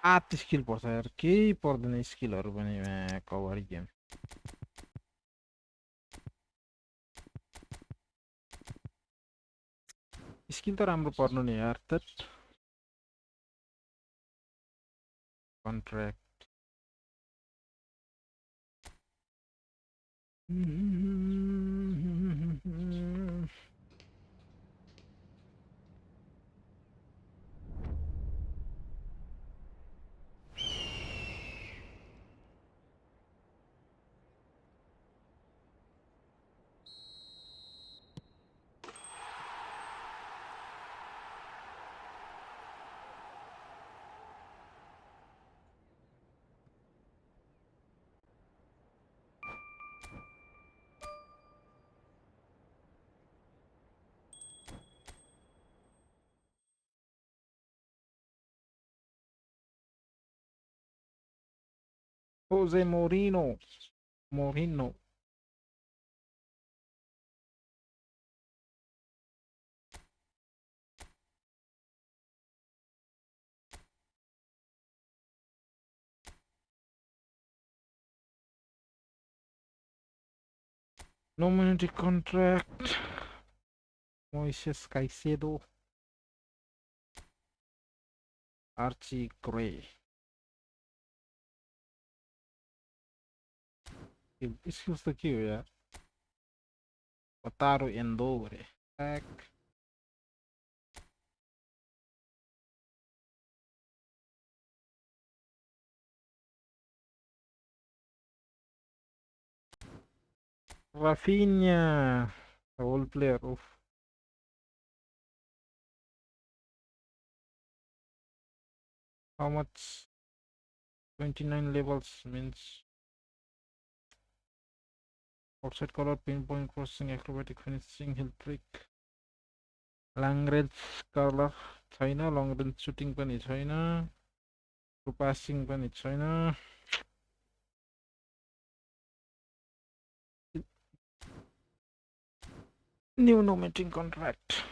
आठ स्किल पर्छ यार, केही पर्दैन स्किलहरु पनि कभर गेम। स्किल त राम्रो पर्नु नि यार। त contract Jose Mourinho. Nominated contract. Moises Caicedo. Archie Gray. Skills त के हो यार? Otaro Endore. Back. Rafinha. The whole player. Oof. How much? 29 levels means outside color, pinpoint crossing, acrobatic finishing, hill trick. Long range color छैन, long range shooting पनि छैन, passing पनि छैन. New nominating contract.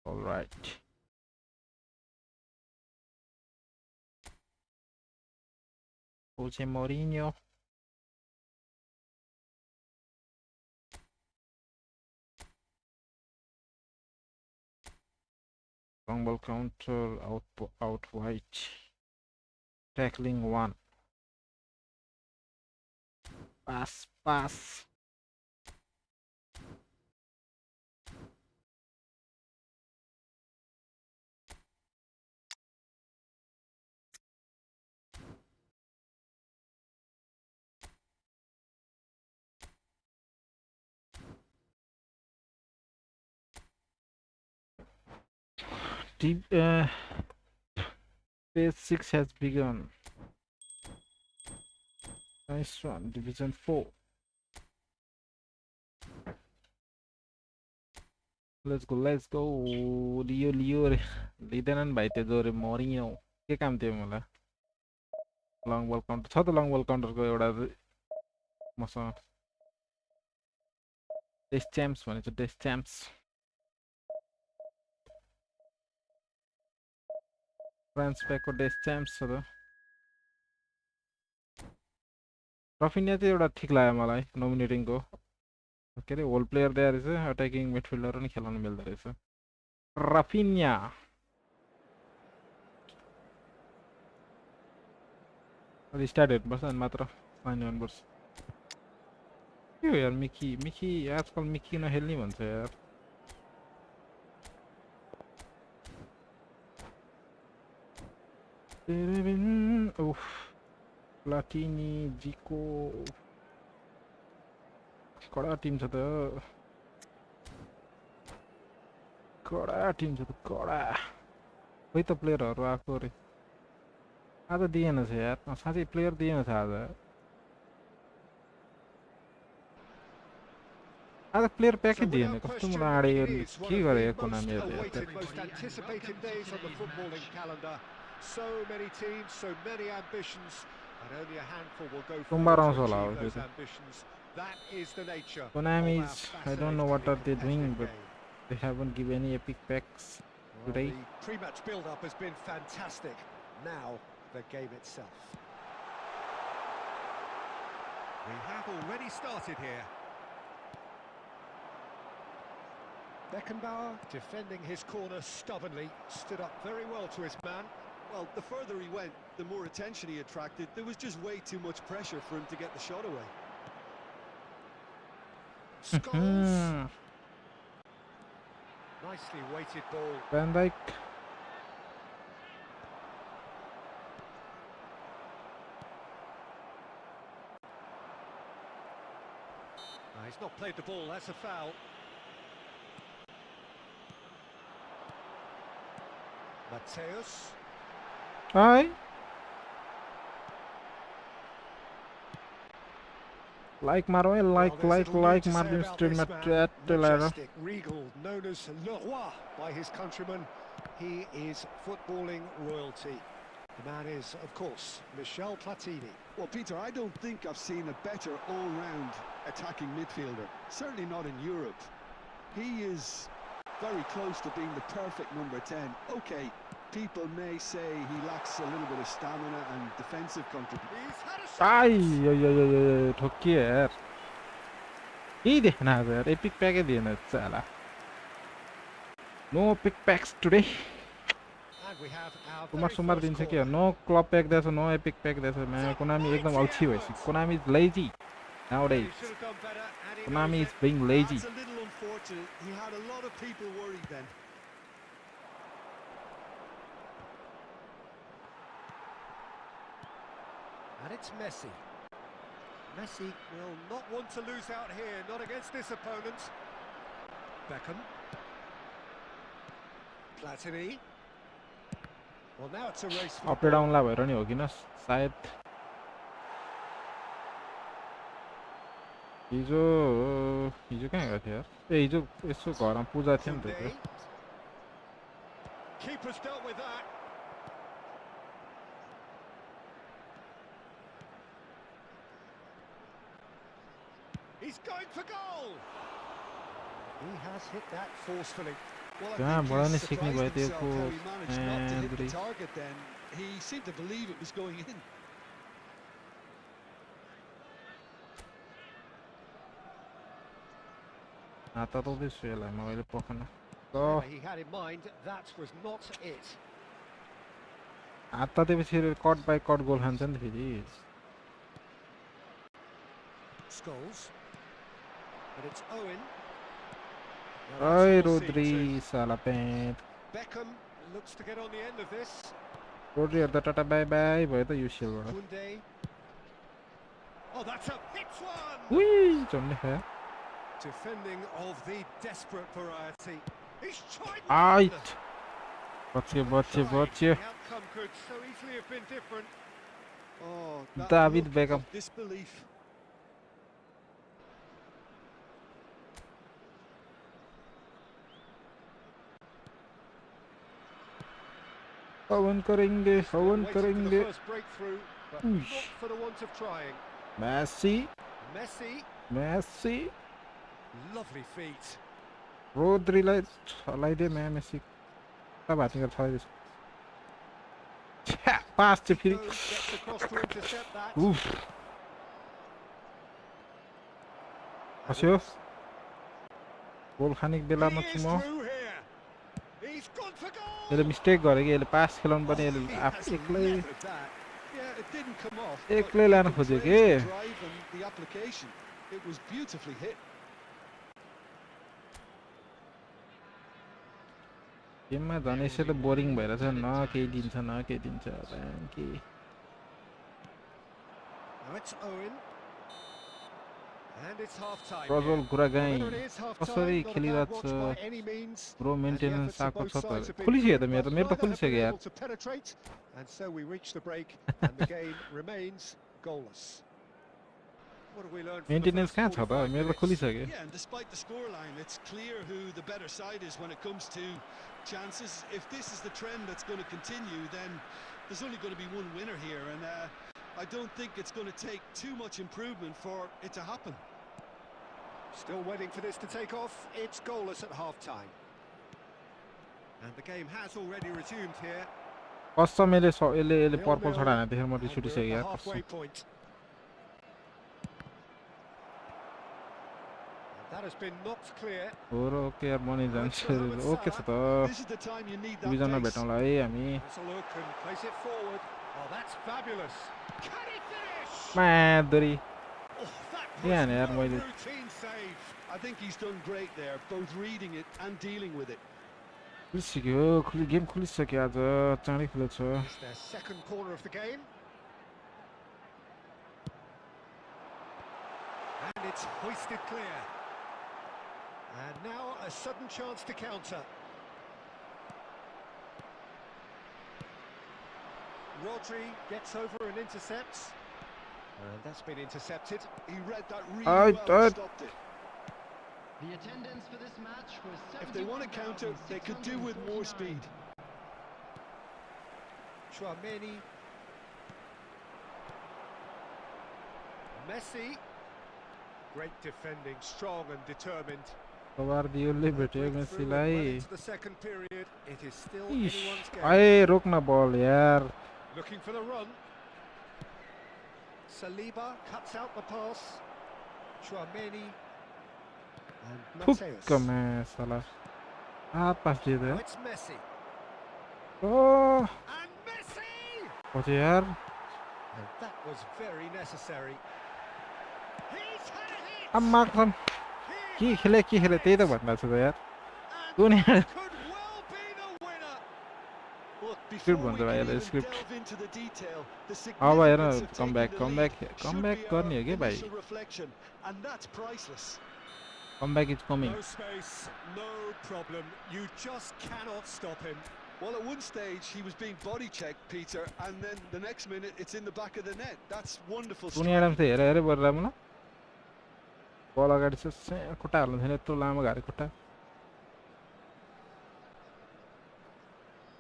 All right. Jose Mourinho. Long ball counter, out wide. Tackling 1. Pass. Phase 6 has begun. Nice one. Division 4. Let's go. Leo लिँदैनन् भाइ त्यो जोरे मरियो के काम थियो मलाई लङ बल काउन्टर छ त लङ बल काउन्टरको एउटा मसँग डेस च्याम्प्स भनेको डेस च्याम्प्स फ्रान्स ब्याकको डेस च्याम्प्स छ त रफिनिया चाहिँ एउटा ठिक लाग्यो मलाई नोमिनेटिङको के अरे होल प्लेयर दिएर रहेछ अट्याकिङ मिडफिल्डर पनि खेलाउन मिल्दो रहेछ रफिनिया अलि स्टार्ट हेर्नुपर्छ मात्र साइन गर्नुपर्छ के हो यार मिकी आजकल मिकी नखेल्ने भन्छ यार उफ प्लाटिनी जिको कडा टिम छ त कडा खोइ त प्लेयरहरु आएको रे आज दिएन छ यार साँच्चै प्लेयर दिएन छ आज प्लेयर प्याकै दिएन कस्तो मलाई आडे के गरे कोनामीहरुले यार सोमबार आउँछ होला अब फेरि Konami's, I don't know what are they doing, but they haven't given any epic packs today. The pre-match build-up has been fantastic. Now, the game itself. We have already started here. Beckenbauer defending his corner stubbornly, stood up very well to his man. Well, the further he went, the more attention he attracted. There was just way too much pressure for him to get the shot away. Scholes. Nicely weighted ball. Van Dijk. He's not played the ball, that's a foul. Mateus. Hi. Like Marvel, like Mr.Predator. Regal, known as Le Roi by his countrymen. He is footballing royalty. The man is, of course, Michel Platini. Well, Peter, I don't think I've seen a better all-round attacking midfielder. Certainly not in Europe. He is very close to being the perfect number 10. Okay, people may say he lacks a little bit of stamina and defensive contribution. Ay, ठोक्की है यार यही देखना है यार epic pack ही देना चला no epic packs today सोमबार दिन से क्या no club pack देसा no epic pack देसा मैं Konami एकदम अल्छी भएसी Konami is lazy nowadays Konami is being lazy. That's a little unfortunate. He had a lot of people worried then. And it's Messi. Messi will not want to lose out here, not against this opponent. Beckham. Platini. Well, now it's a race. Up and down ला भएर नि हो कि न शायद हिजो कहाँ गएको थियो यार ए हिजो यसो घरमा पूजा थियो नि त Keeper's dealt with that. He's going for goal. He has hit that forcefully. Well, कहाँ I बड़ा think नि he's सिक्ने surprised भयो himself how he managed not to hit the त्यो target then. He seemed to believe it was going in. आताउँदैछु यसलाई मैले पखन He had in mind that was not it. आता त्यसपछि कट बाई कट गोल खान्छ नि फेरि Scholes. But it's Owen. ओइ रोद्री साला पेट Beckham looks to get on the end of this. रोद्री हेर्दा टाटा बाई बाई भयो त युसिएलबाट Kunde. Oh, that's a hit one. उई झन्डै खायो Defending of the desperate variety. He's tried. Right बच्यो The outcome could so easily have been different. Oh, that David look Beckham. of disbelief. हवन करेंगे हवन Waiting for the करेंगे first breakthrough, but Oosh. not for the want of trying. Messi Messi, Messi lovely feet. रोद्रीलाई छलाइदिए Messi सब हात निकाल छलाइदिएछ पास चाहिँ फेरि Gets across to intercept that. उफ खस्यो गोल खाने बेलामा He छु is म through here. He's gone for goal. यसले मिस्टेक गरे कि यसले पास खेलाउनु पर्ने यसले He आफू has एक्लै levered that. Yeah, it didn't come off. एक्लै लान खोज्यो Praise के the drive and the application. It was beautifully hit. गेममा झन् यसै त बोरिङ भएर छ न केही दिन्छ न केही दिन्छ Now it's Owen. And it's half-time Prajwal here. कुरा Well, गाई whether it is कसरी half-time, not a bad खेलिरहेछ watch by any means. Bro And the maintenance efforts of आएको both छ sides त have been खोलिसक्यो good, त मेरो but त neither खोलिसक्यो have been यार able to penetrate. And so we reach the break, and the game remains goalless. What have we learned from the maintenance first कहाँ छ त 45 मेरो त minutes? खोलिसक्यो Yeah, and despite the scoreline, it's clear who the better side is when it comes to chances. If this is the trend that's going to continue, then there's only going to be one winner here, and I don't think it's going to take too much improvement for it to happen. Still waiting for this to take off. It's goalless at half-time. And the game has already resumed here. कसम यसले purple 0-0, छडाएन देखेर म and रिस we're उठिसक्यो at the यार कसम halfway point. And that has been knocked clear. हो र okay यार म नि जान्छु ओके छ त This is the time you need that डिभिजनमा pace. भेटौँला है हामी Let's a look and place it forward. Oh, that's fabulous. Can he finish? Madari Oh, that Yeah, was यार no मैले routine save. I think he's done great there, both reading it and dealing with it. खोलिसक्यो game खोलिसक्यो आज चाँडै खुलेछ It's their second corner of the game. And it's hoisted clear. And now a sudden chance to counter. Rodri gets over and intercepts. And that's been intercepted. He read that really well and stopped it. The attendance for this match was If they want to counter, they could do with more speed. Chouameni. Messi. Great defending, strong and determined. कबारदियोले भेट्यो Well मेसीलाई into the second period. It is still इश anyone's game. आए रोक्न बल यार Looking for the run. Saliba cuts out the pass. Chouameni. And फुक्क Mateus. मैं साला पास दिए Now थे it's Messi. O And Messi! पछि यार And that was very necessary. He's had a hit! अब मार्क्सम He के खेले त्यही त भन्दा छ त यार and कुनै that could well be the winner. Look, Script before we banda can यार even script delve into the detail, the अब हेर significance of come taking back the come lead back should be गर्ने हो our के भाइ initial reflection, and that's priceless. Come back is coming No space, no problem. You just cannot stop him. Well, at one stage he was being body checked, Peter, and then the next minute it's in the back of the net. That's wonderful कुनै आराम striking. से हेरे हेरे बरेर मलाई बल अगाडि चाहिँ खुट्टा हाल्नु थिएन यत्रो लामो घारे खुट्टा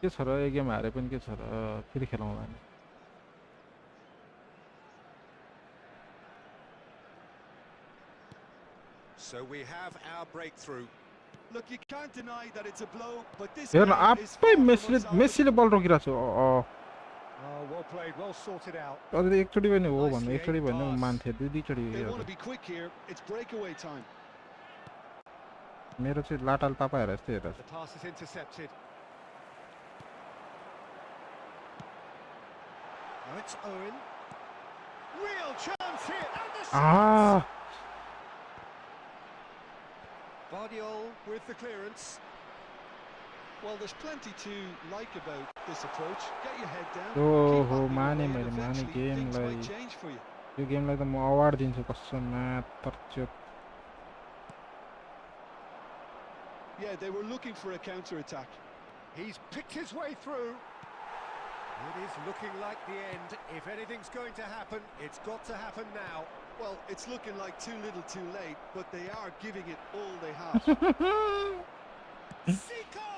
के छ र यो गेम हारे पनि के छ र फेरि खेलाउँला नि So we have our breakthrough. Look, you can't deny that it's a blow, but this हेर्न game is आफै far from मेसीले unsalvageable. बल रोकिरहेको छु Oh, well played, well sorted out. अझै एकचोटि पनि हो भन्नु Nicely एकचोटि aimed भन्नु pass. मान्थे दुईचोटि They want to be quick here. It's breakaway time. मेरो चाहिँ लाटाल पापा हेर यस्तै हेर The pass is intercepted. Now it's Owen. Real chance here, and the shot! Vardiol with the clearance. Well, there's plenty to like about this approach. Get your head down. Oh, keep up माने your way, मैले and माने eventually things गेमलाई might change for you. यो गेमलाई त म award दिन्छु कसममा तरच्यो Yeah, they were looking for a counter-attack. He's picked his way through. It is looking like the end. If anything's going to happen, it's got to happen now. Well, it's looking like too little too late, but they are giving it all they have. Zico!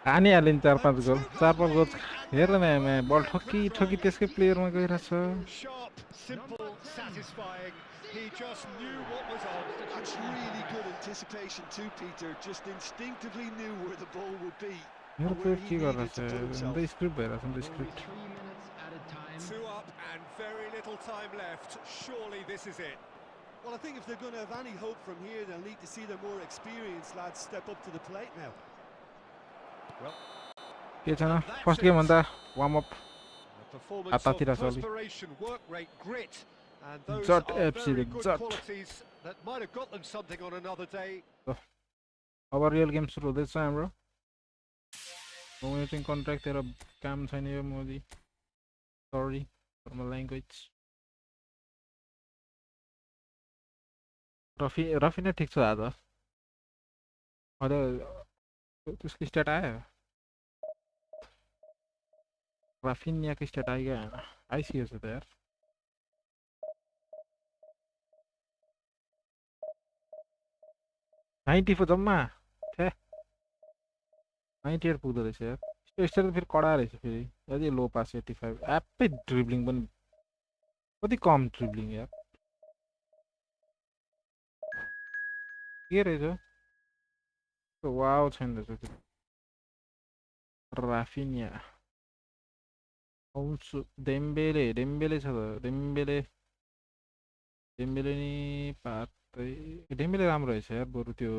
हानिहाल्यो नि 4-5 गोल 4-5 गोल हेर न बल ठोकी ठोकी त्यसकै प्लेयरमा गइरहेछ Sharp, simple, satisfying. He just knew what was on. That's really good anticipation too, Peter. Just instinctively knew where the ball would be. मेरो and where त he के needed गरिरहेछ to put himself. अन्त स्क्रिप्ट भइरहेछ नि त Only script 3 minutes at a time. 2 up and very little time left. Surely this is it. Well, I think if they're going to have any hope from here, they'll need to see their more experienced lads step up to the plate now. Well, के छैन first game भन्दा warm up a performance of Ataतिर छ अलि perspiration, work rate, grit, and those Jot are FC, very the good Jot. qualities that might have got them something on another day. अब real game सुरु हुँदैछ हाम्रो नोमिनेटिङ contract तेरो काम छैन यो मोदी सरी Formal language. रफी नै ठिक छ आज त्यसको स्ट्याट आयो राफिनियाको स्ट्याट आयो क्या आइसकेको छ त यार 90 पो जम्मा छ्या 98 पुग्दो रहेछ यार यस्तो त फेरि कडा रहेछ फेरि यदि लो पास 85 एप्पै ड्रिब्लिङ पनि कति कम ड्रिब्लिङ यार के रहेछ वाउ छैन रहेछ त्यो राफिनिया आउँछु डेम्बेले छ त डेम्बेले नि पातै डेम्बेले राम्रो रहेछ यार बरु त्यो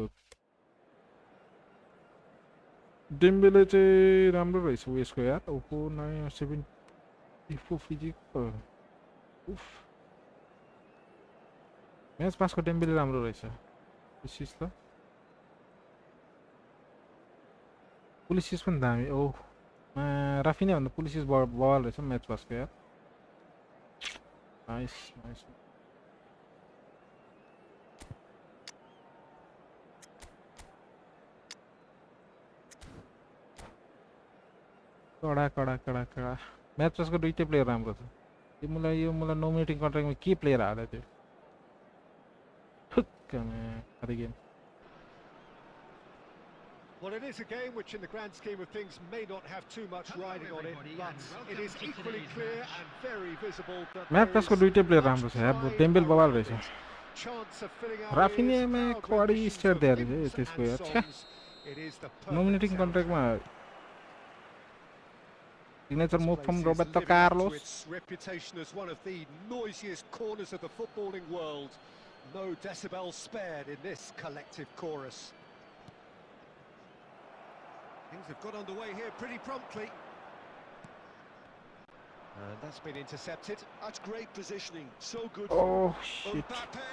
डेम्बेले चाहिँ राम्रो रहेछ उयसको यार ओहो 74 फिजिक उफ म्याच पासको डेम्बेले राम्रो रहेछ पुलिसिस त पुलिसिस पनि दामी ओह राफिनिया भन्दा पुलिसिस बवाल रहेछ म्याच पासको यार नाइस कडा म्याच पासको दुईटै प्लेयर राम्रो छ मलाई नोमिनेटिङ कन्ट्र्याक्टमा के प्लेयर हाल्यो त्यो game Well, it is a game which in the grand scheme of things may not have too much riding on it, but it is equally clear and very visible that match पासको दुईटै player राम्रो छ यार डेम्बेल बवाल रहेछ राफिनियामा कडी state दिएर रहेछ त्यसको यार छ्या नोमिनेटिङ कन्ट्र्याक्टमा signature move from Roberto Carlos. Its reputation as one of the noisiest corners of the footballing world. No decibels spared in this collective chorus. Things have got underway here pretty promptly. And that's been intercepted. That's great positioning. So good. Oh, shit. Mbappe.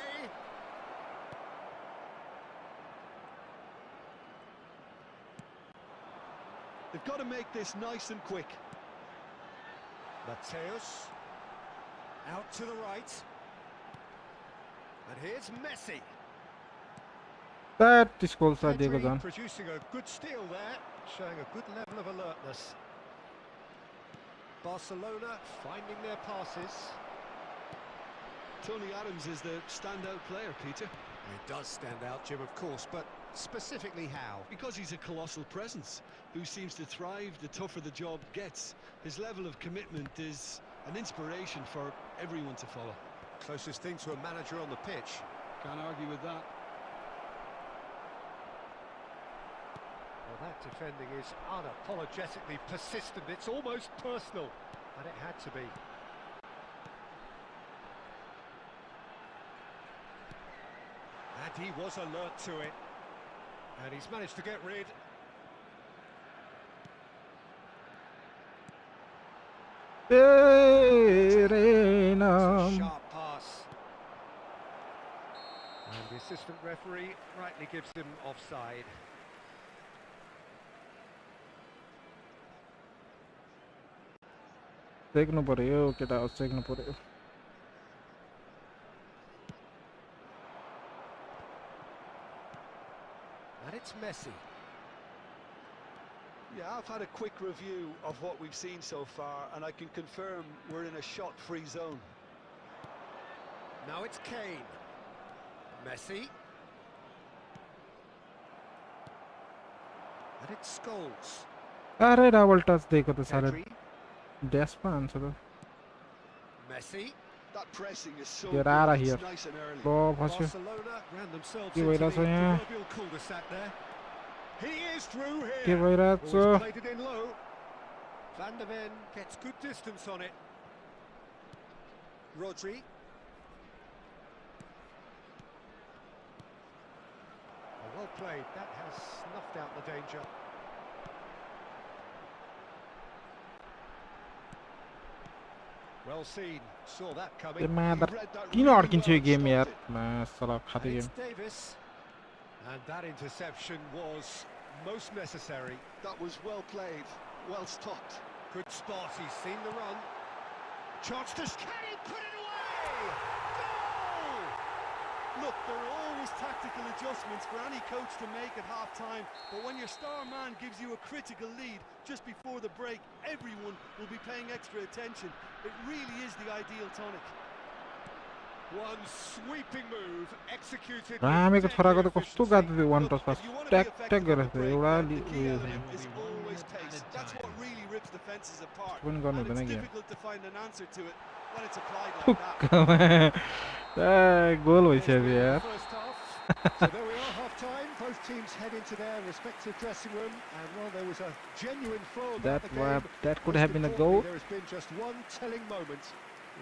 They've got to make this nice and quick. Mateus. Out to the right. And here's Messi. That is goal side Diego Don. Producing a good steal there, showing a good level of alertness. Barcelona finding their passes. Tony Adams is the standout player, Peter. He does stand out, Jim, of course, but specifically how? Because he's a colossal presence who seems to thrive the tougher the job gets. His level of commitment is an inspiration for everyone to follow. Closest thing to a manager on the pitch. Can't argue with that. Well, that defending is unapologetically persistent. It's almost personal, and it had to be. And he was alert to it. And he's managed to get rid. Sharp pass. And the assistant referee rightly gives him offside. Segno पर्यो केटा सेक्नु पर्यो And it's Messi. Yeah, I've had a quick review of what we've seen so far, and I can confirm we're in a shot-free zone. Now it's Kane. Messi. And it's Scholes. अरे double touch दिएको त सारे ड्यासमा हान्छ त Messi. That pressing is so Get good. out of It's here. nice and early. फस्यो Barcelona ran themselves के into the भइरहेछ यहाँ proverbial cul-de-sac there. He is through के here. भइरहेछ Always played it in low. Van der Ven gets good distance on it. Rodri. Well played. That has snuffed out the danger. Well seen. Saw that coming. ए मादर He read that किन really अड्किन्छ यो well, game stopped यार it. मासला खाते And game it's Davis. And that interception was most necessary. That was well played, well stopped. Good spot. He's seen the run. Chance to... Can he put it away? Goal! Look, there are always tactical adjustments for any coach to make at half-time, but when your star man gives you a critical lead just before the break, everyone will be paying extra attention. It really is the ideal tonic. One sweeping move executed with रामेको छोराको deadly त कस्तो efficiency. गातो थियो वान Look, टचमा if you want to be ट्याक ट्याक effective on गरेर the थियो break, एउटा then the key उयो element थियो is always pace. That's what really rips defenses apart. पनि गर्नु And हुँदैन it's के difficult to find an answer to it when it's applied like that. फुक्कमा गोल भइसक्यो यार First half. So there we are, half-time. Both teams head into their respective dressing room, and well, there was a genuine flow about the game. that could Most have been a importantly, goal. there has been just one telling moment.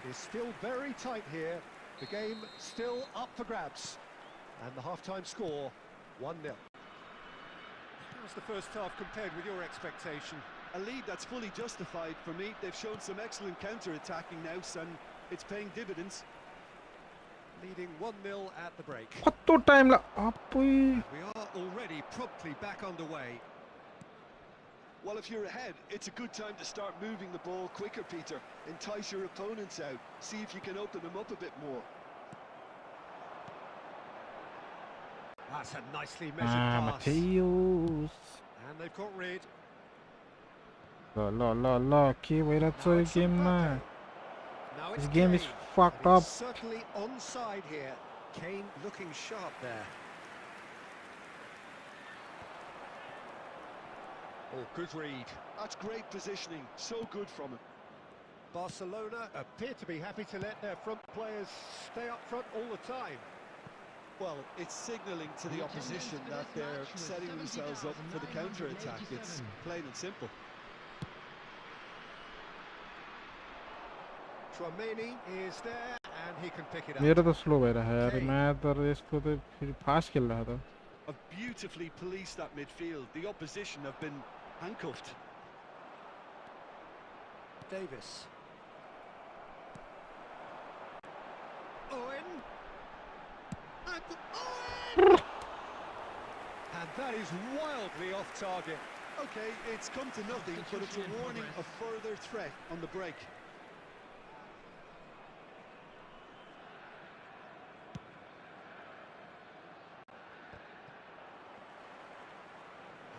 It is still very tight here. The game still up for grabs. And the half-time score, 1-0. How's the first half compared with your expectation? A lead that's fully justified for me. They've shown some excellent counter-attacking now, and it's paying dividends. Leading 1-0 at the break. कस्तो time ला अपुई We are already promptly back underway. Well, if you're ahead, it's a good time to start moving the ball quicker, Peter. Entice your opponents out. See if you can open them up a bit more. That's a nicely measured pass. Mateus And they've got rid. ल के भइरहेछ यो गेममा Now This it's game is Kane, fucked and up. he's certainly onside here. Kane looking sharp there. Oh, good read. That's great positioning. So good from him. Barcelona appear to be happy to let their front players stay up front all the time. Well, it's signalling to the opposition that they're setting themselves up for the counter-attack. It's plain and simple. Tchouaméni is there, and he can pick it up. मेरो त slow भइरहेको यार match तर यसको त फेरि fast खेलिरहेको त Have beautifully policed that midfield. The opposition have been handcuffed. Davis. Owen. And Owen! And that is wildly off target. Okay, it's come to nothing, but it's a warning of further threat on the break.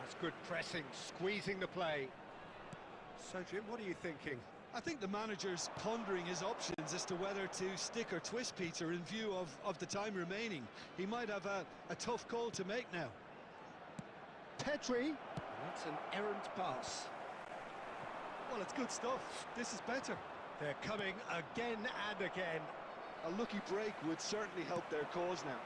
That's good pressing, squeezing the play. So, Jim, what are you thinking? I think the manager's pondering his options as to whether to stick or twist Peter in view of the time remaining. He might have a tough call to make now. Pedri. That's an errant pass. Well, it's good stuff. This is better. They're coming again and again. A lucky break would certainly help their cause now.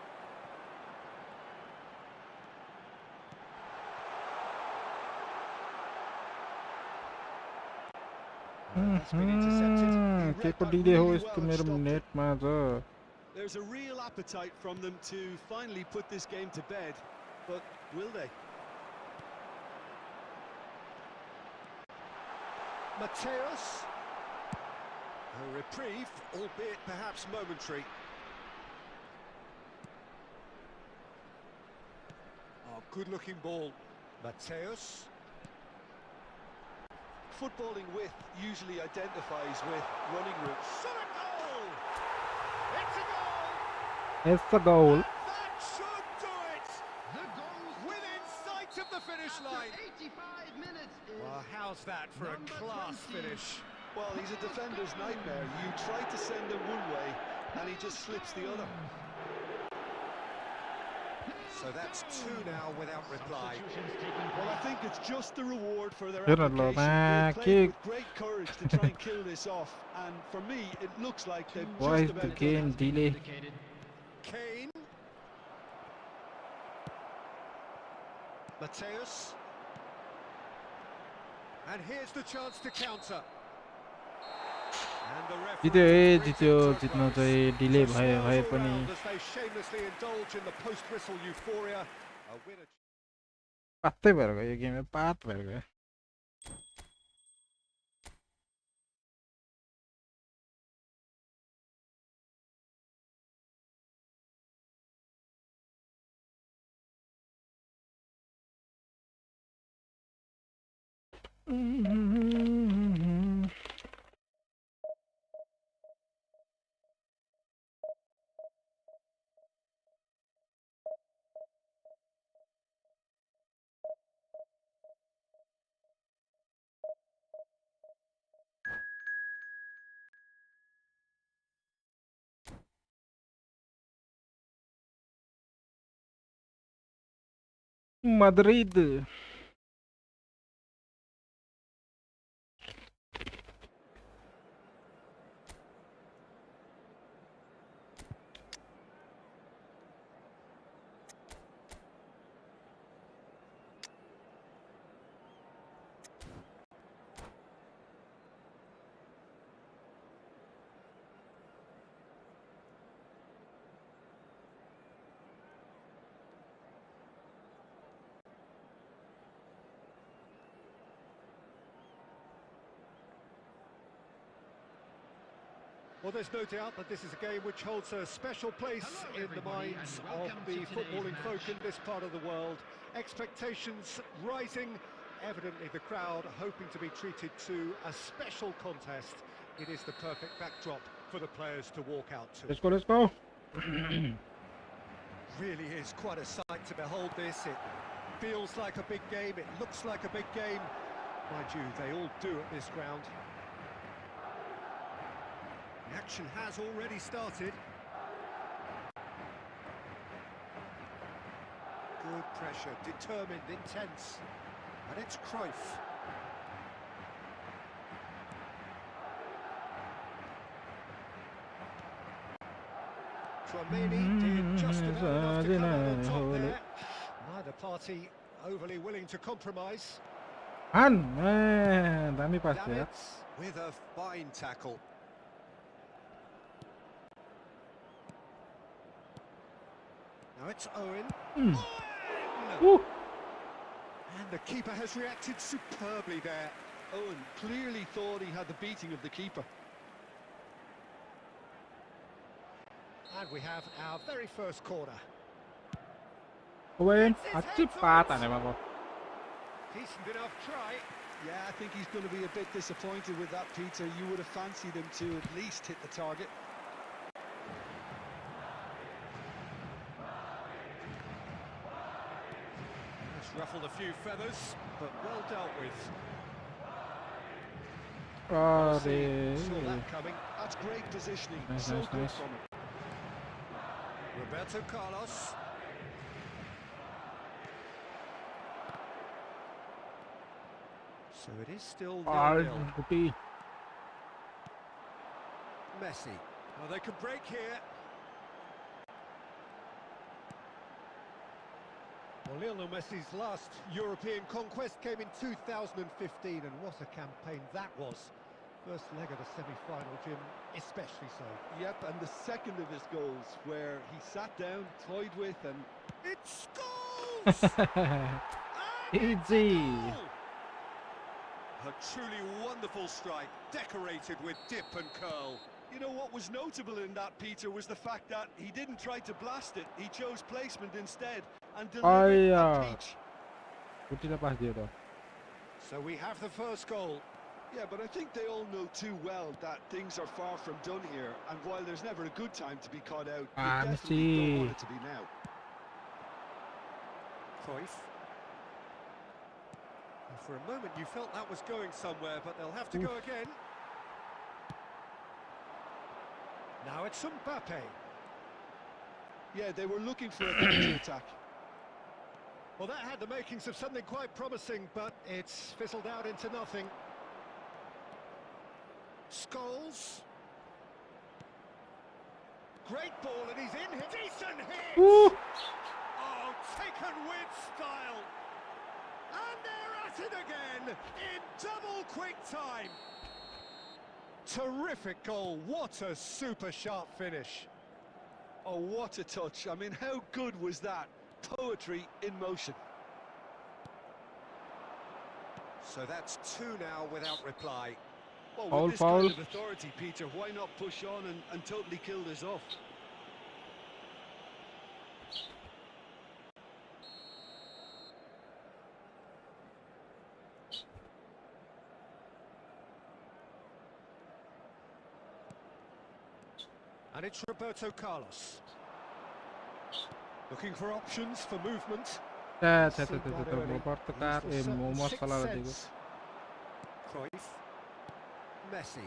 That's been intercepted. He के read को that delay हो really यस्तो well and मेरो stopped it. नेटमा छ There's a real appetite from them to finally put this game to bed, but will they? Mateus. A reprieve, albeit perhaps momentary. Oh, good-looking ball. Mateus. Footballing width usually identifies with running routes. Shot a goal! It's a goal! It's a goal. That should do it! The goal Within sight of the finish line. 85 minutes is Well, how's that for a number class 20. finish? Well, he's a defender's nightmare. You try to send him one way, and he just slips the other. So that's two now without reply. Well, I think it's just the reward for their Good application. lad, They played kick. with great courage to try and kill this off, and for me, it looks like they've Why is just the about done game it. delay? Kane. Mateus. And here's the chance to counter. And the referee जित्यो brings it जित्यो to a जित्न close. चाहिँ delay So भए smiles all पनि round as they shamelessly indulge in the post-whistle euphoria. A winner. पातै भएर गयो यो game पात भएर गयो Madrid. Well, there's no doubt that this is a game which holds a special place in the minds of the footballing folk in this part of the world. Expectations rising, evidently the crowd hoping to be treated to a special contest. It is the perfect backdrop for the players to walk out to. Let's go, let's go. Really is quite a sight to behold this. It feels like a big game, it looks like a big game. Mind you, they all do at this ground. The action has already started. Good pressure, determined, intense. And it's Cruyff. Tremaine did just about enough to come out on top there. Neither party overly willing to compromise. Dami pas ya. Davids with a fine tackle. Now it's Owen. Woo. And the keeper has reacted superbly there. Owen clearly thought he had the beating of the keeper. And we have our very first corner. Owen, kecepatan emang kok. Decent enough try. Yeah, I think he's going to be a bit disappointed with that, Peter. You would have fancied him to at least hit the target. It's ruffled a few feathers, but well dealt with. Oh, Saw that coming. That's great positioning. Nice, So nice, good nice. from him. Roberto Carlos. So it is still 0-0. Putih. Messi. Well, they can break here. Well, Lionel Messi's last European conquest came in 2015, and what a campaign that was. First leg of the semi-final, Jim, especially so. Yep, and the second of his goals, where he sat down, toyed with, and It scores! Easy. A truly wonderful strike, decorated with dip and curl. you know what was notable in that, Peter, was the fact that he didn't try to blast it. He chose placement instead and delivered a peach. Putih pas dia tuh. So we have the first goal. Yeah, but I think they all know too well that things are far from done here, and while there's never a good time to be caught out, you definitely don't want it to be now. Cruyff. And for a moment you felt that was going somewhere, but they'll have to go again. Now it's Mbappe. Yeah, they were looking for a counter-attack. Well, that had the makings of something quite promising, but it's fizzled out into nothing. Scholes. Great ball, and he's in here. Decent hit! Ooh. Oh, taken with style. And they're at it again in double quick time. Terrific goal. What a super sharp finish. Oh, what a touch. I mean, how good was that? Poetry in motion. So that's two now without reply. Well, with this kind of authority, Peter, why not push on and totally kill this off? And it's Roberto Carlos. Looking for options for movement. Roberto Carlos, mau salah tadi gua. Cruyff. Messi.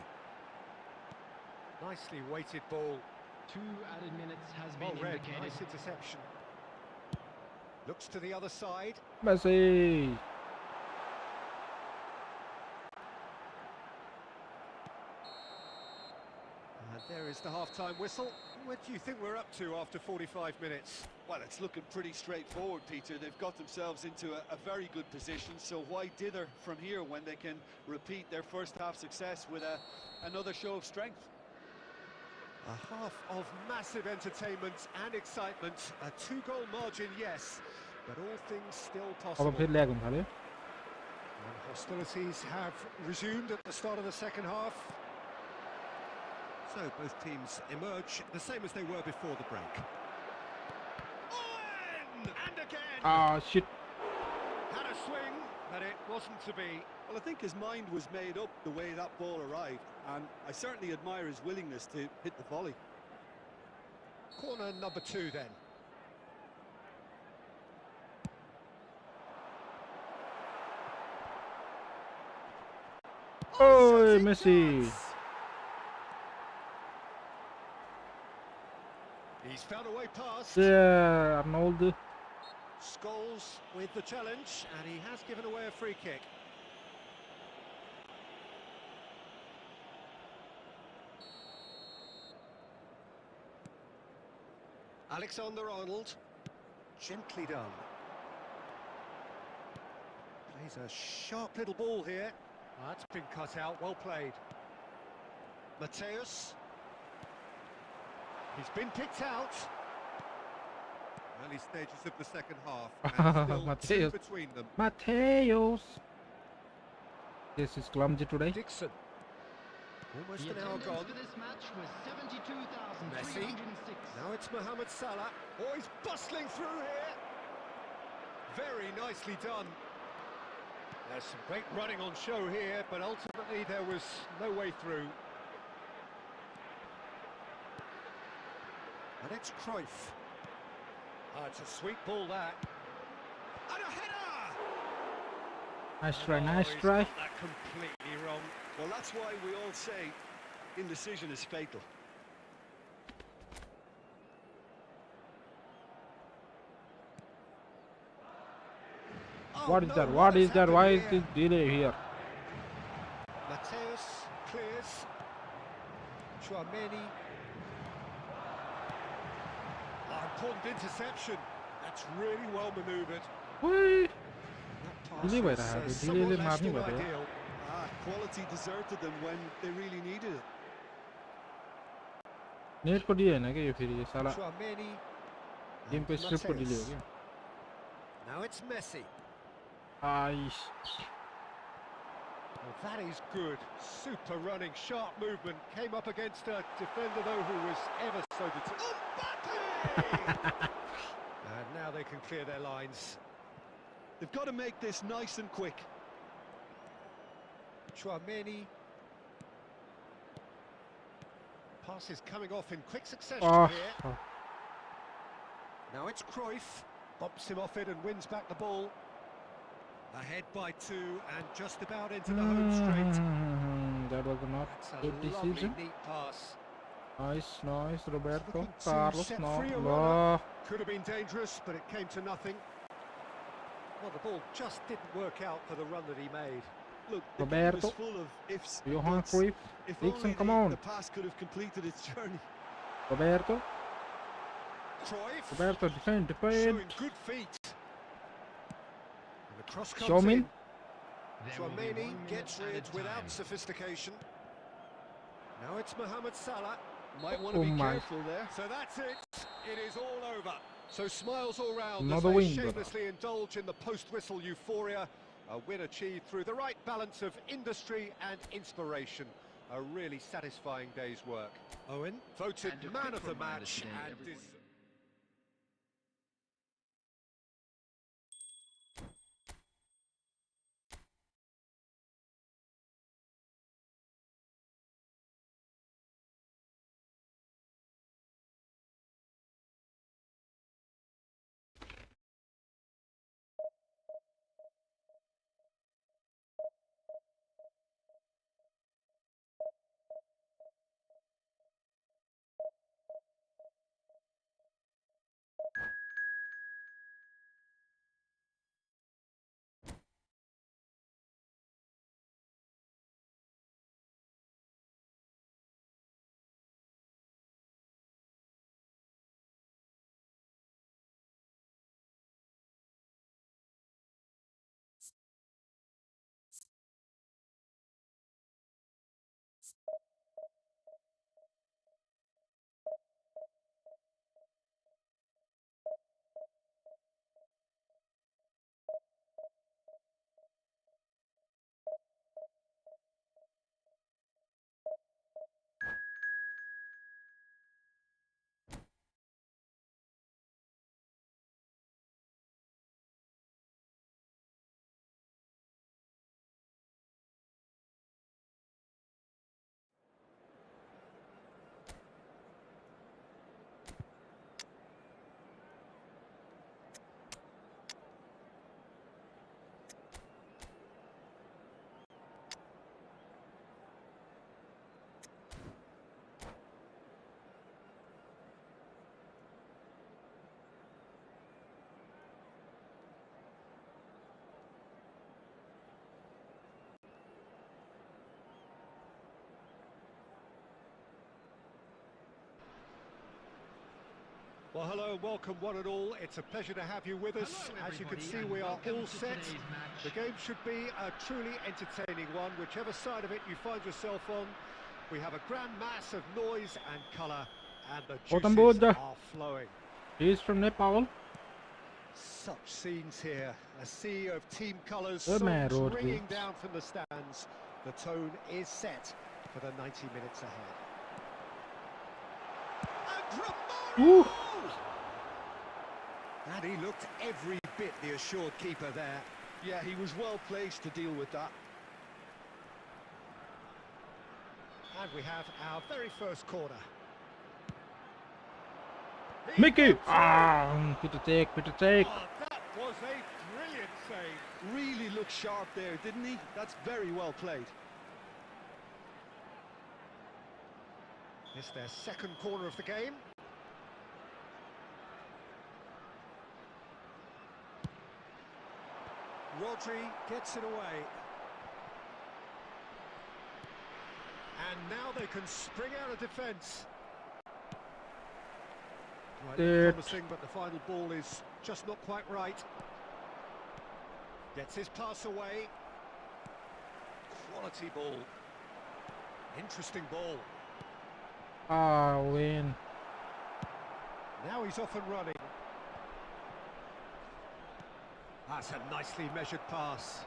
Nicely weighted ball. 2 added minutes has been Well read, indicated. nice interception. Looks to the other side. Messi. And there is the half-time whistle. What do you think we're up to after 45 minutes? Well, it's looking pretty straightforward, Peter. They've got themselves into a very good position, so why dither from here when they can repeat their first half success with another show of strength? A half of massive entertainment and excitement. A two-goal margin, yes, but all things still अब possible. फिर lag हुन थाल्यो And hostilities have resumed at the start of the second half. So both teams emerge the same as they were before the break. Owen! And again! Ah shit. Had a swing, but it wasn't to be. Well, I think his mind was made up the way that ball arrived, and I certainly admire his willingness to hit the volley. Corner number 2 then. Oh, Messi. He's found a way past. Yeah, Arnold. Scholes with the challenge, and he has given away a free kick. Alexander-Arnold, gently done. Plays a sharp little ball here. That's been cut out, well played. Mateus. He's been picked out. Early stages of the second half, and still Mateus. two between them. Mateus. This is clumsy today. Dixon. Almost The an hour attendance gone. for this match was Messi. 72,306. Now it's Mohamed Salah. Oh, he's bustling through here. Very nicely done. There's some great running on show here, but ultimately there was no way through. And it's Cruyff. Ah, it's a sweet ball, that. And a header! Nice try, Oh, nice he's try. got that completely wrong. Well, that's why we all say indecision is fatal. Oh, What is no, that? What has is that? Why is happened this delay here? Mateus clears. Chouameni. Important interception. That's really well manoeuvred. Whee! That pass Delay was, भइरहेको थियो, somewhat delay ले less मार्ने than भयो। ideal. Quality deserted them when they really needed it. Net को delay हैन के यो फेरि यो साला Chouameni. Game को and स्ट्रिप को डिले हो Mateus. क्या? Now it's Messi. Ice Well, that is good. Super running, sharp movement. Came up against a defender, though, who was ever so determined. Mbappe! And now they can clear their lines. They've got to make this nice and quick. Chouameni. Passes coming off in quick succession Oh, here. Now it's Cruyff. Bumps him off it and wins back the ball. Ahead by 2 and just about into the home straight. that was not That's a good lovely, decision. neat pass. Nice, nice, Roberto Looking to Carlos. set No, free a no. runner. Could have been dangerous, but it came to nothing. Well, the ball just didn't work out for the run that he made. Look, the game Roberto. is full of ifs, Johan buts. Cruyff. If Dixon, only come the, on. the pass could have completed its journey. Roberto. Cruyff Roberto, defend, defend. showing good feet. And the cross comes Xiaomin. in. There will be 1 Chouameni minute gets added rid without time. sophistication. Now it's Mohamed Salah. Might want to Oh be my. careful there. So that's it. It is all over. So smiles all round Another as they win, brother. shamelessly indulge in the post-whistle euphoria. A win achieved through the right balance of industry and inspiration. A really satisfying day's work. Owen voted And a man quick of the reminder match today, and everyone. Well, hello and welcome one and all. It's a pleasure to have you with us. Hello, As you can everybody, see, we and are welcome all to set. today's match. The game should be a truly entertaining one, whichever side of it you find yourself on. We have a grand mass of noise and colour, and the juices Botamboja. are flowing. He's from Nepal. Such scenes here, a sea of team colours, Good man, songs Road ringing Beats. down from the stands. The tone is set for the 90 minutes ahead. And Woo. And he looked every bit the assured keeper there. Yeah, he was well placed to deal with that. And we have our very first corner. Mickey! Ah, Peter take. Oh, that was a brilliant save. Really looked sharp there, didn't he? That's very well played. It's their second corner of the game. Rodri gets it away. And now they can spring out of defence. Right, Dude. promising, but the final ball is just not quite right. Gets his pass away. Quality ball. Interesting ball. Ah, win. Now he's off and running. That's a nicely measured pass.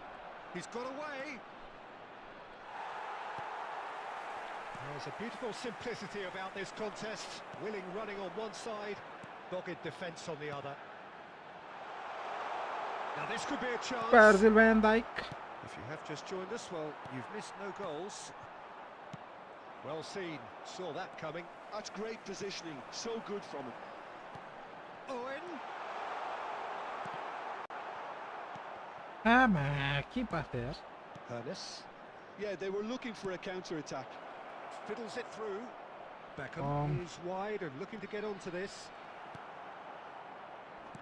He's got away. There's a beautiful simplicity about this contest. Willing running on one side, dogged defence on the other. Now this could be a chance. Virgil van Dijk. If you have just joined us, well, you've missed no goals. Well seen, saw that coming. That's great positioning, so good from him. Owen. Ah, man, keep us there. Ernest Yeah, they were looking for a counter-attack. fiddles it through. Beckham is wide and looking to get onto this.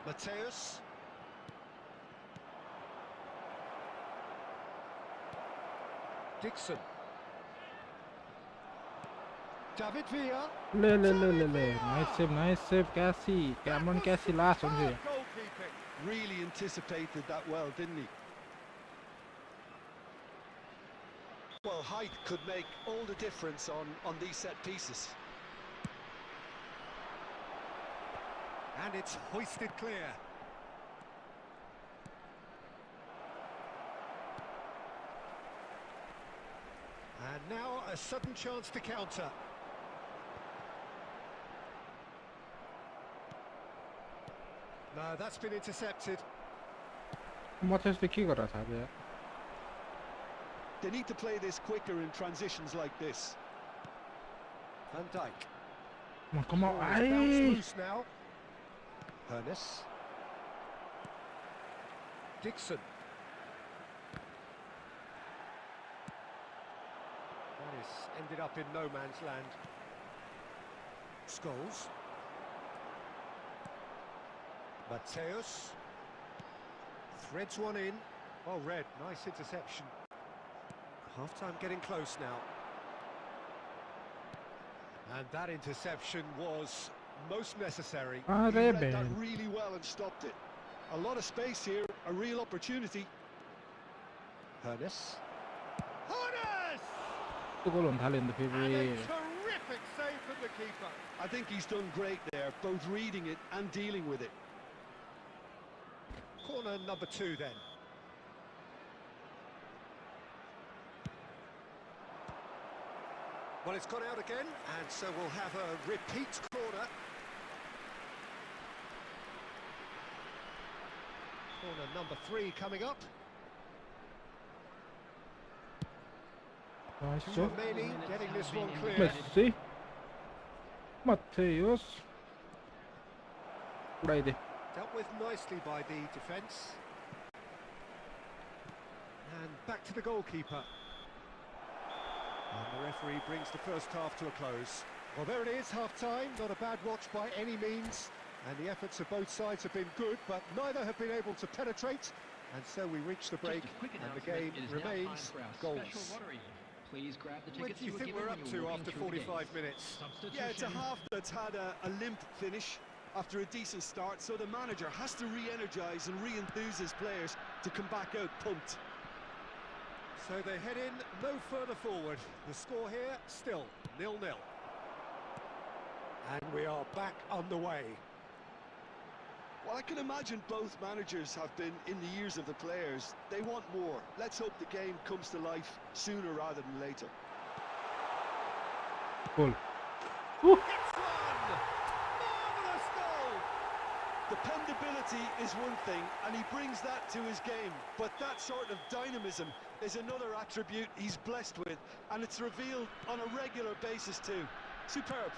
Mateus. Dixon. David Villa. Nice save, Cassie. Cameron Cassie last one here. Goalkeeping. Really anticipated that well, didn't he? Well, height could make all the difference on these set pieces. And it's hoisted clear. And now a sudden chance to counter. No, that's been intercepted. What the के गरा था यार? They need to play this quicker in transitions like this. Van Dijk. Come on, Ball is bounced loose now. Ernest. Dixon. That is ended up in no man's land. Scholes. Mateus. Threads one in. Oh, Red, nice interception. Half-time getting close now. And that interception was most necessary. He read that really well and stopped it. A lot of space here, a real opportunity. Ernest. तो गोल हुन थाल्यो नि त And फेरि a terrific save from the keeper. I think he's done great there, both reading it and dealing with it. Corner number 2 then. Well, it's gone out again, and so we'll have a repeat corner. Corner number 3 coming up. Nice. Romani getting this one clear. Messi. Mateus. उडाइदे. Dealt with nicely by the defence. And back to the goalkeeper. And the referee brings the first half to a close. Well, there it is, half-time. Not a bad watch by any means. And the efforts of both sides have been good, but neither have been able to penetrate. And so we reach the break, and the game remains goals. Please grab the What tickets do you think we're up to after 45 minutes? Yeah, it's a half that's had a limp finish. after a decent start, so the manager has to re-energise and re-enthuse his players to come back out pumped. So they head in no further forward. The score here still 0-0. And we are back underway. Well, I can imagine both managers have been in the ears of the players. They want more. Let's hope the game comes to life sooner rather than later. Goal. It's one! Marvellous goal! Dependability is one thing, and he brings that to his game. But that sort of dynamism is another attribute he's blessed with, and it's revealed on a regular basis too. Superb.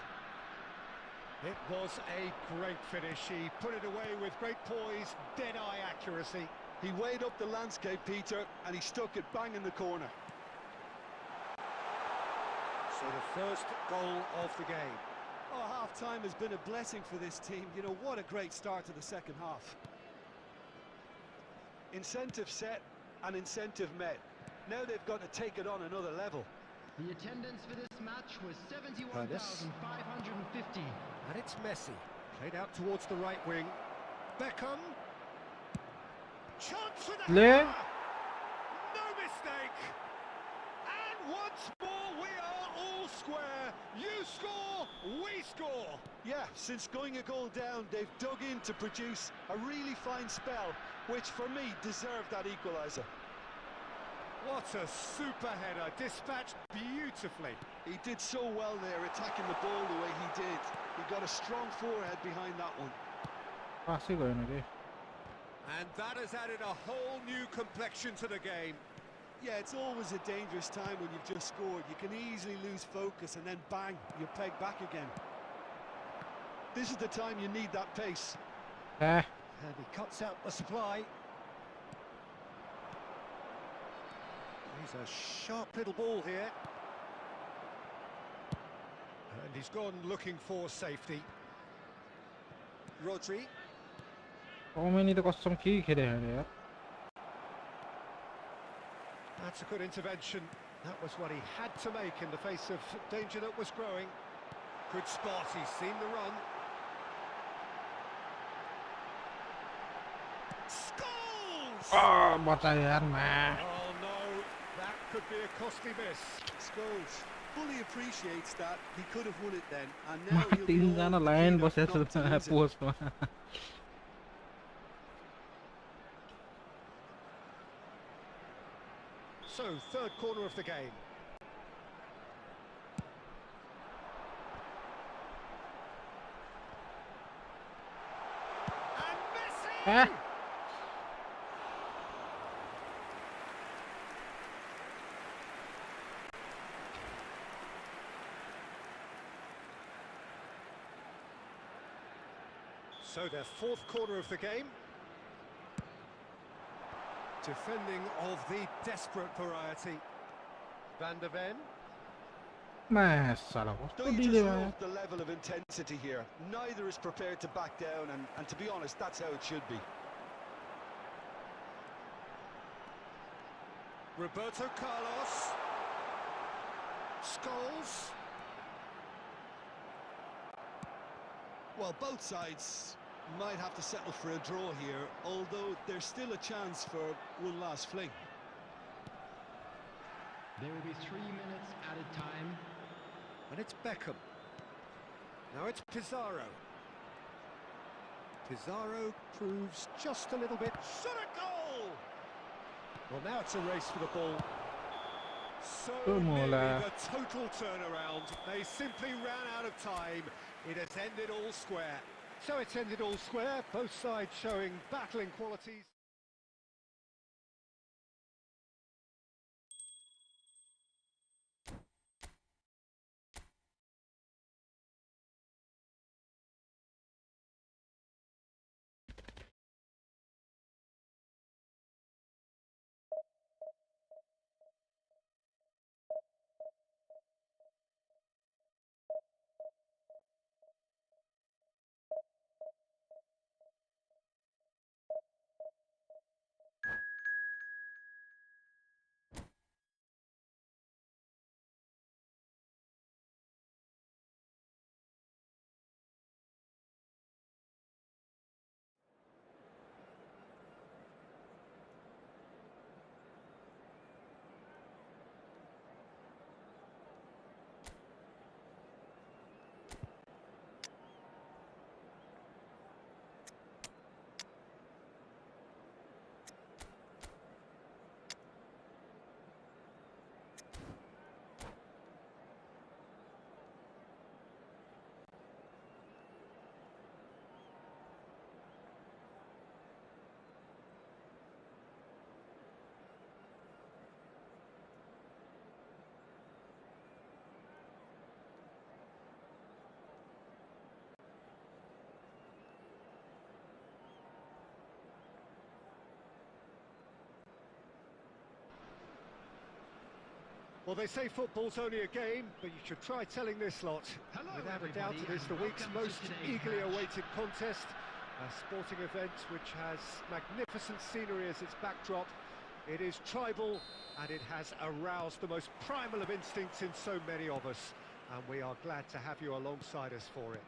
It was a great finish. He put it away with great poise, dead-eye accuracy. He weighed up the landscape, Peter, and he stuck it bang in the corner. So the first goal of the game. Oh, half-time has been a blessing for this team. You know, what a great start to the second half. Incentive set and incentive met. Now they've got to take it on another level. The attendance for this match was 71,550. And it's Messi. Played out towards the right wing. Beckham. Chance for the Le. hammer. No mistake. And once more we are all square. You score, we score. Yeah, since going a goal down, they've dug in to produce a really fine spell, which for me deserved that equaliser. What a super header, dispatched beautifully. He did so well there, attacking the ball the way he did. He got a strong forehead behind that one. Pasi gaya nahi. And that has added a whole new complexion to the game. Yeah, it's always a dangerous time when you've just scored. You can easily lose focus and then bang, you're pegged back again. This is the time you need that pace. And he cuts out the supply. He's a sharp little ball here. And he's gone looking for safety. Rodri. Komen itu kosong ki kere ya. That's a good intervention. That was what he had to make in the face of danger that was growing. Good spot, he's seen the run. Scores! Ah, baca yaar man. Oh no, that could be a costly miss. Scholes fully appreciates that he could have won it then, and now he'll be Tin all jana keen line not to बसेछ lose it. Post मा. So, third corner of the game. And Messi! So their fourth corner of the game. Defending of the desperate variety. Van der Ven. Mas salah कस्तो Don't you delay just भयो. love the level of intensity here? Neither is prepared to back down, and to be honest, that's how it should be. Roberto Carlos. Scholes. Well, both sides might have to settle for a draw here, although there's still a chance for one last fling. There will be 3 minutes added time. And it's Beckham. Now it's Pizarro. Pizarro proves just a little bit. Shot a goal! Well, now it's a race for the ball. So nearly the total turnaround. They simply ran out of time. It has ended all square. So it's ended all square, both sides showing battling qualities. Well, they say football's only a game, but you should try telling this lot. Hello, Without a doubt, everybody, it is the and week's welcome to most today's eagerly match. awaited contest. A sporting event which has magnificent scenery as its backdrop. It is tribal, and it has aroused the most primal of instincts in so many of us. And we are glad to have you alongside us for it.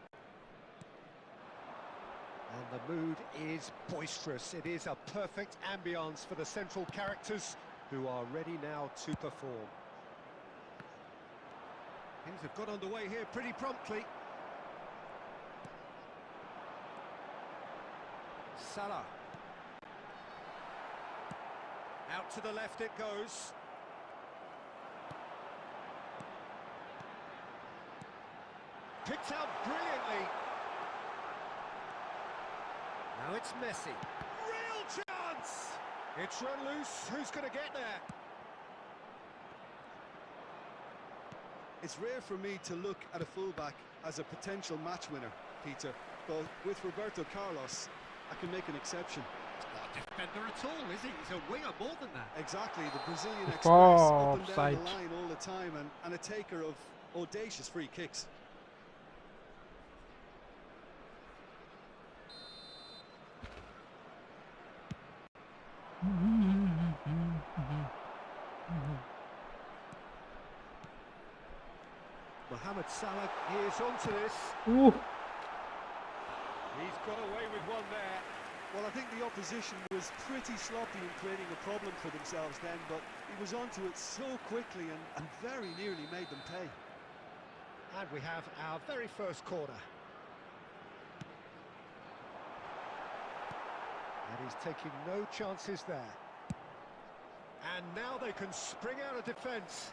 And the mood is boisterous. It is a perfect ambience for the central characters who are ready now to perform. Things have got underway here pretty promptly. Salah. Out to the left it goes. Picked out brilliantly. Now it's Messi. Real chance! It's run loose. Who's going to get there? It's rare for me to look at a fullback as a potential match winner, Peter, but with Roberto Carlos, I can make an exception. Not a defender at all, is he? He's a winger more than that. Exactly, the Brazilian Oh, Express, up and down offside. the line all the time, and a taker of audacious free kicks. Mohamed Salah is onto this. Ooh. He's got away with one there. Well, I think the opposition was pretty sloppy in creating a problem for themselves then, but he was onto it so quickly and very nearly made them pay. And we have our very first corner. And he's taking no chances there. And now they can spring out of defence.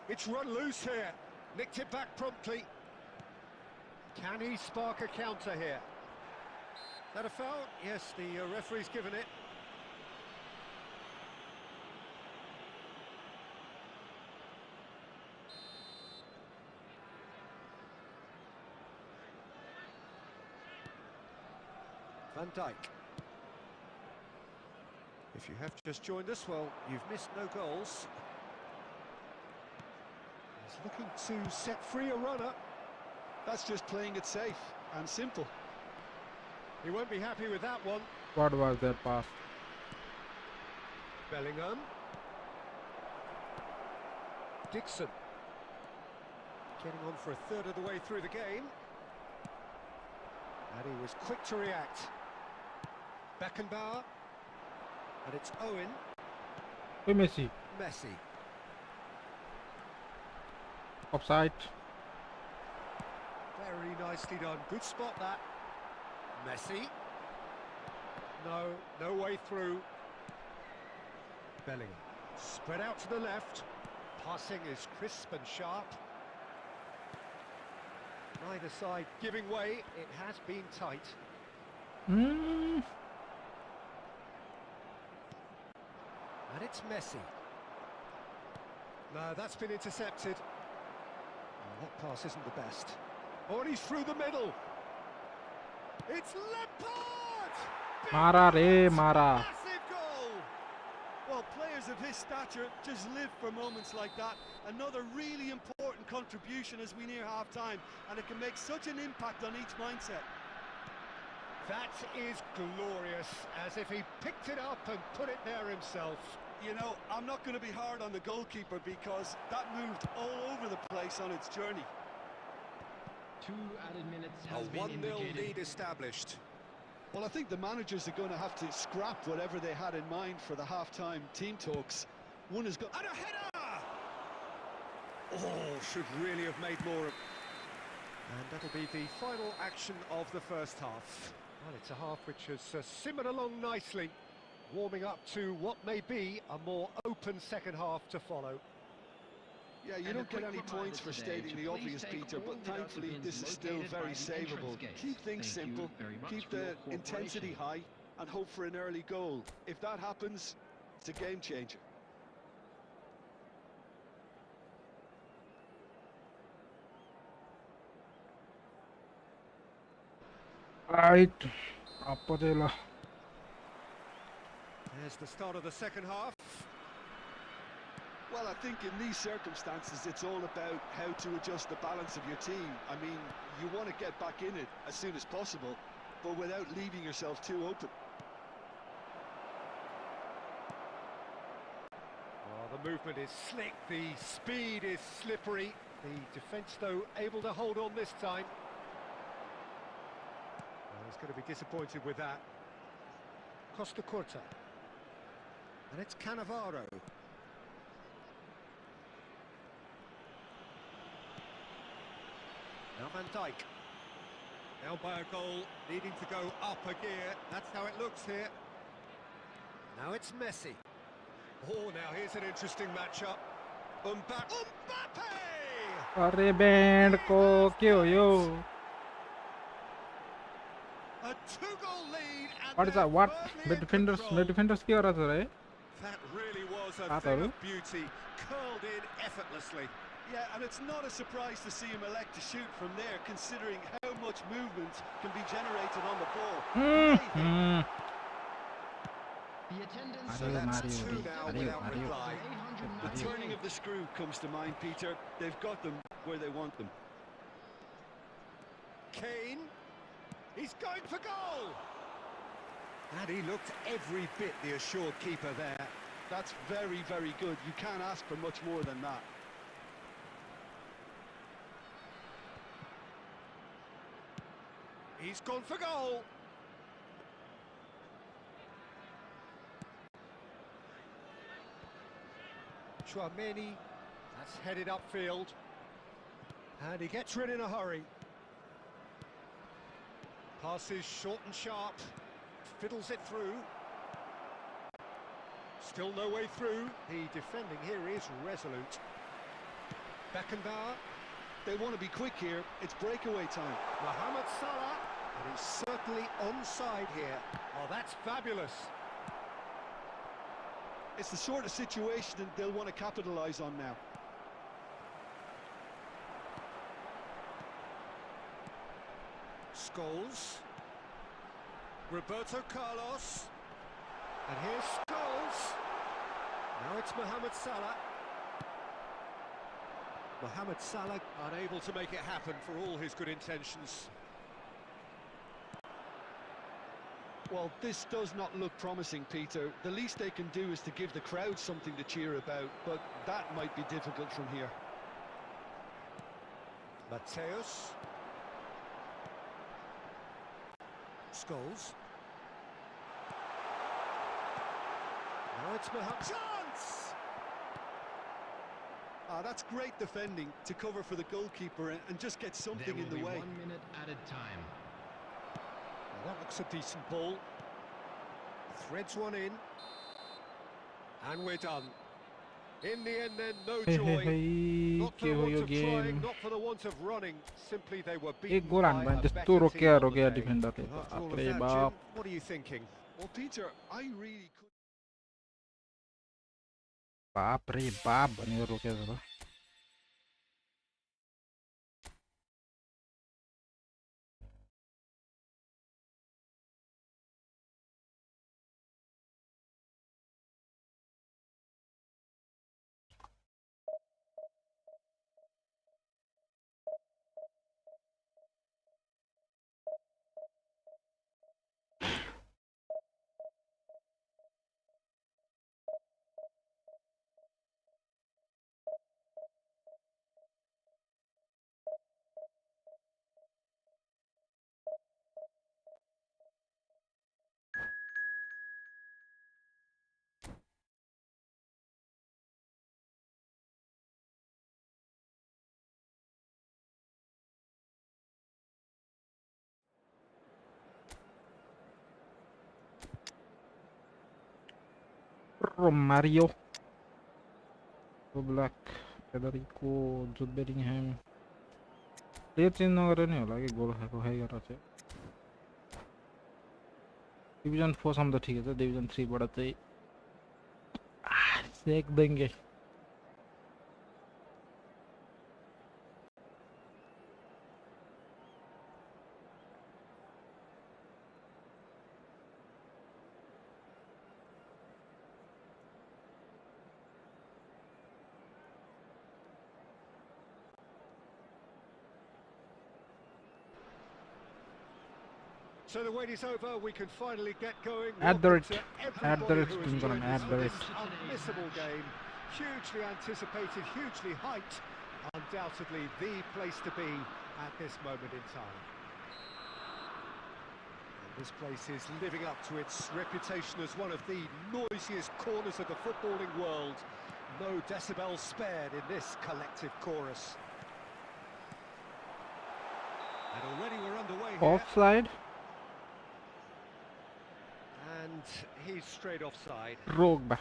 It's run loose here. Nicked it back promptly. Can he spark a counter here? Is that a foul? Yes, the referee's given it. Van Dijk. If you have just joined us, well, you've missed no goals. He's looking to set free a runner. That's just playing it safe and simple. He won't be happy with that one. What was that pass? Bellingham. Dixon. Getting on for a third of the way through the game. And he was quick to react. Beckenbauer. And it's Owen. Hey, Messi. Messi. Offside. Very nicely done. Good spot that. Messi. No way through. Bellingham. Spread out to the left. Passing is crisp and sharp. Neither side giving way. It has been tight. Hmm. And it's Messi. No, that's been intercepted. Oh, that pass isn't the best. Oh, and he's through the middle. It's Lampard! Big Mara re chance, Mara. Massive goal! Well, players of his stature just live for moments like that. Another really important contribution as we near half-time, and it can make such an impact on each mindset. That is glorious, as if he picked it up and put it there himself. You know, I'm not going to be hard on the goalkeeper because that moved all over the place on its journey. 2 added minutes A has been 1-0 indicated. lead established. Well, I think the managers are going to have to scrap whatever they had in mind for the half-time team talks. One has got... And a header! Oh, should really have made more of... And that'll be the final action of the first half. Well, it's a half which has simmered along nicely, warming up to what may be a more open second half to follow. Yeah, you And a don't get quick any reminder points for today stating to the please obvious, take Peter, all but the thankfully bins this is still located very by the entrance savable. gates. Keep things Thank you simple, very much keep for your the intensity cooperation. high, and hope for an early goal. If that happens, it's a game changer. Right. Apa je lah. There's the start of the second half. Well, I think in these circumstances, it's all about how to adjust the balance of your team. I mean, you want to get back in it as soon as possible, but without leaving yourself too open. Well, the movement is slick, the speed is slippery. The defence, though, able to hold on this time. Well, he's going to be disappointed with that. Costa Curta. And it's Cannavaro. Now Van Dijk. Down by a goal, needing to go up a gear. That's how it looks here. Now it's Messi. Oh, now here's an interesting matchup. Mbappe! अरे band को क्यों यो? A two-goal lead and What is that? What? The defenders क्या हो रहा था रे? That really was a thing of beauty, curled in effortlessly. Yeah, and it's not a surprise to see him elect to shoot from there, considering how much movement can be generated on the ball. The attendance So that's two now without reply. The turning of the screw comes to mind, Peter. They've got them where they want them. Kane, he's going for goal! And he looked every bit the assured keeper there. That's very, very good. You can't ask for much more than that. He's gone for goal! Chouameni, that's headed upfield. And he gets rid in a hurry. Passes short and sharp. Fiddles it through. Still no way through. The defending here is resolute. Beckenbauer. They want to be quick here. It's breakaway time. Mohamed Salah. And he's certainly onside here. Oh, that's fabulous. It's the sort of situation that they'll want to capitalise on now. Scholes. Roberto Carlos. And here's Scholes. Now it's Mohamed Salah. Mohamed Salah unable to make it happen for all his good intentions. Well, this does not look promising, Peter. The least they can do is to give the crowd something to cheer about, but that might be difficult from here. Mateus. Scholes. Now it's Mohamed. Chance! Ah, that's great defending to cover for the goalkeeper and just get something in the way. 1 minute added time. Well, that looks a decent ball. Threads one in. And we're done. In the end then, no joy. Not for the want of trying, not for the want of running. Simply they were beaten एक गोल by हान्नु a त्यस्तो better team रोकेर on the day. डिफेन्डरले After all of बापरे that, बाप. Jim, what are you thinking? Well, Peter, I really could... बापरे बाप भनेर रोकेको छ. Romario, Black, Federico, Jude Bellingham. Player change नगरेर नि होला कि गोल खाएको खाइ गरेर चाहिँ. डिभिजन 4 सम्म त ठिकै छ. डिभिजन 3 बाट चाहिँ सेक देंगे. So the wait is over, we can finally get going. Add the Welcome rate. to Add the everybody rate. who has Add joined us the for rate. this unmissable game. Hugely anticipated, hugely hyped. Undoubtedly the place to be at this moment in time. And this place is living up to its reputation as one of the noisiest corners of the footballing world. No decibels spared in this collective chorus. And already we're underway here. Offside. And he's straight offside. Rogue ba.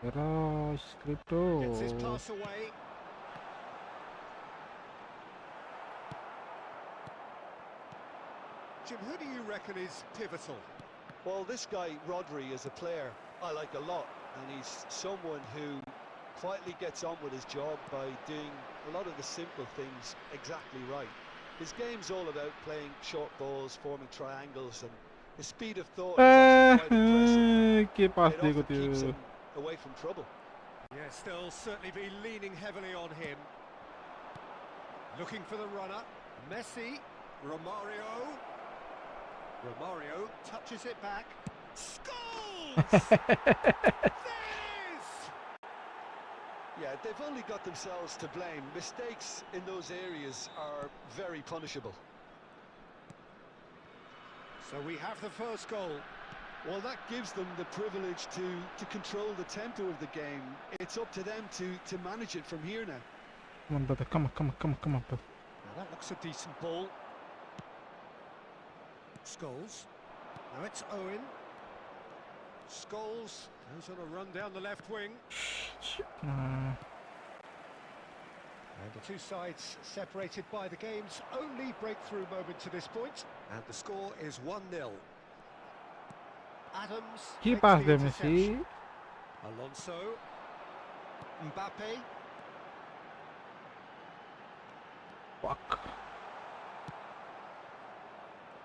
Era scripto. Gets his pass away. Jim, who do you reckon is pivotal? Well, this guy, Rodri, as a player, I like a lot. And he's someone who quietly gets on with his job by doing a lot of the simple things exactly right. His game's all about playing short balls, forming triangles, and his speed of thought is actually quite impressive. Que pass It digo often keeps tio. him away from trouble. Yes, they'll certainly be leaning heavily on him. Looking for the runner. Messi. Romario. Romario touches it back. Scores! Yeah, they've only got themselves to blame. Mistakes in those areas are very punishable. So we have the first goal. Well, that gives them the privilege to control the tempo of the game. It's up to them to manage it from here now. Come on, brother. Come on, brother. Now that looks a decent ball. Scholes. Now it's Owen. Scholes goes on a run down the left wing. And the two sides separated by the game's only breakthrough moment to this point. And the score is 1-0. Adams. Que makes pass the de interception. Messi. Alonso. Mbappe. Fuck.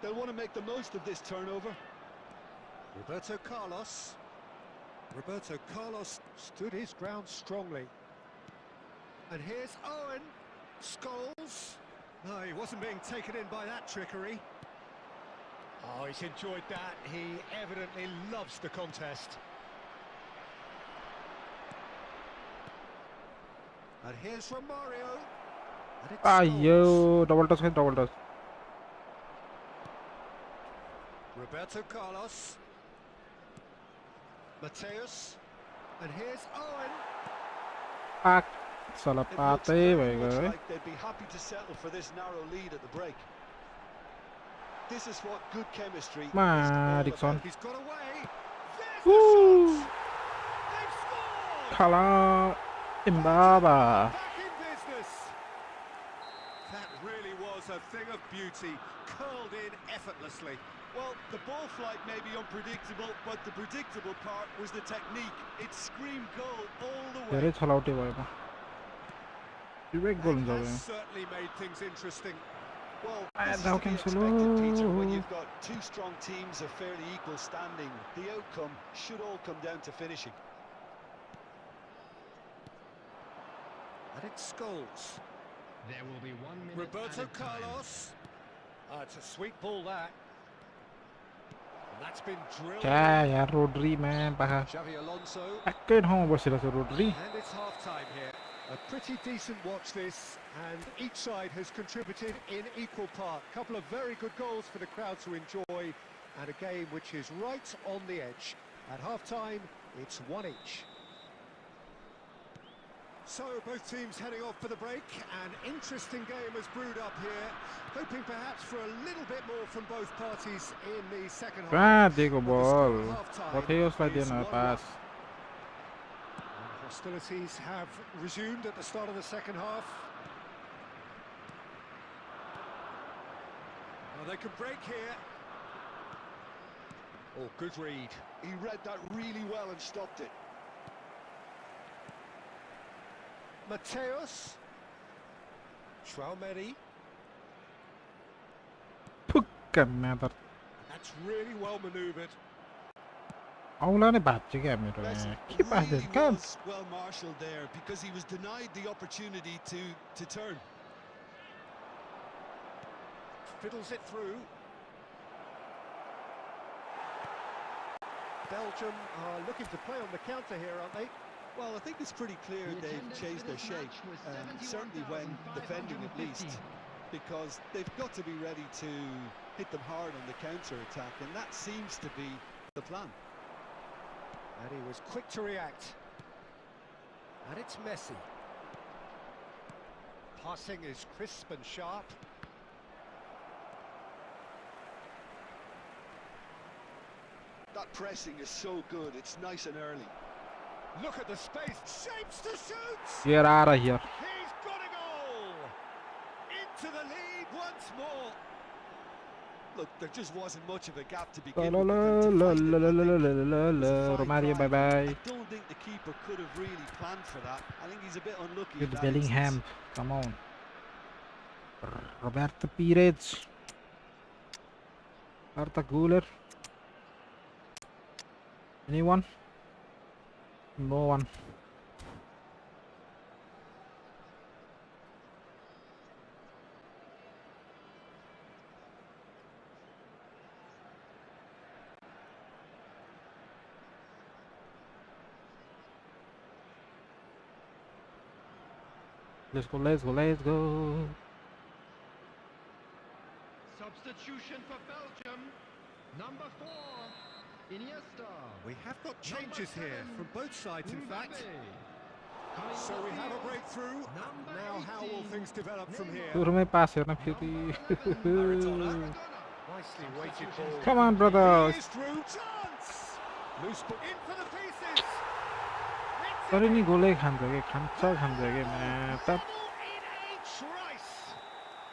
They'll want to make the most of this turnover. Roberto Carlos. Roberto Carlos stood his ground strongly. And here's Owen. Scholes. No, he wasn't being taken in by that trickery. Oh, he's enjoyed that. He evidently loves the contest. And here's Romario. And it's Ah, Scholes. yo. Double touch. Double touch. Roberto Carlos. Mateus. And here's Owen. Fuck. Salah It looks pate very much bhayeko है. like they'd be happy to settle for this narrow lead at the break. This is what good chemistry is all Dixon. about. He's got away. There's Woo! the shot. They've scored. Kala Imbaba. Back in business. That really was a thing of beauty, curled in effortlessly. Well, the ball flight may be unpredictable, but the predictable part was the technique. It screamed goal all the way. धेरै छलौटे भयो. Direct goal That हुन्छ has अब. certainly made things interesting. Well, Ah, this is thou to be can expected, Peter, solo. when you've got two strong teams of fairly equal standing. The outcome should all come down to finishing. And it's Scholes. There will be 1 minute Roberto added time. Carlos. It's a sweet ball, that. And that's been drilled. क्या यार Rodri मैं बाहा Xavi Alonso. एकै ठाउँमा बसिरहेको छ Rodri. And it's half-time here. A pretty decent watch this, and each side has contributed in equal part. A couple of very good goals for the crowd to enjoy, and a game which is right on the edge. At half-time, it's 1 each. So both teams heading off for the break. An interesting game has brewed up here, hoping perhaps for a little bit more from both parties in the second half. कहाँ दिएको But the score बल at half-time कतै उसलाई is दिएन 1-1. पास. And hostilities have resumed at the start of the second half. Well, they can break here. Oh, good read. He read that really well and stopped it. Mateus. Traumeri. Puka merda. That's really well manoeuvred. OLA नै भाँच्यो क्या मेरो Listen, यहाँ के पास really कहाँ was well marshalled there because he was denied the opportunity to turn. Fiddles it through. Belgium are looking to play on the counter here, aren't they? Well, I think it's pretty clear they've changed their shape, certainly when defending at least, because they've got to be ready to hit them hard on the counter-attack, and that seems to be the plan. And he was quick to react. And it's Messi. Passing is crisp and sharp. That pressing is so good, it's nice and early. Look at the space, shapes to shoot! get out of here He's got a goal! Into the lead once more. Look, there just wasn't much of a gap to begin with. Romario bye bye I don't think the keeper could have really planned for that. I think he's a bit unlucky. with Bellingham come on Roberto Pires Arta Guler anyone no one let's go Substitution for Belgium. Number 4, Iniesta. We have got changes here from both sides, in fact. So we have a breakthrough. Now how will things develop from here? सुरुमै पास हेर्न फेरि Nicely weighted ball. come on brother He is through. Chance! Loose ball in for the pieces. तर नि गोलै खान्छ के mat In a trice.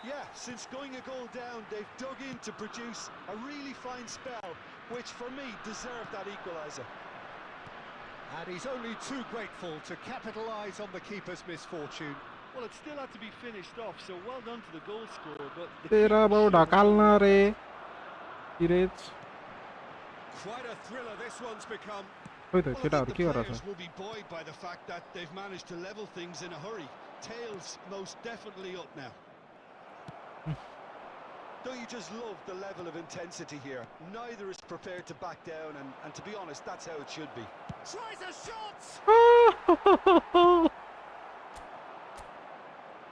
Yeah, since going a goal down, they've dug in to produce a really fine spell, which for me deserved that equaliser. And he's only too grateful to capitalise on the keeper's misfortune. Well, it still had to be finished off, so well done to the goal scorer, but तेरा बाउ ढकाल्न रे पिरेज Quite a thriller this one's become. खोइ त Well, I केटाहरु think के the गरेछ players will be buoyed by the fact that they've managed to level things in a hurry. Tails most definitely up now. Don't you just love the level of intensity here? Neither is prepared to back down, and to be honest, that's how it should be. Tries a shot!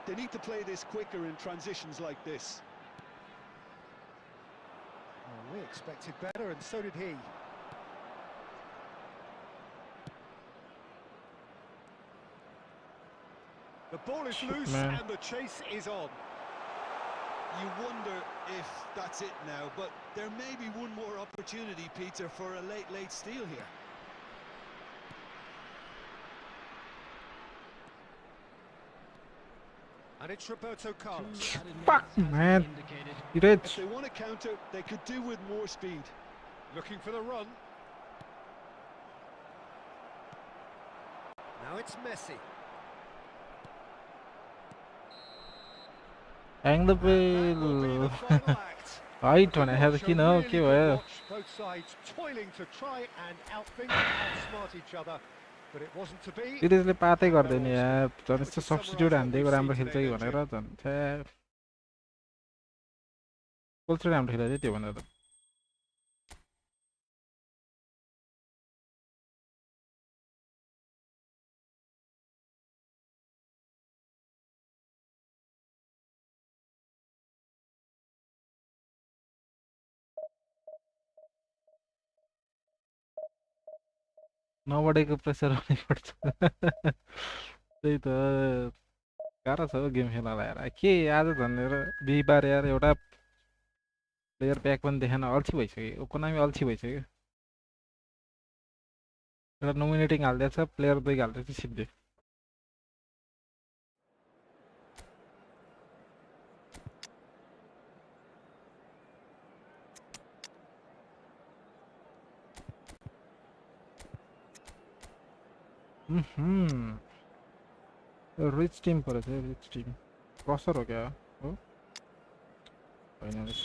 They need to play this quicker in transitions like this. Well, we expected better, and so did he. The ball is loose, man. and the chase is on. You wonder if that's it now, but there may be one more opportunity, Peter, for a late steal here. And it's Roberto Carlos. fuck man If पिरेज they want to counter, they could do with more speed. Looking for the run. Now it's Messi. ह्याङ the That will be the बेल final act. Height भने हेर किन हो Really के good भयो watch, both sides toiling to try and outthink and outsmart each other, but it wasn't to be. पिरेजले पातै गर्दैन यार झन् यस्तो सब्स्टिट्युट हानिदिएको राम्रो खेल्छ कि भनेर झन् छ्या कल्चर राम्रो खेल्छ त्यो भनेर नबढेको प्रेसर आउनै पर्छ त्यही त गाह्रो छ हौ गेम खेल्नलाई यार के आज झन् हेर बिहिबार यार एउटा प्लेयर प्याक पनि देखेन अल्छी भइसक्यो कोनामी अल्छी भइसक्यो एउटा नोमिनेटिङ हालिदिएछ प्लेयर 2 हालिदिएछ सिधै रिच टिम परेछ रिच टिम क्रसर हो क्या हो होइन रहेछ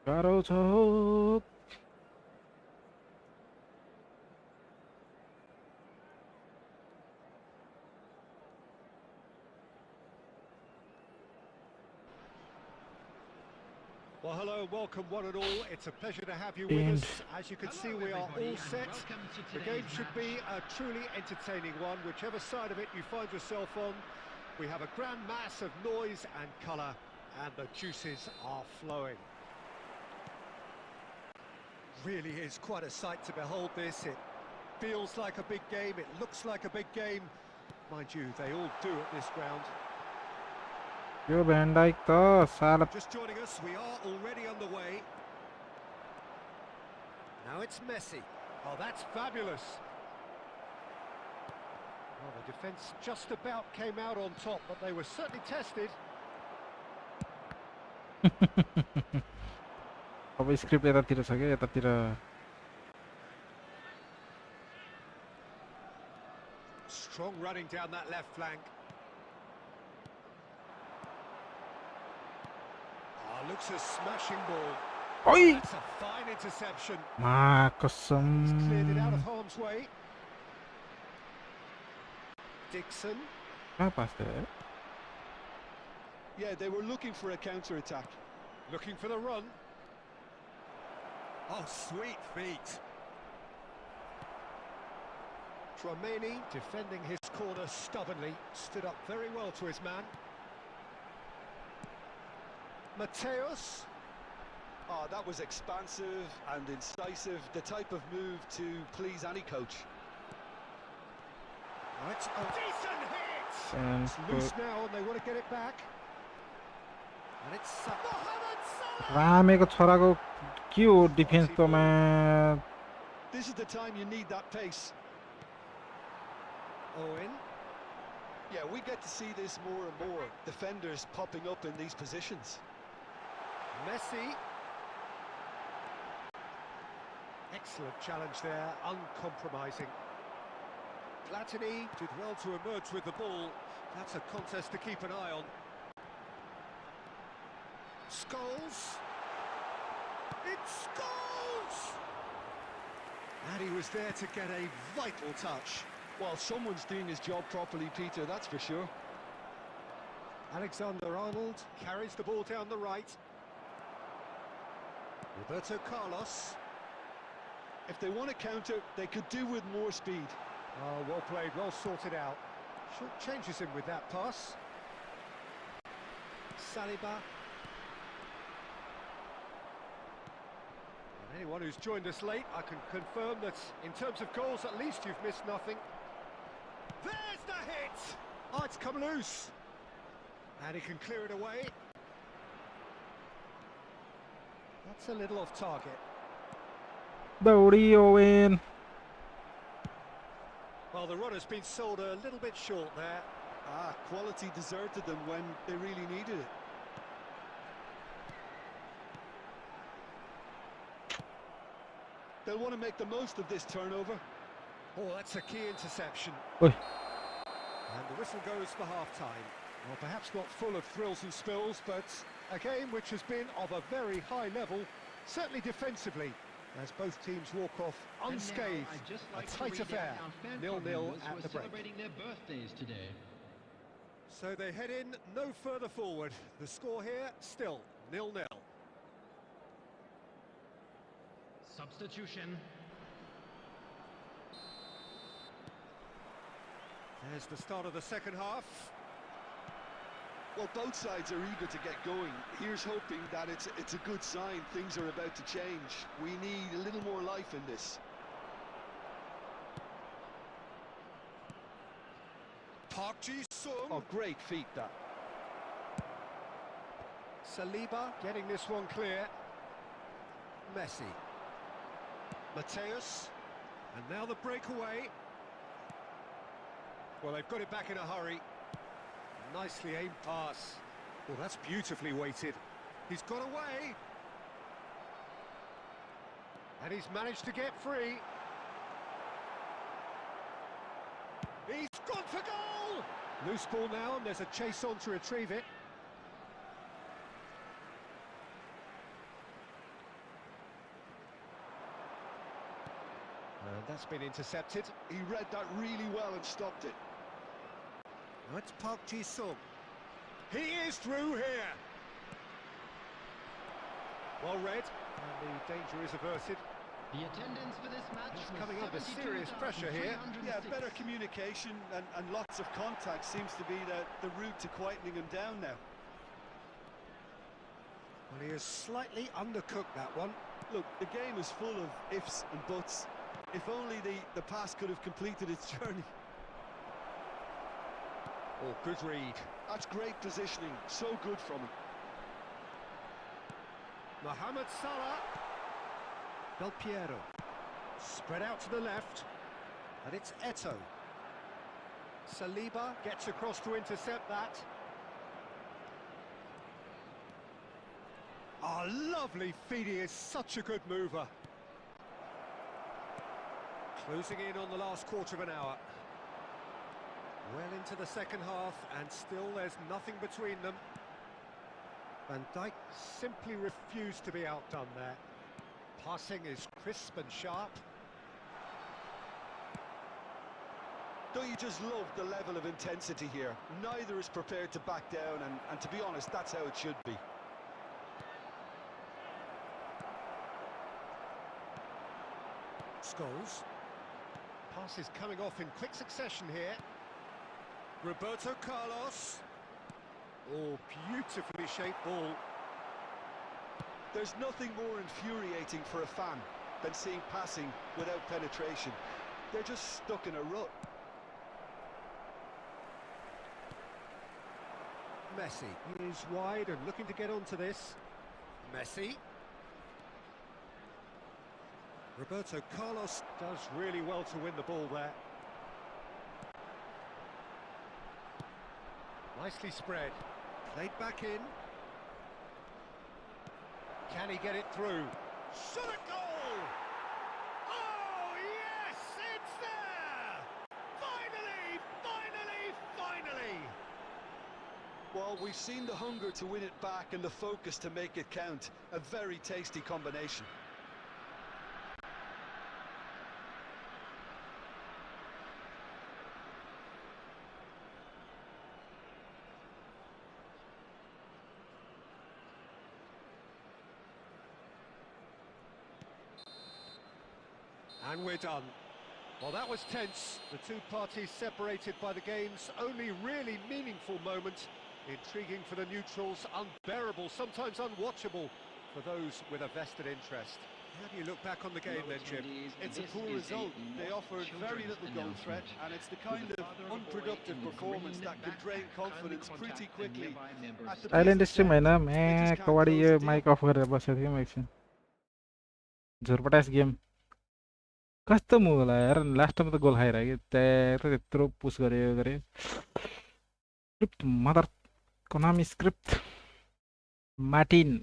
가로젓. Well, hello and welcome one and all. It's a pleasure to have you with And us. As you can see, Hello, we are everybody, all and set. welcome to The game today's should be a truly entertaining one, whichever side of it you find yourself on. We have a grand mass of noise and colour, and the juices are flowing. Really is quite a sight to behold this. It feels like a big game, it looks like a big game. Mind you, they all do at this ground. यो van Dijk त साला Just joining us, we are already underway. Now it's Messi. Oh, that's fabulous. Well, the defence just about came out on top, but they were certainly tested. अब script यतातिर छ क्या यतातिर Strong running down that left flank. Oh, looks a smashing ball. ओइ That's a fine interception. मा कसम He's cleared it out of harm's way. Dixon. कहाँ पास है Yeah, they were looking for a counter-attack. Looking for the run. Oh, sweet feet. Tromeni defending his corner stubbornly, stood up very well to his man. Mateus. Oh, that was expansive and incisive, the type of move to please any coach. Right, a decent hit! And It's loose now and they want to get it back. And it's Mohamed Salah! रामेको छोराको के हो defence त मा This is the time you need that pace. Owen. Yeah, we get to see this more and more. Defenders popping up in these positions. Messi. Excellent challenge there, uncompromising. Platini did well to emerge with the ball. That's a contest to keep an eye on. Scholes. It's Scholes! And he was there to get a vital touch. Well, someone's doing his job properly, Peter, that's for sure. Alexander-Arnold carries the ball down the right. Roberto Carlos. If they want to counter, they could do with more speed. Oh, well played, well sorted out. Short changes him with that pass. Saliba. And anyone who's joined us late, I can confirm that in terms of goals, at least you've missed nothing. There's the hit! Oh, it's come loose. And he can clear it away. That's a little off target. दौडी Owen Well, the runner's been sold a little bit short there. Ah, quality deserted them when they really needed it. They'll want to make the most of this turnover. Oh, that's a key interception. Oi. And the whistle goes for half-time. Well, perhaps not full of thrills and spills, but a game which has been of a very high level, certainly defensively, as both teams walk off unscathed. A tight affair, 0-0 at the break. Celebrating their birthdays today. So they head in no further forward. The score here, still 0-0. Substitution. There's the start of the second half. Well, both sides are eager to get going. Here's hoping that it's a good sign. Things are about to change. We need a little more life in this. Park Ji-sung. Oh, great feat, that. Saliba getting this one clear. Messi. Mateus. And now the breakaway. Well, they've got it back in a hurry. Nicely aimed pass. Well, that's beautifully weighted. He's got away. And he's managed to get free. He's gone for goal! Loose ball now, and there's a chase on to retrieve it. that's been intercepted. He read that really well and stopped it. Now it's Park Ji-sung. He is through here. Well read, and the danger is averted. The attendance for this match He's was coming under serious pressure here. Yeah, better communication and lots of contact seems to be the route to quietening him down now. Well, he has slightly undercooked that one. Look, the game is full of ifs and buts. If only the pass could have completed its journey. Oh, good read. That's great positioning, so good from him. Mohamed Salah. Del Piero. Spread out to the left. And it's Eto'o. Saliba gets across to intercept that. Oh, lovely feed. He is such a good mover. Closing in on the last quarter of an hour. Well into the second half, and still there's nothing between them. Van Dijk simply refused to be outdone there. Passing is crisp and sharp. Don't you just love the level of intensity here? Neither is prepared to back down, and to be honest, that's how it should be. Scholes. Pass is coming off in quick succession here. Roberto Carlos. Oh, beautifully shaped ball. There's nothing more infuriating for a fan than seeing passing without penetration. They're just stuck in a rut. Messi. He is wide and looking to get onto this. Messi. Roberto Carlos does really well to win the ball there. Nicely spread. Played back in. Can he get it through? Shot a goal! Oh, yes! It's there! Finally! Finally! Finally! Well, we've seen the hunger to win it back and the focus to make it count. A very tasty combination. And we're done. Well, that was tense. The two parties separated by the game's only really meaningful moment. Intriguing for the neutrals, unbearable, sometimes unwatchable for those with a vested interest. How do you look back on the game then, Jim? It's a poor result. They offered very little goal threat, and it's the kind of unproductive performance that can drain confidence pretty quickly. At the silent pace of stream play, होइन they म्या just can't कबाडी close यो the deal. Mic off गरेर बसेको थिएँ म एकछिन झुरपटास game कस्तो मुभ होला यार लास्टमा त गोल खाइरह्यो त्यहाँ त्यत्रो पुस गरे गरे script mother Konami script Martin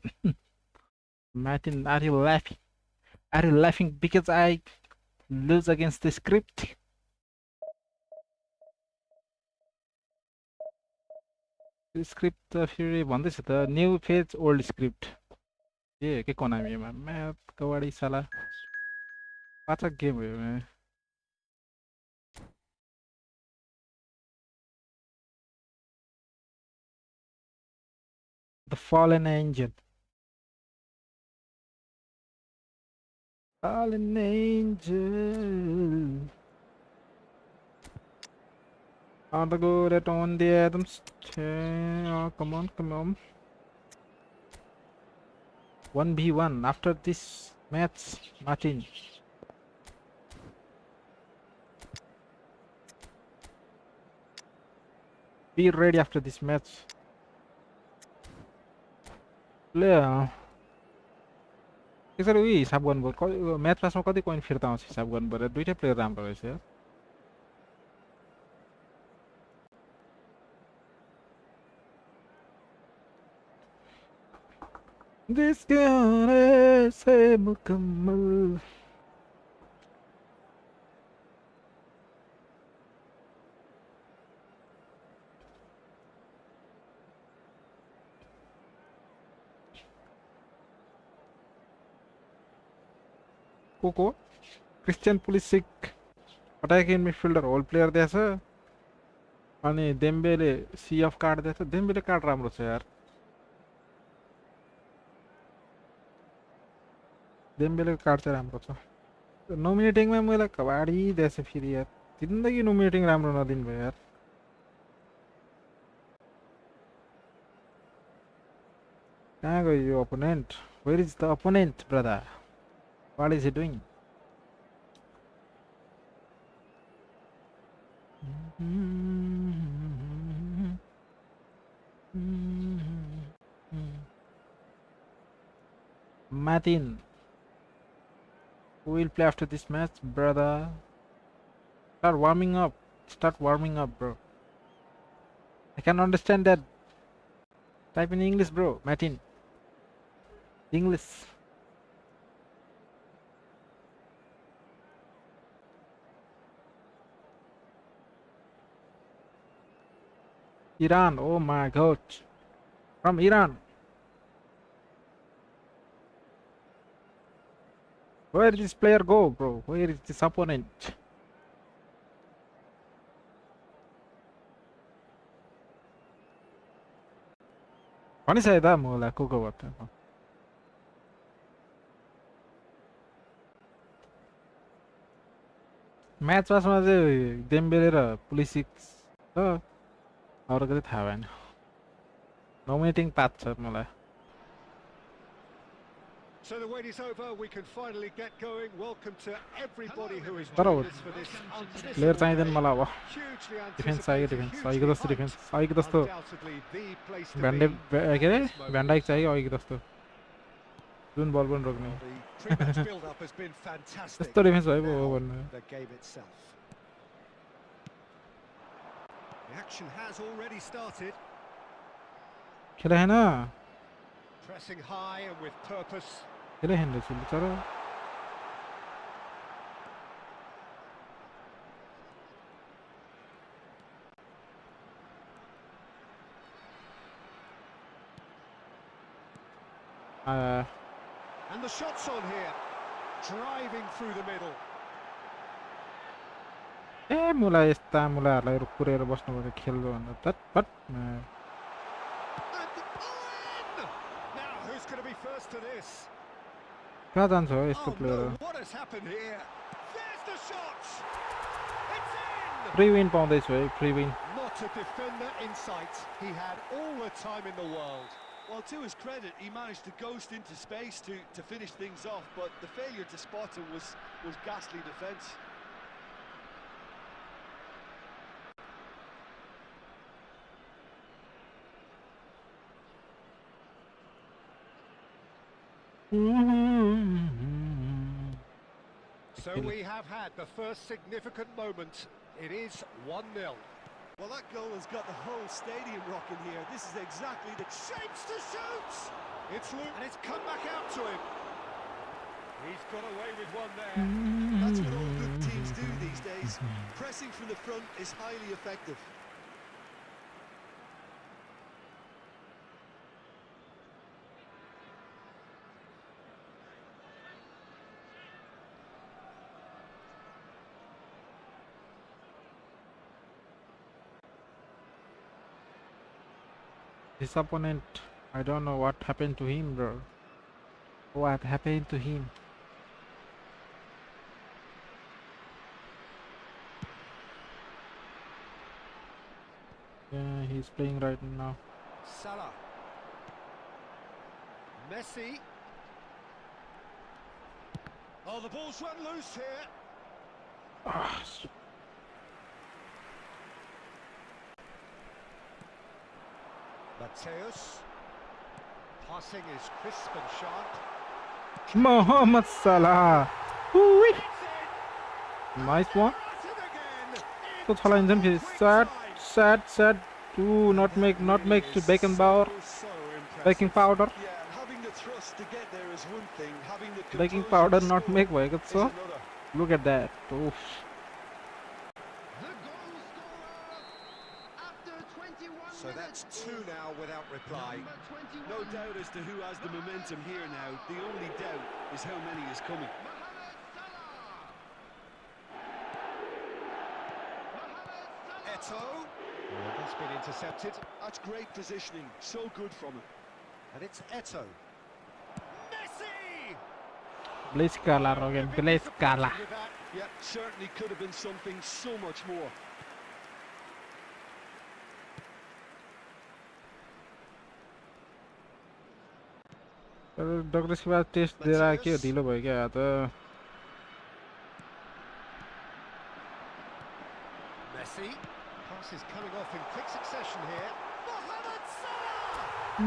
Martin are you laughing because I lose against the script? The script त फेरि भन्दैछ त न्यू पेज ओल्ड स्क्रिप्ट के कोनामीमा म्याथ कबाडी साला पाचक गेम हो यो The Fallen Angel. Fallen Angel. Are the good at on the Adams? Oh, come on, come on. 1v1 after this match, Martin. Be ready after this match. Yeah. यसरी उही हिसाब गर्नुभयो match पासमा कति point फिर्ता आउँछ हिसाब गर्नुपर्यो दुईटै प्लेयर राम्रो रहेछ यार This गाने से मुकम्मल Coco Christian Pulisic attacking midfielder all player दिएछ अनि डेम्बेले CF कार्ड दिएछ डेम्बेले कार्ड राम्रो छ यार डेम्बेले कार्ड चाहिँ राम्रो छ नोमिनेटिङमा मलाई कबाडी दिएछ फेरि यार जिन्दगी नोमिनेटिङ राम्रो नदिनु भयो यार कहाँ गयो यो opponent where is the opponent brother what is he doing Martin, who will play after this match, brother? Start warming up. Start warming up, bro. I can understand that. Type in English, bro. Martin. English. Iran. Oh my God. From Iran. Where did this player go, bro? Where is this opponent? भनिसके त मलाई को भयो match पासमा चाहिँ Dembélé र Pulisic छ अरू कतै थाहा भएन नोमिनेटिङ पाथ छ मलाई So the wait is over. We can finally get going. Welcome to everybody who is तर joining us for this player चाहिँदैन मलाई अब hugely डिफेन्स चाहियो anticipated, डिफेन्स अघिको जस्तो डिफेन्स अघिको जस्तो undoubtedly the place to भ्यान्डे be. के अरे भ्यान्डाइक चाहियो अघिको जस्तो जुन बल पनि रोक्ने The pre-match build-up has been fantastic. यस्तो डिफेन्स भयो पो हो Now, भन्नु the game itself. The action has already started. खेला होइन Pressing high and with purpose. खेला होइन रहेछ बिचरा And the shot's on here. Driving through the middle. ए मुला यस्ता मुलाहरूलाई पुऱ्याएर बस्नुपर्छ खेल्दो भन्दा तट but And in! Now, who's going to be first to this? कहाँ जान्छ हो यस्तो Oh player no, what has happened here? There's the shot! It's in! Free win पाउँदैछु है free win Not a defender in sight. He had all the time in the world. Well, to his credit, he managed to ghost into space to finish things off, but the failure to spot him was ghastly defence. So we have had the first significant moment. It is 1-0. Well, that goal has got the whole stadium rocking here. This is exactly the Shapes to shoot! It's Luke, and it's come back out to him. He's got away with one there. That's what all good teams do these days. Pressing from the front is highly effective. This opponent, I don't know what happened to him, bro. What happened to him? Yeah, he's playing right now. Salah. Messi. Oh, the ball's run loose here. Ah, Mateus. Passing is crisp and sharp. Mohamed Salah. Ooh-wee. It's in. Nice one. That's it again. So Salah in them sad. Do not make to baking powder. So impressive. Baking powder. Yeah, and having the thrust to get there is one thing. Having the Baking composure powder to not score make भएको is छ. another. Look at that. Oof. The goal scorer after 21 So that's minutes. 2 now without reply. Number 21, No doubt as to who has the momentum here now. The only doubt is how many is coming. Mohamed Salah. Eto'o. Oh, that's been intercepted. That's great positioning, so good from him. And it's Eto'o. Messi! Please kalah Rogan, please kalah. With that. Yeah, certainly could have been something so much more. Doctor इसके बाद test दे रहा है क्या ढीलो भयो क्या त Messi. Passes coming off in quick succession here.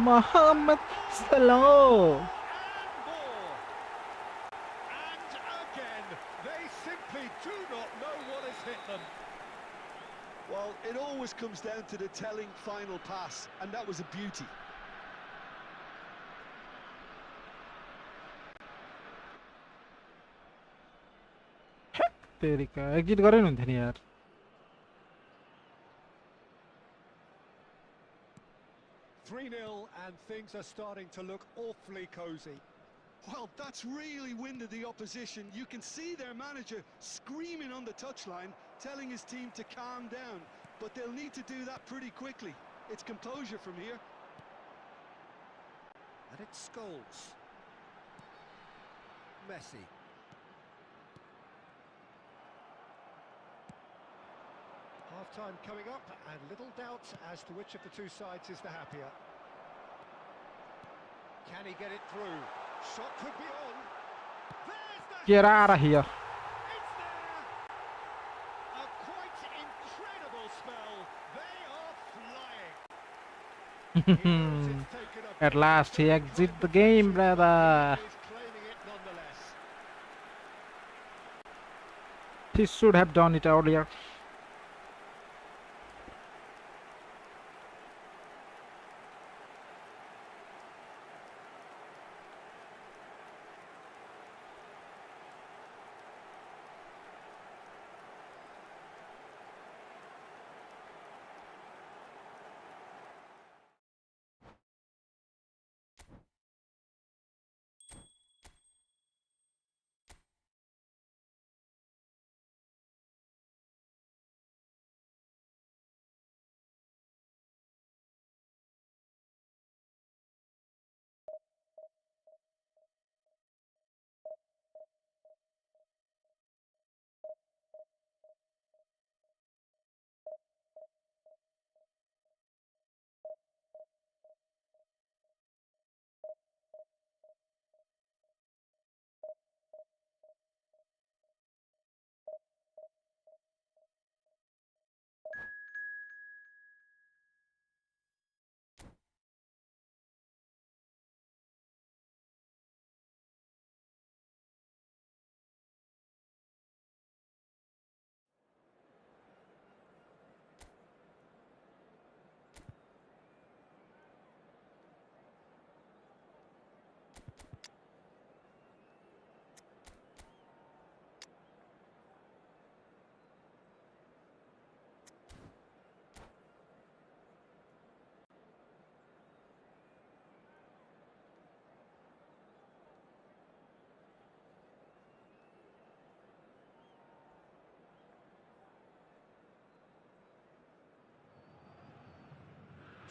Mohamed Salah. And more. And again, they simply do not know what has hit them. Well, it always comes down to the telling final pass, and that was a beauty. तेरी का exit गरे न हुन्थ्यो नि यार 3-0 and things are starting to look awfully cosy. Well, that's really winded the opposition. You can see their manager screaming on the touchline, telling his team to calm down. But they'll need to do that pretty quickly. It's composure from here. And it's Scholes. Messi. Half-time coming up, and little doubt as to which of the two sides is the happier. Can he get it through? Shot could be on. There's the Get out of here. It's there! A quite incredible spell. They are flying. He knows it's taken a At last he exit the game, brother. He's claiming it nonetheless. He should have done it earlier.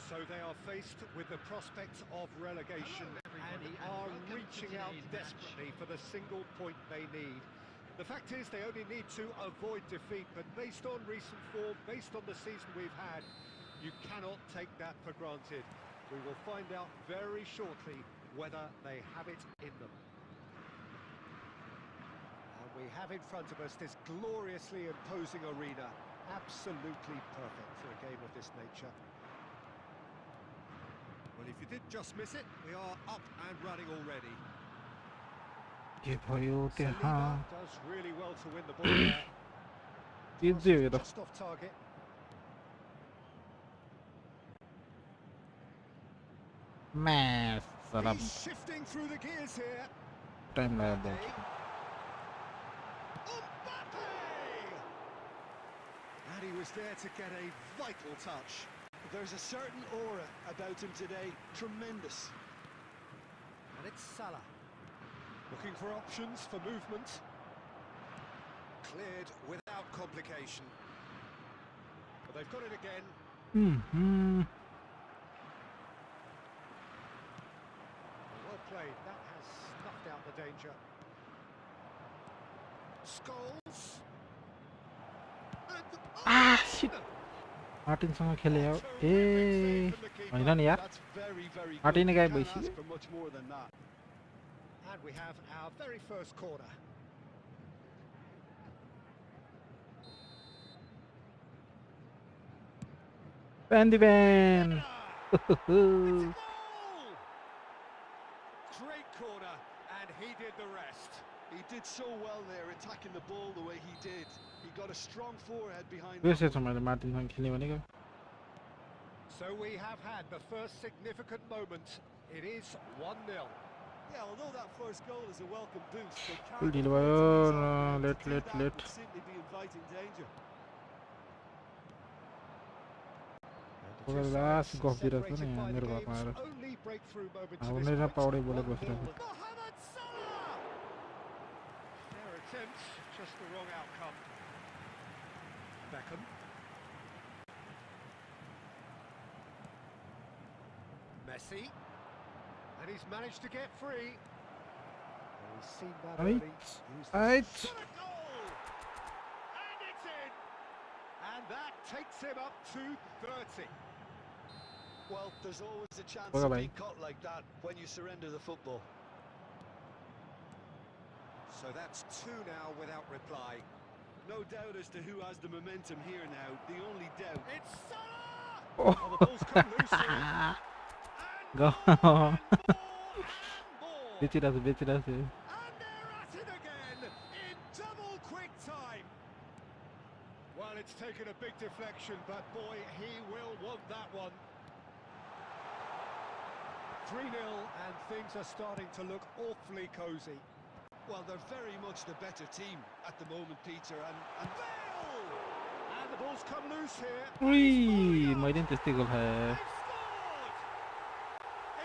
So they are faced with the prospect of relegation and are reaching out desperately for the single point they need. The fact is they only need to avoid defeat, but based on recent form, based on the season we've had, you cannot take that for granted. We will find out very shortly whether they have it in them. And we have in front of us this gloriously imposing arena, absolutely perfect for a game of this nature. Well, if you did just miss it, we are up and running already. के भयो त्यहाँ Saliba does really well to win the ball there. Easy हो यो त Just off target. Match साला He's shifting through the gears here. Time लाग्यो Mbappe! And he was there to get a vital touch. There's a certain aura about him today. Tremendous. And it's Salah. Looking for options for movement. Cleared without complication. They've got it again. Well played. That has snuffed out the danger. Scholes. Ah, shit. मार्टिनसँग खेल्यो ए हैन नि यार That's very, very good. Martin You guy can't भइसक्यो ask for much more than that. And we have our very first corner. Bandy Van. It's a goal! Great corner, and he did the rest. He did so well there, attacking the ball the way he did. He got a strong forehead behind that बिर्सेछु one. मैले मार्टिनसँग खेल्ने भनेको So we have had the first significant moment. It is 1-0. Yeah, although that first goal is a welcome boost, they Full can't deal afford to भयो miss out. let To do that let would simply be inviting danger. The two last sides गफ दिइरहेको छ नि separated यहाँ by the मेरो घरमा game's आएर only breakthrough moment to अब this नै point. पाउडै बोले 1-0. बसिरहेको Mohamed Salah! Fair attempt, just the wrong outcome. Beckham. Messi. And he's managed to get free. And he's seen that early. Used the Right. shot at goal! And it's in! And that takes him up to 30. Well, there's always a chance Bye of bye. being caught like that when you surrender the football. So that's two now without reply. No doubt as to who has the momentum here now. The only doubt. It's Salah! Oh. Oh, the ball's come loose here. Go. And more! बेचिरहेको छु And they're at it again in double quick time. Well, it's taken a big deflection, but boy, he will want that one. 3-0, and things are starting to look awfully cosy. Well, they're very much the better team at the moment, Peter, and Bale! And the ball's come loose here. उई मैले नि त्यस्तै गोल खाएँ They've scored!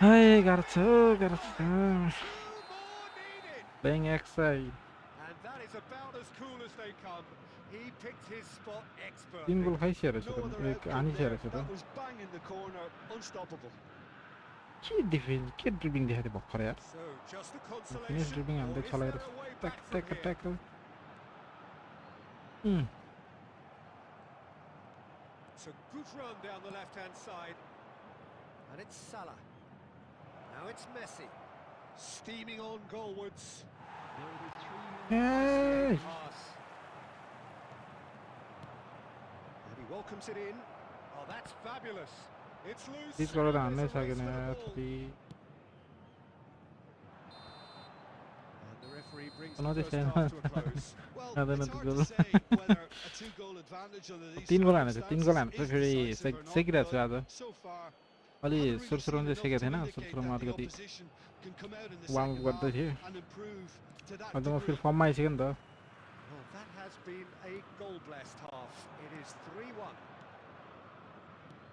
हाय गाह्रो छ गाह्रो छ Two more needed. Playing X-side And that is about as cool as they come. He picked his spot 3 expertly. Goal खाइसकेको no छु other त outcome हानिसकेको there. छु त That was bang in the corner, unstoppable. के defence के ड्रिबिङ देखाएको थियो भर्खर यार So just a finish consolation. ड्रिबिङ Or हान्दै is छलाएर there a way ट्याक back from ट्याक here? ट्याक It's a good run down the left-hand side. And it's Salah. Now it's Messi. Steaming on goalwards. Hey! Pass. And he welcomes it in. Oh, that's fabulous. It's loose. He's got it and on there's this a race again for the ball. And the referee brings the Another first fan. half to a close. Well, I don't know it's the hard goal. to say whether a two-goal advantage under these 3 गोल हानेको छ 3 गोल circumstances हानेको is फेरि decisive or not, सेकिरहेको छु आज but so far, अलि haven't really सुरसुरमा seen चाहिँ सेकेको enough थिएन to indicate सुरसुरमा that the अलिकति opposition can come out in the warm second up गर्दै half थिएँ and improve to that अन्त म फेरि degree. फर्ममा आइसक्यो नि त Well, that has been a goal-blessed half. It is 3-1.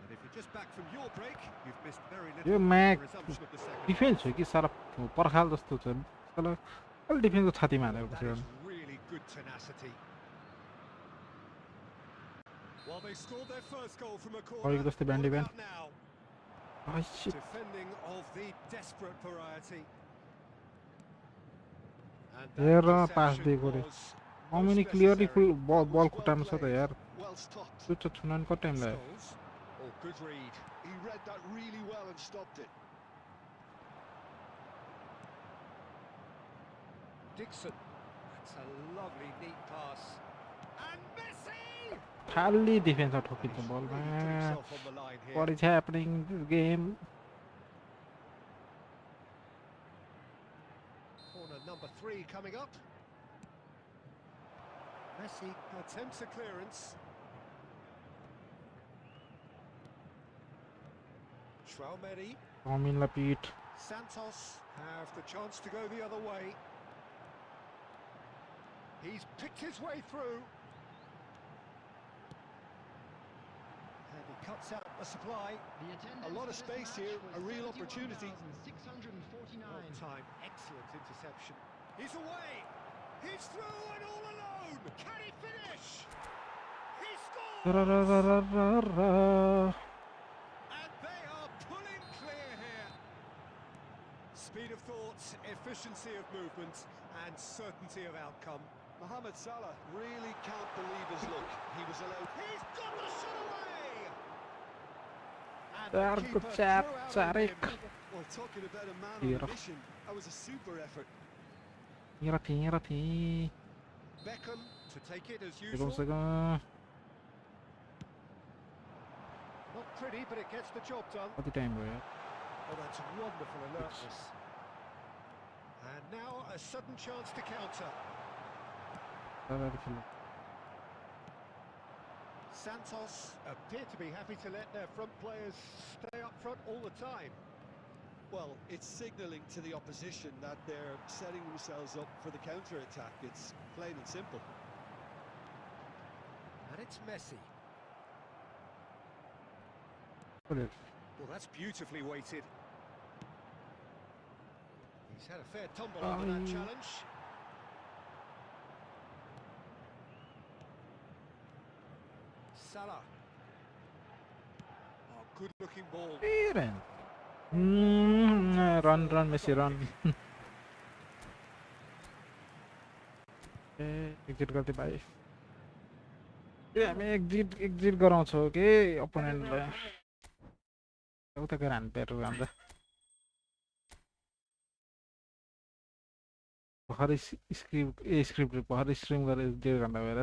And if you're just back from your break, you've missed very little yo of MAC the resumption of the second defence half. हो कि सारा पर्खाल जस्तो छ तर अलि डिफेन्सको छातीमा हानेको That छु is really good tenacity. Well, they scored their first goal from a corner. Or you just What abandon about now? Oh shit Defending of the desperate variety. And hair that pass interception दिएको रे was how most many clearly full necessary. That बल was खुट्टामा छ त played, यार well stopped. त्यो त छुनान कति टाइम लाग्यो Scholes. Oh, good read. He read that really well and stopped it. Dixon. That's a lovely, neat pass. And Messi! खाली डिफेन्समा And ठोकिन्छ he's बलमा really put himself on the line here. What is happening in this game? Corner number 3 coming up. Messi attempts a clearance. Traumeri. Cominla Pete. Santos have the chance to go the other way. He's picked his way through. And he cuts out the supply. A lot of space here, a real opportunity. Well time, excellent interception. He's away. He's through and all alone. Can he finish? He scores! And they are pulling clear here. Speed of thought, efficiency of movement, and certainty of outcome. Mohamed Salah really can't believe his luck. He was allowed. He's got the shot away! And Daar the keeper komt threw out on Sarik. him. Well, talking about a man Hier. on a mission, that was a super effort. Ngerti. Beckham to take it as Second, usual. second. Not pretty, but it gets the job done. What the time, bro? Oh, that's wonderful alertness. And now a sudden chance to counter. Santos appear to be happy to let their front players stay up front all the time. Well, it's signalling to the opposition that they're setting themselves up for the counter-attack. It's plain and simple. And it's Messi. Put it. Well, that's beautifully weighted. He's had a fair tumble under that challenge. Salah. Oh, good-looking ball. Run, Messi, run. Exit करते भाई. मैं exit गराउँछु के opponentलाई. उता गएर हान्नु पर्यो अन्त. भर्खरै स्क्रिप्ट भर्खरै स्ट्रिम गरेर 1.5 घन्टा भएर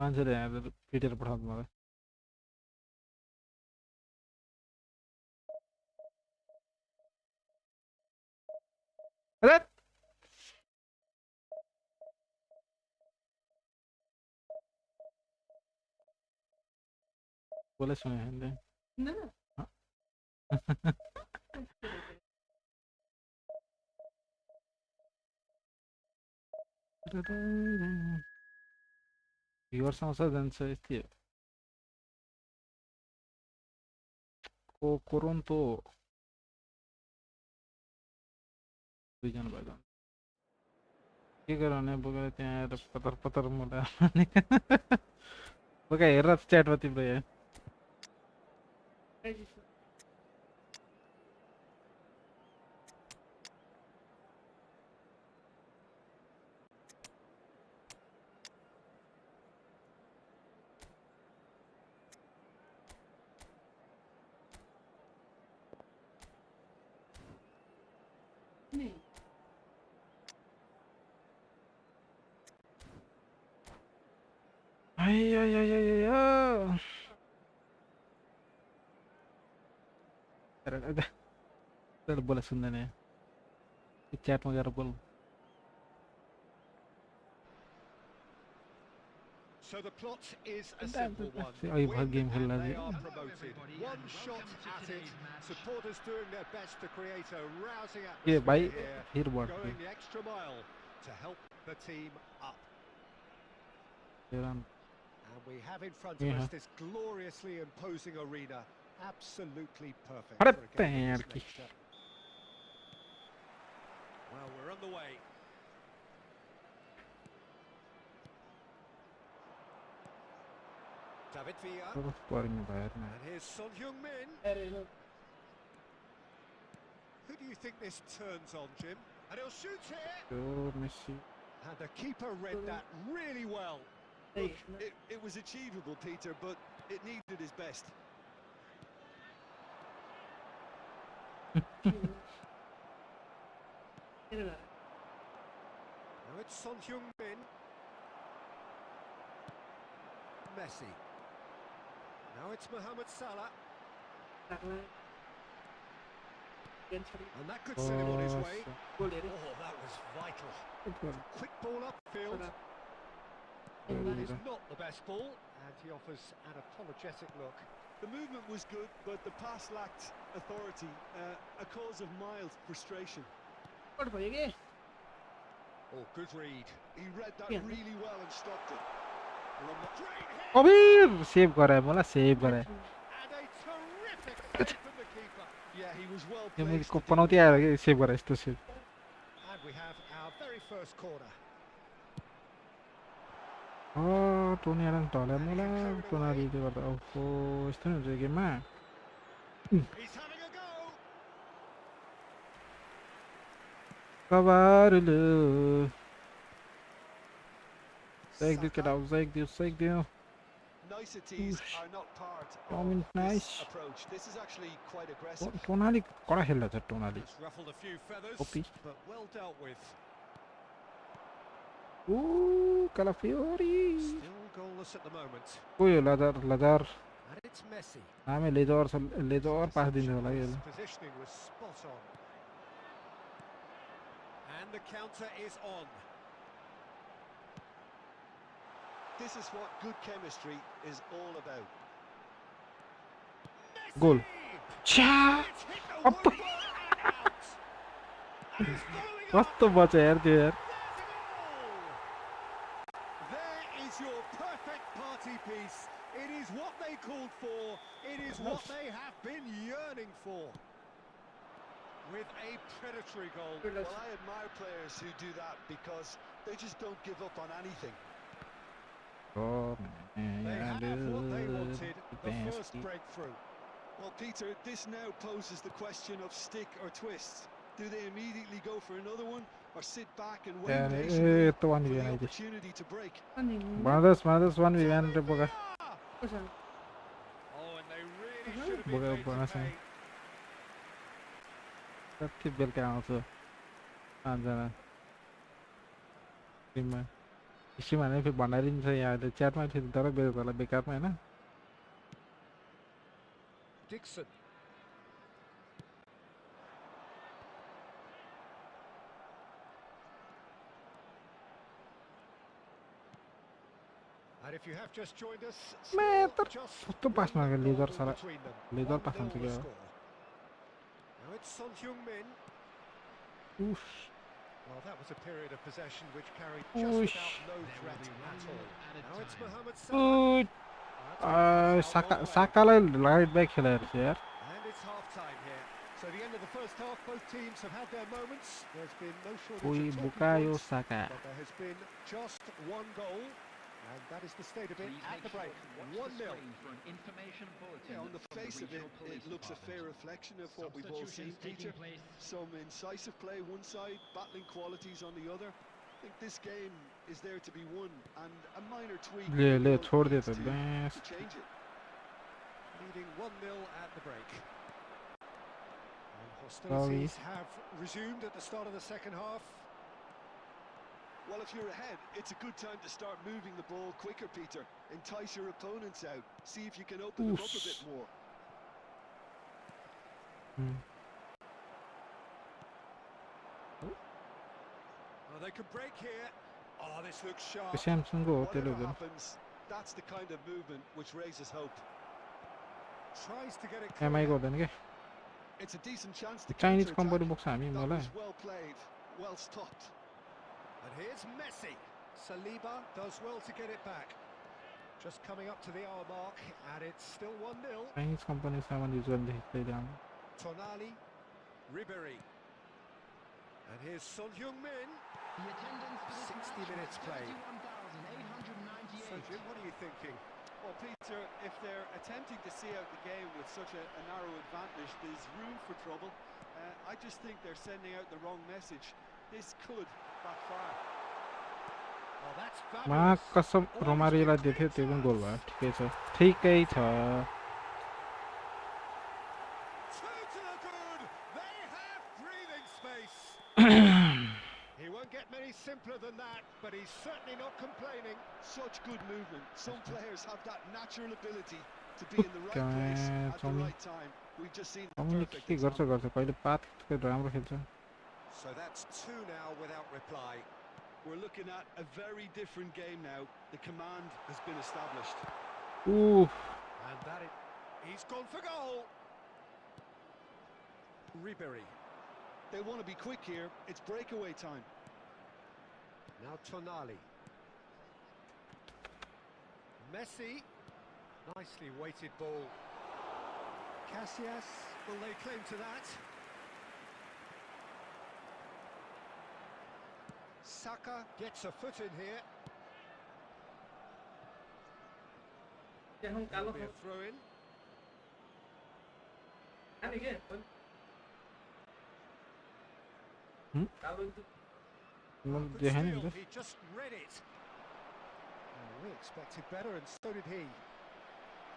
मान्छेले यहाँ पिटेर पठाउँछ मलाई. अरे बोले सुने हैं No. Viewers also then says the Coronto vision by them. Figure on a book at Patar Muda. Okay, let's chat with you. Ay. Ada bola सुनने ने chat में जरा बोल. So the plot is a simple one. Ay बहुत game Win खेल and रहा they है. are promoted. One shot at it. Supporters doing their best to create a rousing ये atmosphere भाई here. here board. Going the extra mile to help the team up. And we have in front of us this gloriously imposing arena. Absolutely perfect for a game of this nature. Well, we're on the way. David Villa. And here's Son Heung-min. Who do you think this turns on, Jim? And he'll shoot here. Messi. And the keeper read that really well. Look, it was achievable, Peter, but it needed his best. Now it's Son Heung-min. Messi. Now it's Mohamed Salah. And that could send him on his way. Oh, that was vital. Quick ball upfield. That is not the best ball. And he offers an apologetic look. The movement was good, but the pass lacked authority, a cause of mild frustration. Oh, good read. He read that really well and stopped it. अबे save गरे मलाई save गरे. And a terrific save from the keeper. Yeah, he was well ये placed. मुझको पनौती आएर के save गरे यस्तो save. And we have our very first corner. Tony Allen taller mola Tonali le गर्दा ओहो यस्तो नि हुन्छ यो गेममा He's having a go. कबारले Take deal. Niceties are not part of Dominant this nice. approach. This is actually quite aggressive. Tonali कडा खेल्दा छ Tonali. It's ruffled a few feathers, Copy. but well dealt with. Ooh, Calafiori. Still goalless at the moment. Oyo Lazar. And it's Messi. नामे Lazar pass दिन्छ होला यो. His positioning was spot on. And the counter is on. This is what good chemistry is all about. Goal. Cha! It's hit the Up. woodwork and out. And he's following it up. कस्तो बच्चा यार त्यो यार. There is your perfect party piece. It is what they called for. It is what they have been yearning for. With a predatory goal. Well, I admire players who do that because they just don't give up on anything. Oh, They yeah, have what they wanted, the best. first breakthrough. Well, Peter, this now poses the question of stick or twist. Do they immediately go for another one or sit back and wait Yeah, patiently the one for we the had. opportunity to break? Brothers one we went boga. Oh, and they really should have been Boga made to bonus. pay. कति बेलुका आउँछ 5 जना टिममा इसी भने फेरि भण्डारिन्छ यहाँ अहिले च्याटमा फेरि तर बेलुका बेकारमा हैन Dixon. And if you have just joined us, मैं still तो just कस्तो पास one मागे goal लेजर सारा between them. लेजर 1-0 पास हुन्छ the क्या score. Now it's Son Heung-min. उफ Well, that was a period of possession which carried Whoosh. just about no threat at all. Now it's Mohamed Good. Salah. साकालाई right back खेलाएर छ यार And it's half-time here. So the end of the first half, both teams have had their moments. There's been no shortage कोही of talking Bukayo points, Saka but there has been just one goal, and that is the state of it at the break. 1-0. Yeah, on the face of it, it looks a fair reflection of what we've all seen, Peter. Some incisive play one side, battling qualities on the other. I think this game is there to be won, and a minor tweak ले छोड दे needs त to base change it. Leading 1-0 at the break. And hostilities have resumed at the start of the second half. Well, if you're ahead, it's a good time to start moving the ball quicker, Peter. Entice your opponents out. See if you can open them up a bit more. Oh, they could break here. Oh, this looks sharp. Samsung हो त्यसले Whatever गर्दा happens, that's the kind of movement which raises hope. Tries to get it एमआई clear. गर्दैन के It's a decent chance to Chinese counter-attack. Company बोक्छ हामी That मलाई was well played, well stopped. And here's Messi. Saliba does well to get it back. Just coming up to the hour mark, and it's still 1-0. Chinese company सामान use गर्ने देख्दै हामी Tonali, Ribery. And here's Son Heung-min. 60 minutes played. So Jim, what are you thinking? Well, Peter, if they're attempting to see out the game with such a narrow advantage, there's room for trouble. I just think they're sending out the wrong message. This could backfire. Oh, that's मा fabulous. कसम रोमारियोलाई दिएको थियो त्यो पनि गोल भयो ठिकै छ Two to the good. They have breathing space. He won't get many simpler than that, but he's certainly not complaining. Such good movement. Some players have that natural ability to be in the right place at the right time. We've just seen the community perfect के गर्छ example. गर्छ कहिले पातको राम्रो खेल्छ So that's two now without reply. We're looking at a very different game now. The command has been established. उफ And he's gone for goal. Ribery. They want to be quick here. It's breakaway time. Now Tonali. Messi. Nicely weighted ball. Casillas, will they claim to that? Saka gets a foot in here. That'll be a throw in. Good देखा steal, नहीं he just read it. We expected better, and so did he.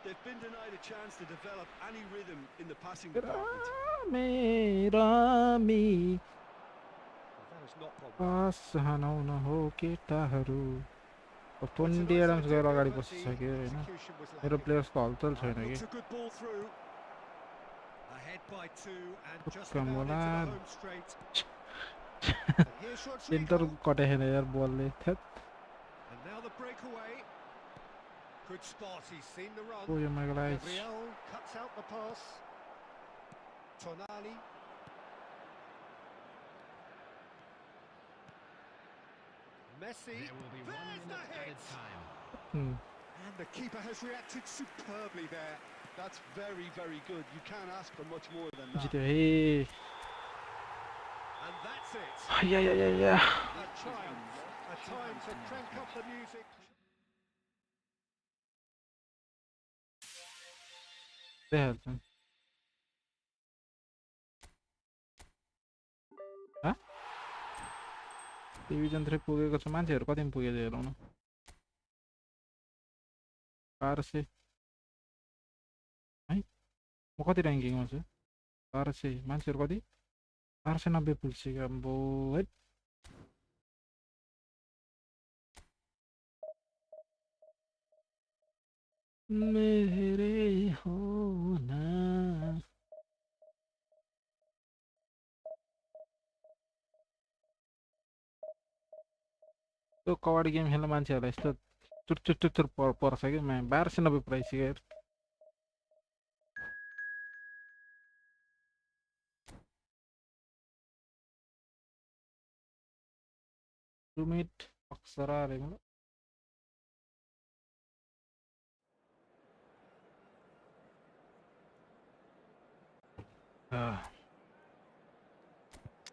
They've been denied a chance to develop any rhythm in the passing department. मेरा मी That has not gone well. पास हनाउन हो केटाहरू Well, it's a टोन्डी nice Adams गएर idea, अगाडि but the बसिसक्यो हैन execution was मेरो lacking. प्लेयर्सको हलचल छैन कि Looks a good ball through. Ahead by 2 and just Come about on, into the lad. home straight. And here's centre Rodrigo. कटे छैन यार बलले थेत And now the breakaway. Good spot, he's seen the run. O yo माइकलाइज Gabriel cuts out the pass. Tonali. Messi. There's the hit. And the keeper has reacted superbly there. That's very, very good. You can't ask for much more than that. जित्यो हे And that's it. या या या या A triumph. A time to crank up the music. देहाल्छ ह division 3 पुगेको छ मान्छेहरु कतिमा पुगेछ हेरौँ न 1200 है म कति र्याङ्किङमा छु 1200 मान्छेहरु कति 1290 पुगिसक्यो अम्बो है मेरे होना त्यो कबड्डी गेम खेल्न मान्छेहरुलाई यस्तो चुर पर्छ कि 1290 पुराइसक्यो यार रुमिट अक्षरा रे मलाई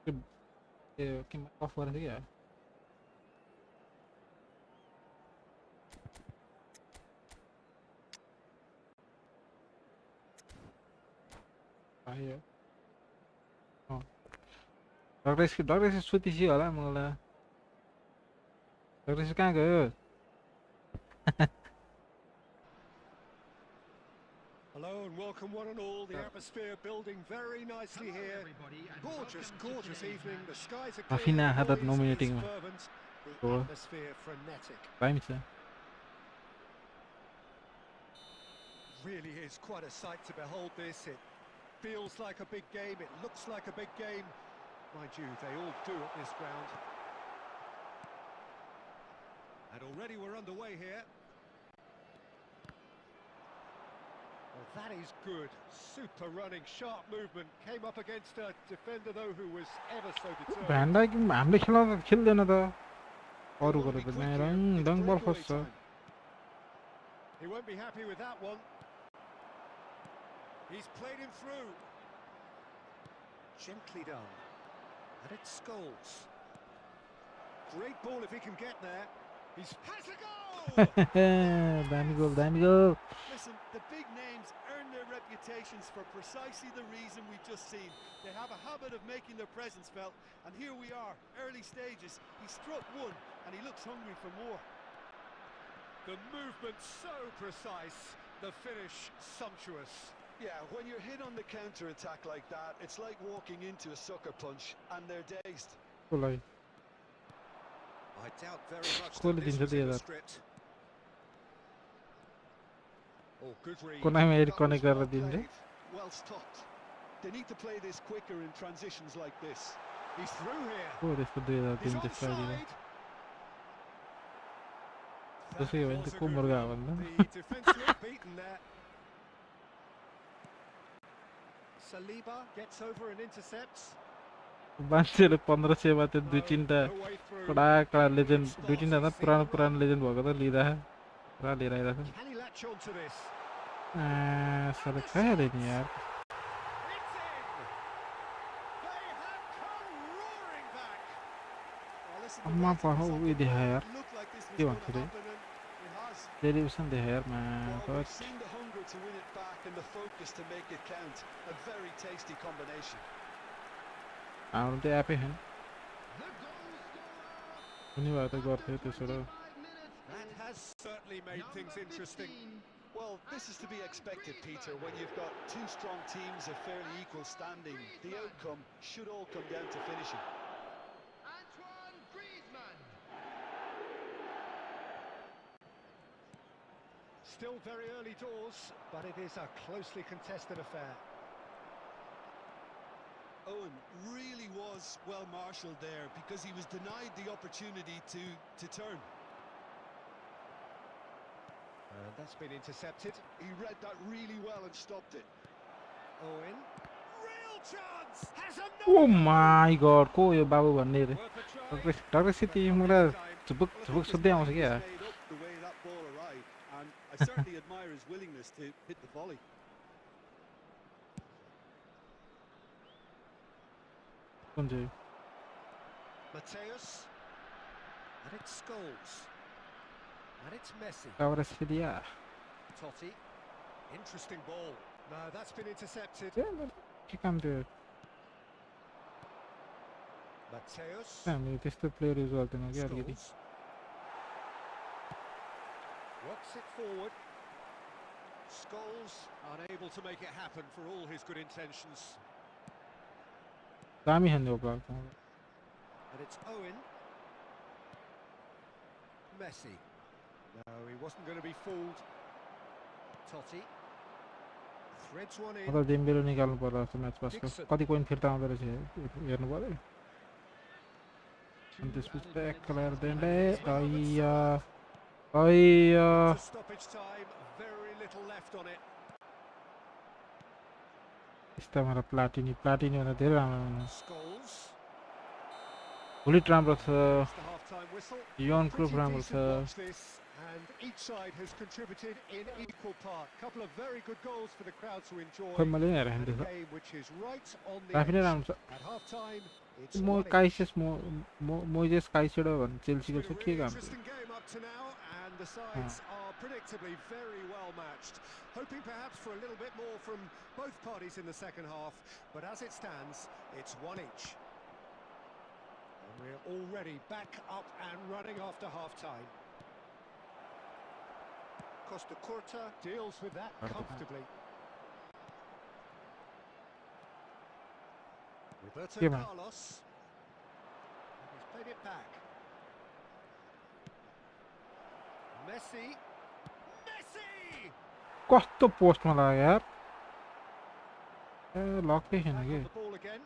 के अफ गरेको थिएँ क्या आयो डक्टर सुतिसी होला मलाई डक्टर कहाँ गयो Hello and welcome one and all. The atmosphere building very nicely here. Gorgeous, gorgeous evening. The skies are Afina clear. had that The noise nominating is one. fervent. The Oh. atmosphere frenetic. Time छ Really is quite a sight to behold this. It feels like a big game. It looks like a big game. Mind you, they all do at this ground. And already we're underway here. Well, that is good. Super running, sharp movement. Came up against a defender, though, who was ever so determined. भ्यान्डा हामीले खेल्दैन त अरु He गरे won't be पनि quick रङ here. It's डङ बल breakaway फस्छ time. He won't be happy with that one. He's played him through. Gently done. And it's Scholes. Great ball if he can get there. He's has a goal! दामी गोल Listen, the big names earn their reputations for precisely the reason we've just seen. They have a habit of making their presence felt, and here we are, early stages. He struck one, and he looks hungry for more. The movement so precise, the finish sumptuous. Yeah, when you're hit on the counter-attack like that, it's like walking into a sucker punch, and they're dazed. Coli I doubt very much Cool that this into was the in the other. script. Oh, good read. कोनामा एड That connect was गरेर well दिन्छ played, well stopped. They need to play this quicker in transitions like this. He's through here. को त्यसको 2003 He's त्यस्तो आइदिनु onside. त्यसै हो भने was त a को good मुर्गा run. भन्दा The defence looked beaten there. Saliba gets over and intercepts. मान्छेले 1500 मा त्यो दुई No, तीनटा no way through. कडा लेजेन्ड Good दुई spot. तीनटा He's seen the पुरानो run. लेजेन्ड भएको त लिँदा पुरा लिएर आइरहेको Can he latch on to this? साले खाइहाल्यो नि यार It's in! They have come roaring back. Oh, listen, the अम्मा writing was पढौ on उयो the देखा wall. यार It looked like this was के going भन्छु to रे happen, and it has. Television they have man, Well, we've but seen the hunger to win it back and the focus to make it count. A very tasty combination. I'm the happy hand. The goal scorer Any other got after here this 25 sort minutes That is has certainly made number things interesting. 15. Well, this is to be expected, Peter, when you've got two strong teams of fairly equal standing. The outcome should all come down to finishing. Antoine Griezmann. Still very early doors, but it is a closely contested affair. Owen really was well marshalled there because he was denied the opportunity to turn. And that's been intercepted. He read that really well and stopped it. Owen. Real chance! Has Oh another! my god, ko yo babu भन्ने रे. Worth a try. Doctor City But not मलाई this time. चुबुक Well, I चुबुक think his सुत्दै आउँछ mind क्या. was made up the way that ball arrived, and I certainly admire his willingness to hit the volley. कुन चाहिँ Mateus. And it's Scholes. And it's Messi. Doctor City या. Totti. Interesting ball. No, that's been intercepted. के काम थियो. Mateus. हामी त्यस्तो player use गर्दैनौँ क्या अलिकति. Scholes. Works it forward. Scholes unable to make it happen for all his good intentions. दामी हान्ने हो block. And it's Owen. Messi. No, he wasn't going to be fooled. Totti. Threads one in. मतलब Dembélé निकाल्नु पर्ला जस्तो match पासको. कति point फिर्ता आउँदो रहेछ हेर्नु पर्यो. अनि त्यसपछि ब्याक कलर देन्डे अय्या अय्या To stoppage time, very little left on it. यस्ता मेरो प्लाटिनी भनेर धेरै राम्रो. Scholes. बुलेट राम्रो छ. It's the half-time whistle. Yeon Pretty क्रुप राम्रो decent छ. watch this, and each side has contributed in equal part. Couple of very good goals for the crowd to enjoy. खोइ मैले नि And हेरेँ a त्यसो. game which is right on the Rafi नै edge. राम्रो छ. At half-time, it's म 1-1. काइसेस Moises Caicedo भने It's चेल्सीको been छ a के really काम. interesting game up to now, and the sides are predictably very well matched. Hoping perhaps for a little bit more from both parties in the second half, but as it stands, it's one each. And we're already back up and running after half-time. Costa Curta deals with that comfortably. Roberto Yeah, man. Carlos. And he's played it back. Messi. Messi! कस्तो पोस्टमा लाग्यो यार. ए लकै छैन Back के. on the ball again.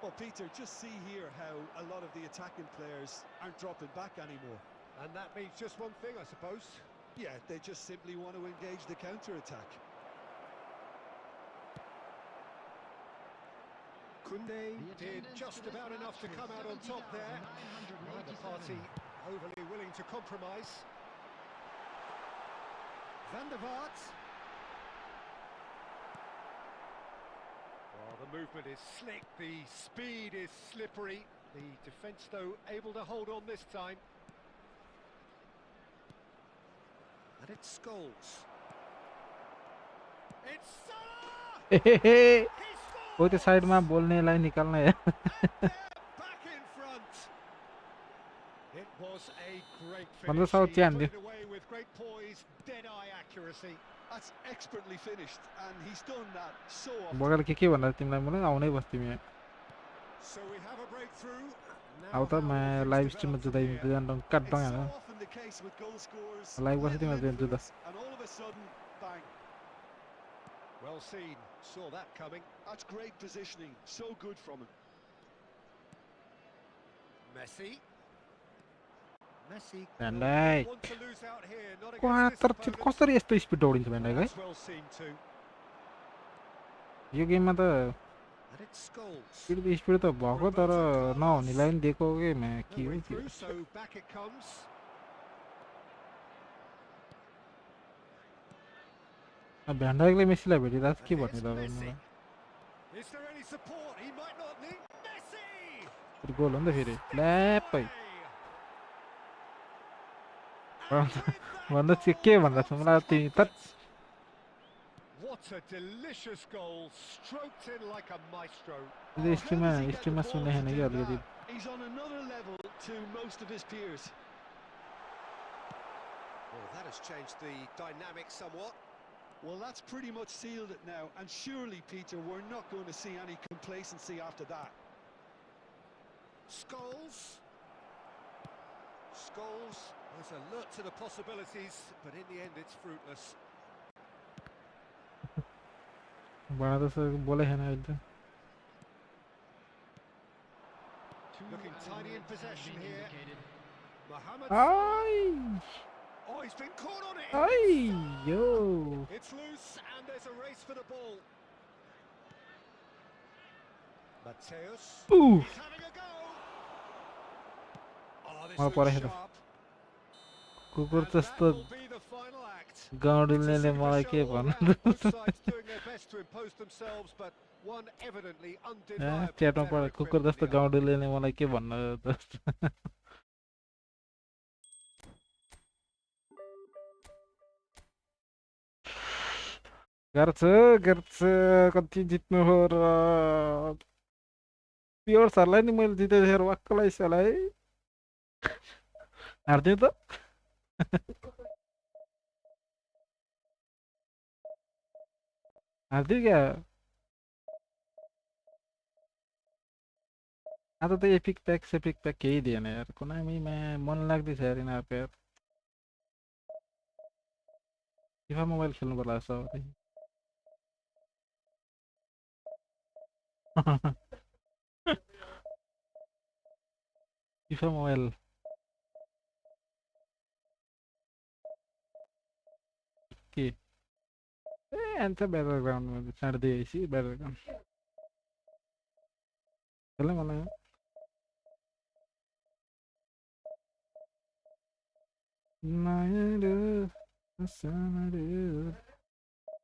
Well, Peter, just see here how a lot of the attacking players aren't dropping back anymore. And that means just one thing, I suppose. Yeah, they just simply want to engage the counter-attack. Koundé The did attendance just for this about enough to match come is out on top there. 70,987. Neither party overly willing to compromise. Van der Vaart. Well, the movement is slick, the speed is slippery. The defence, though, able to hold on this time. And it's Scholes. It's Salah! He हो त्यो scores! साइडमा बोल्नेलाई निकाल्न यार. And they're back in front. It was a great Vanaf finish. zou He het zijn, put die. it away with great poise, dead-eye accuracy. That's expertly finished, and he's done that so often. बगल के भन्दा तिमीलाई मलाई आउनै बस् तिमी. So we have a breakthrough. Now आउ त how will मैं things लाइभ develop स्ट्रिममा from जुदाइ here? जुदान कट It's दङ so हैन. often the case with goal scorers. Like, what's little the thing about influence, and all of a sudden, bang. Well seen. Saw that coming. That's great positioning. So good from him. Messi. Messi. Van will Dijk. want to lose out here, not against quarter this चाहिँ opponent. कसरी यस्तो speed दौडिन्छ van Dyke है. That's well seen too. यो गेममा त And it's Scholes. Speed त भएको तर नहुनेलाई पनि दिएको के म के No हो way के. through, so back it comes. Van डाइकले मेसीलाई भेटिदा के And भन्ने here's त Messi. मलाई. Is there any support? He might not need Messi. गोल हो नि त फेरि ल्यापै. भन्दा चाहिँ के भन्दा छ मलाई तिमी त What a delicious goal, stroked in like a maestro. Yo How does he get the स्ट्रिममा ball सुने to छैन कि do अलिकति that? He's on another level to most of his peers. Well, that has changed the dynamic somewhat. Well, that's pretty much sealed it now, and surely, Peter, we're not going to see any complacency after that. Scholes. Scholes has alert to the possibilities, but in the end it's fruitless. बडा त बोले छैन अहिले त Looking tidy in possession here. Mohamed Salah. I Oh, he's been caught on it. I yo It's loose and there's a race for the ball. Mateus. Ooh. He's having a go. Oh, this Mal looks pareja. sharp. कुकुर And जस्तो that will be the final act. गाउँडुल्नेले It's a मलाई super के show all भन्नु round. Both sides doing their best to impose themselves, but one evidently undeniably च्याटमा better पढ equipped कुकुर than जस्तो the other. गाउँडुल्नेले मलाई के भन्नु जस्तो गर्छ गर्छ कति जित्नु हो र प्योर्सहरूलाई नि मैले जितेर वाक्कलाई सलाई हार्दियो त हार्दियो क्या आज त एपिक प्याक केही दिएन यार कोनामीमा मन लाग्दैछ यार यिनीहरूको यार फिफा मोबाइल खेल्नु पर्ला जस्तो अब फिफा मोबाइल के ए अन्त ब्याटर ग्राउन्डमा छाडिदिएपछि ब्याटर ग्राउन्ड खेल्न मलाई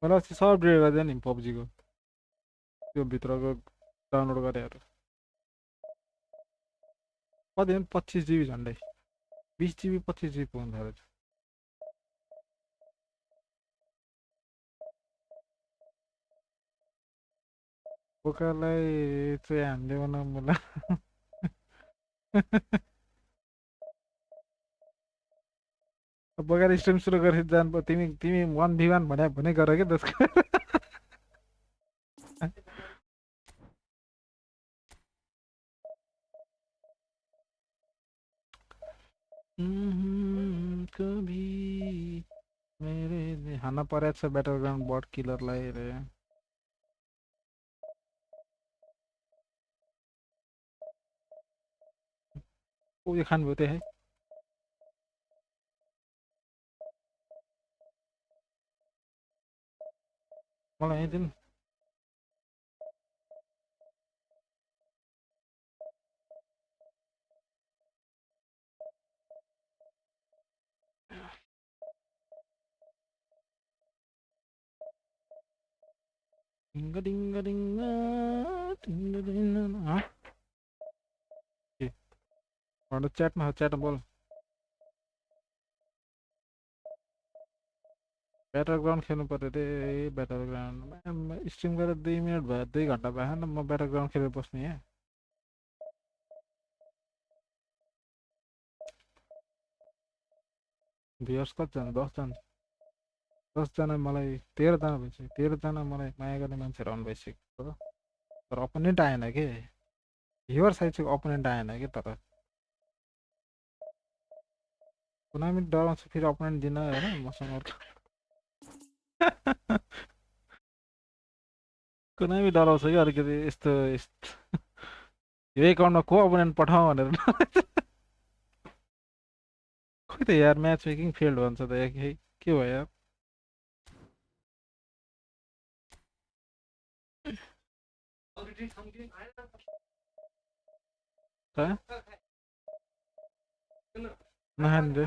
मलाई अस्ति सब अपडेट गरिदियो नि पब्जीको त्यो भित्रको डाउनलोड गरेर कति 25 GB झन्डै 20 GB 25 GB पुग्नु थाल्यो बोकालाई चाहिँ हामीले बनाउँ होला बोकार स्ट्रिम सुरु गरेर जानु तिमी तिमी 1v1 भने गर के त्यसको कभी मेरे हान्न परेको छ ब्याटल ग्राउन्ड बट किलरलाई रे उयो खानुभयो त्यही है मलाई यहीँ दिनु डिङ्ग डिङ्ग डिङ्ग डिङ्ग डिङ्ग के भन्नु च्याटमा बोल ब्याटल ग्राउन्ड खेल्नु पऱ्यो रे ब्याटल ग्राउन्ड स्ट्रिम गरेर 2 मिनट भयो 2 घन्टा भयो न म ब्याटल ग्राउन्ड खेलेर बस्ने यहाँ भ्युअर्स कतिजना 10 जना मलाई 13 जना भइसक्यो 13 जना मलाई माया गर्ने मान्छेहरू आउनु भइसक्यो तर अपोनेन्ट आएन के भ्युअर साइड चाहिँ अपोनेन्ट आएन कि तर कुनै डराउँछ फेरि अपोनेन्ट दिन होइन मसँग कुनै डराउँछ कि अलिकति यस्तो यो एकाउन्टमा को अपोनेन्ट पठाउँ भनेर खोइ त यार म्याच मेकिङ फेल्ड भन्छ त यार के भयो यार नखाने रे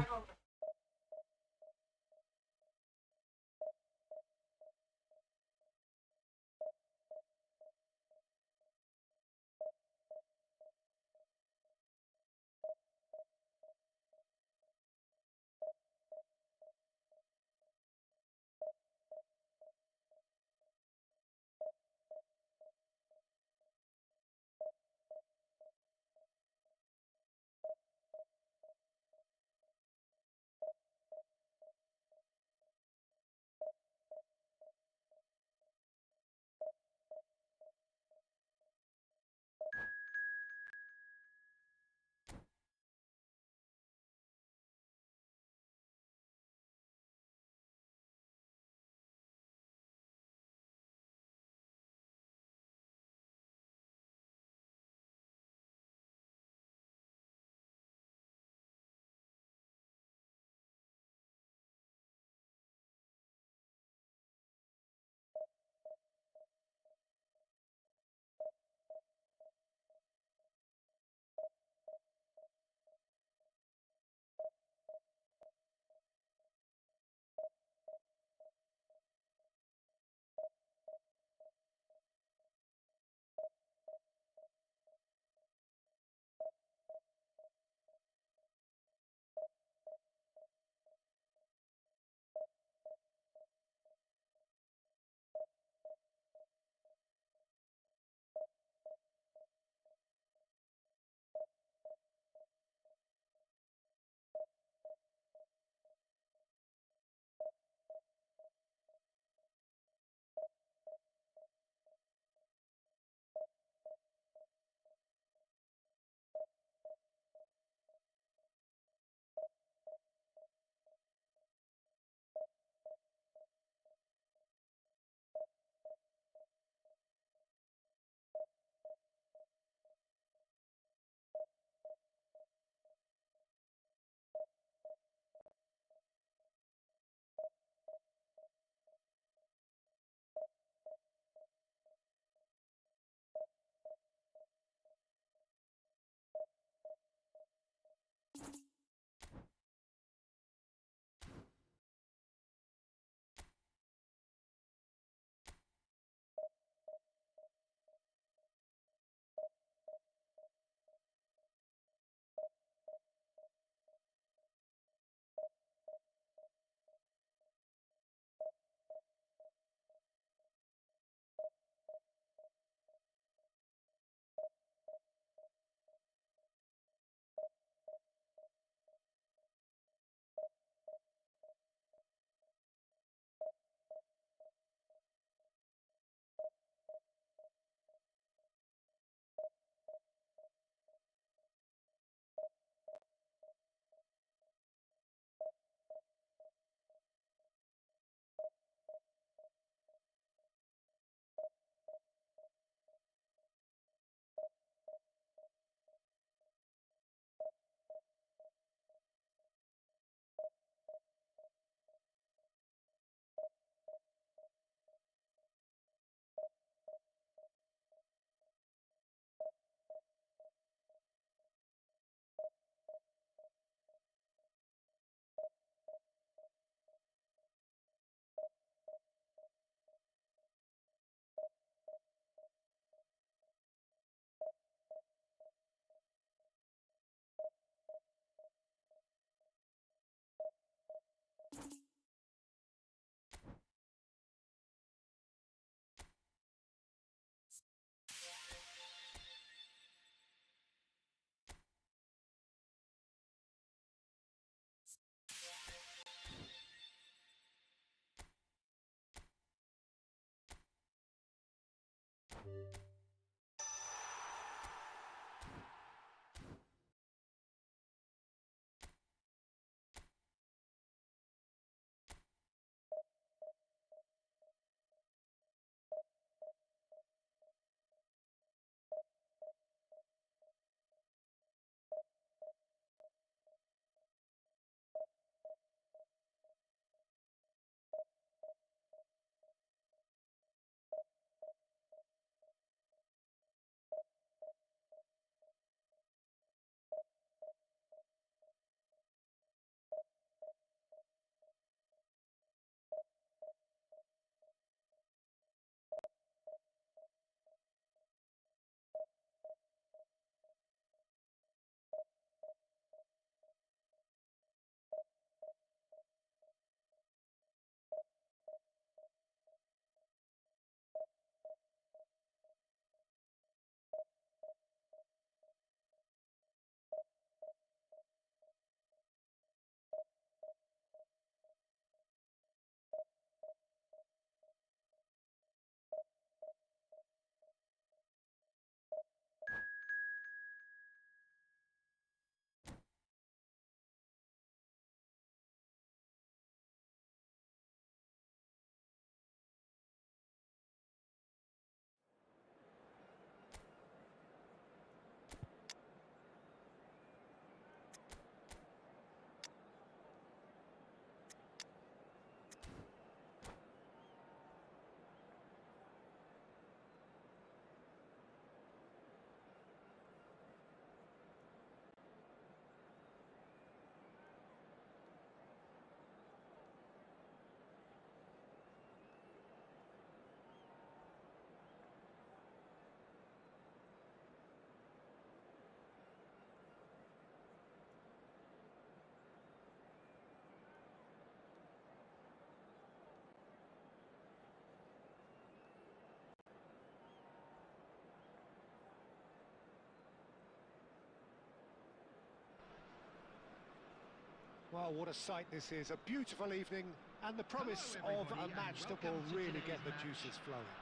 Oh, what a sight this is. A beautiful evening and the promise Hello, of a everybody, match and that will welcome to really today's get the match. juices flowing.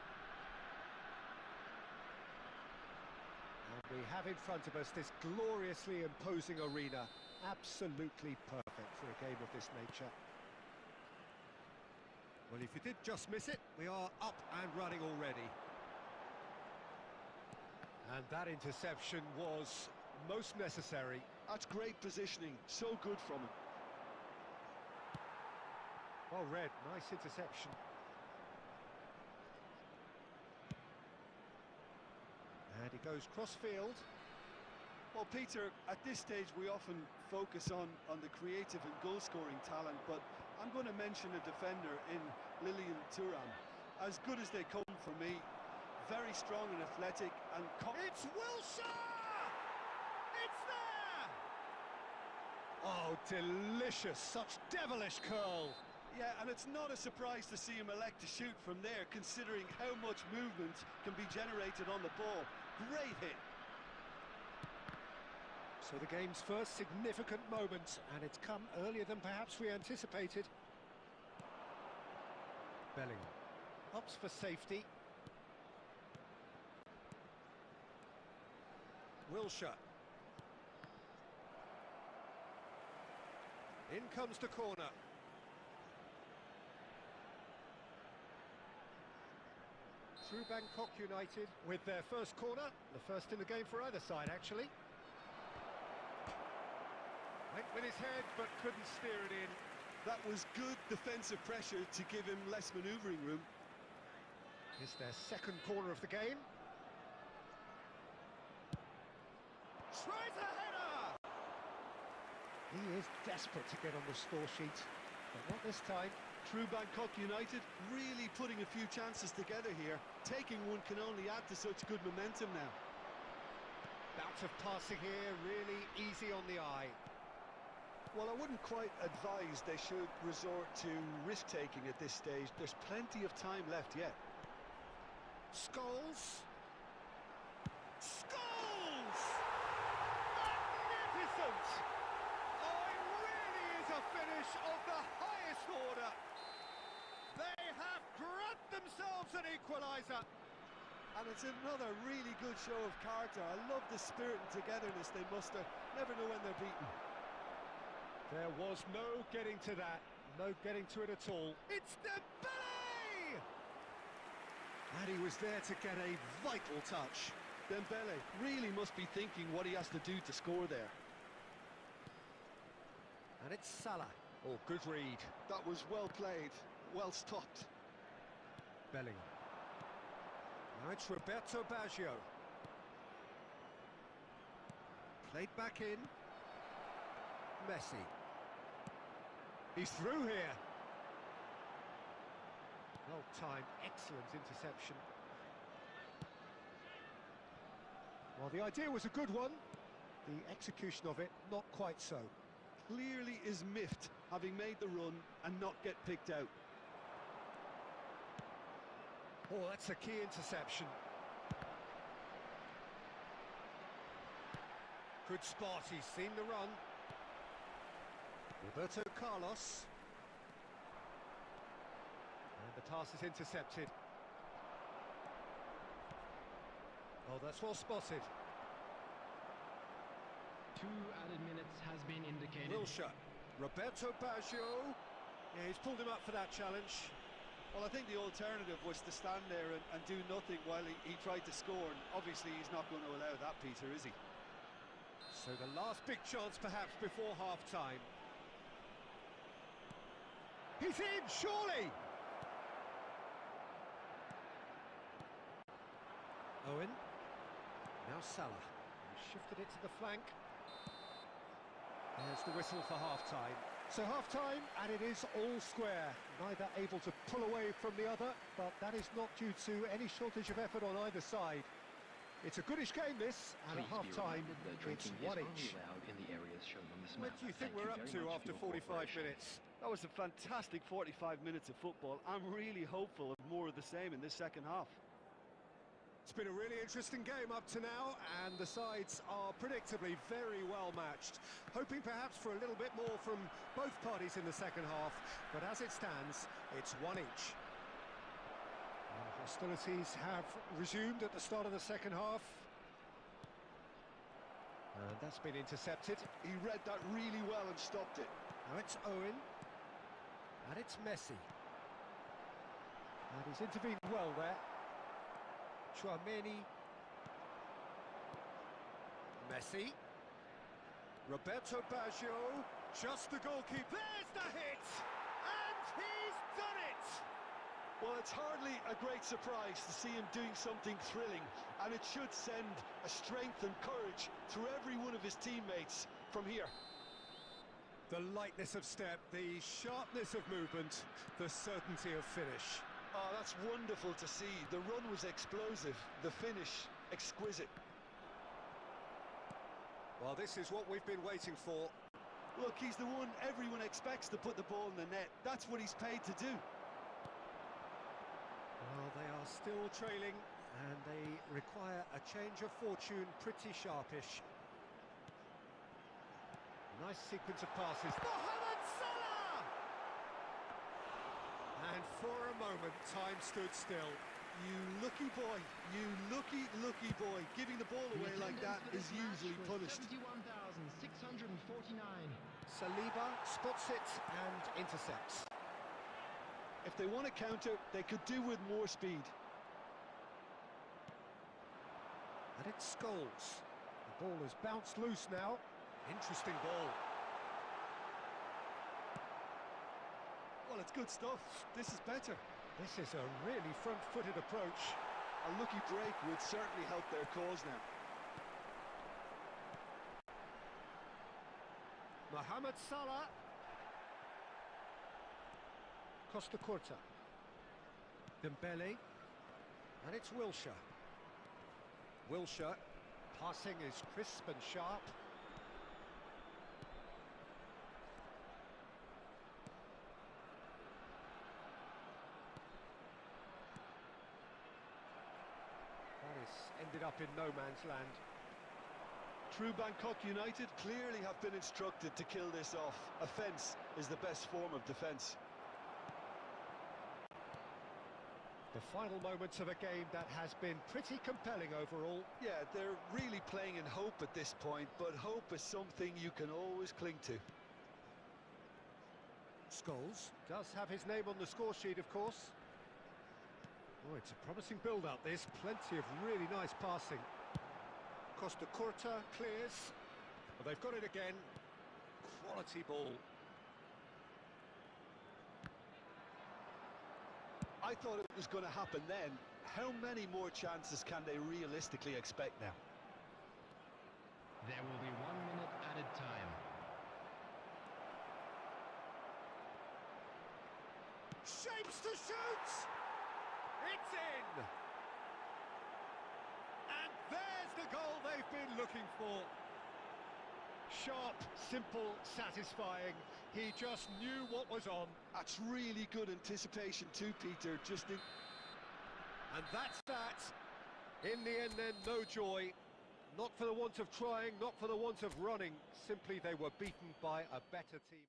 And we have in front of us this gloriously imposing arena. Absolutely perfect for a game of this nature. Well, if you did just miss it, we are up and running already. And that interception was most necessary. That's great positioning, so good from him. Well read, nice interception. And he goes cross-field. Well, Peter, at this stage we often focus on the creative and goal-scoring talent, but I'm going to mention a defender in Lilian Thuram. As good as they come for me, very strong and athletic, and It's Wilshere! It's there! Oh, delicious, such devilish curl. yeah, and it's not a surprise to see him elect to shoot from there, considering how much movement can be generated on the ball. Great hit. So the game's first significant moment, and it's come earlier than perhaps we anticipated. Bellingham opts for safety. Wilshere. In comes the corner. Through Bangkok United with their first corner, the first in the game for either side actually. Went with his head but couldn't steer it in. That was good defensive pressure to give him less manoeuvring room. It's their second corner of the game. Tries a header! He is desperate to get on the score sheet, but not this time. True Bangkok United really putting a few chances together here. Taking one can only add to such good momentum now. Bout of passing here, really easy on the eye. Well, I wouldn't quite advise they should resort to risk-taking at this stage. There's plenty of time left yet. Scholes. Scholes! Magnificent! Oh, it really is a finish of the highest order. They have grabbed themselves an equaliser. And it's another really good show of character. I love the spirit and togetherness they muster. Never know when they're beaten. There was no getting to that, no getting to it at all. It's Dembele! And he was there to get a vital touch. Dembele really must be thinking what he has to do to score there. And it's Salah. Oh, good read. That was well played, well stopped. Bellingham. Now it's Roberto Baggio. Played back in. Messi. He's through here. Well timed, excellent interception. Well, the idea was a good one. The execution of it, not quite so. Clearly is miffed, having made the run and not get picked out. Oh, that's a key interception. Good spot, he's seen the run. Roberto Carlos. And the pass is intercepted. Oh, that's well spotted. 2 added minutes has been indicated. Wilshere. Roberto Baggio. Yeah, he's pulled him up for that challenge. Well, I think the alternative was to stand there and do nothing while he tried to score, and obviously he's not going to allow that, Peter, is he? So the last big chance perhaps before half-time. He's in, surely! Owen. Now Salah. He shifted it to the flank. There's the whistle for half-time. So half-time, and it is all square. Neither able to pull away from the other, but that is not due to any shortage of effort on either side. It's a goodish game, this, and at half-time, it's one each. What do you think we're up to after 45 minutes? That was a fantastic 45 minutes of football. I'm really hopeful of more of the same in this second half. It's been a really interesting game up to now, and the sides are predictably very well matched. Hoping perhaps for a little bit more from both parties in the second half, but as it stands, it's one each. Hostilities have resumed at the start of the second half. And that's been intercepted. He read that really well and stopped it. Now it's Owen. And it's Messi. And he's intervened well there. Chouameni. Messi. Roberto Baggio. Just the goalkeeper. There's the hit! And he's done it! Well, it's hardly a great surprise to see him doing something thrilling, and it should send a strength and courage through every one of his teammates from here. The lightness of step, the sharpness of movement, the certainty of finish. Oh, that's wonderful to see. The run was explosive, the finish exquisite. Well, this is what we've been waiting for. Look, he's the one everyone expects to put the ball in the net. That's what he's paid to do. Well, they are still trailing, and they require a change of fortune pretty sharpish. Nice sequence of passes. Mohamed Salah! And for a moment, time stood still. You lucky boy, you lucky boy. Giving the ball away like that is usually punished. 71,649. Saliba spots it and intercepts. If they want to counter, they could do with more speed. And it Scholes. The ball has bounced loose now. Interesting ball. Well, it's good stuff. This is better. This is a really front-footed approach. A lucky break would certainly help their cause now. Mohamed Salah. Costa Curta. Dembele. And it's Wilshere. Wilshere. Passing is crisp and sharp. That has ended up in no man's land. True Bangkok United clearly have been instructed to kill this off. Offence is the best form of defence. The final moments of a game that has been pretty compelling overall. Yeah, they're really playing in hope at this point, but hope is something you can always cling to. Scholes does have his name on the score sheet, of course. Oh, it's a promising build-up, this. Plenty of really nice passing. Costa Curta clears. Well, they've got it again. Quality ball. I thought it was going to happen then. How many more chances can they realistically expect now? There will be 1 minute added time. Shapes to shoot! It's in! And there's the goal they've been looking for. Sharp, simple, satisfying. He just knew what was on. That's really good anticipation too, Peter. And that's that. In the end then, no joy. Not for the want of trying, not for the want of running. Simply they were beaten by a better team.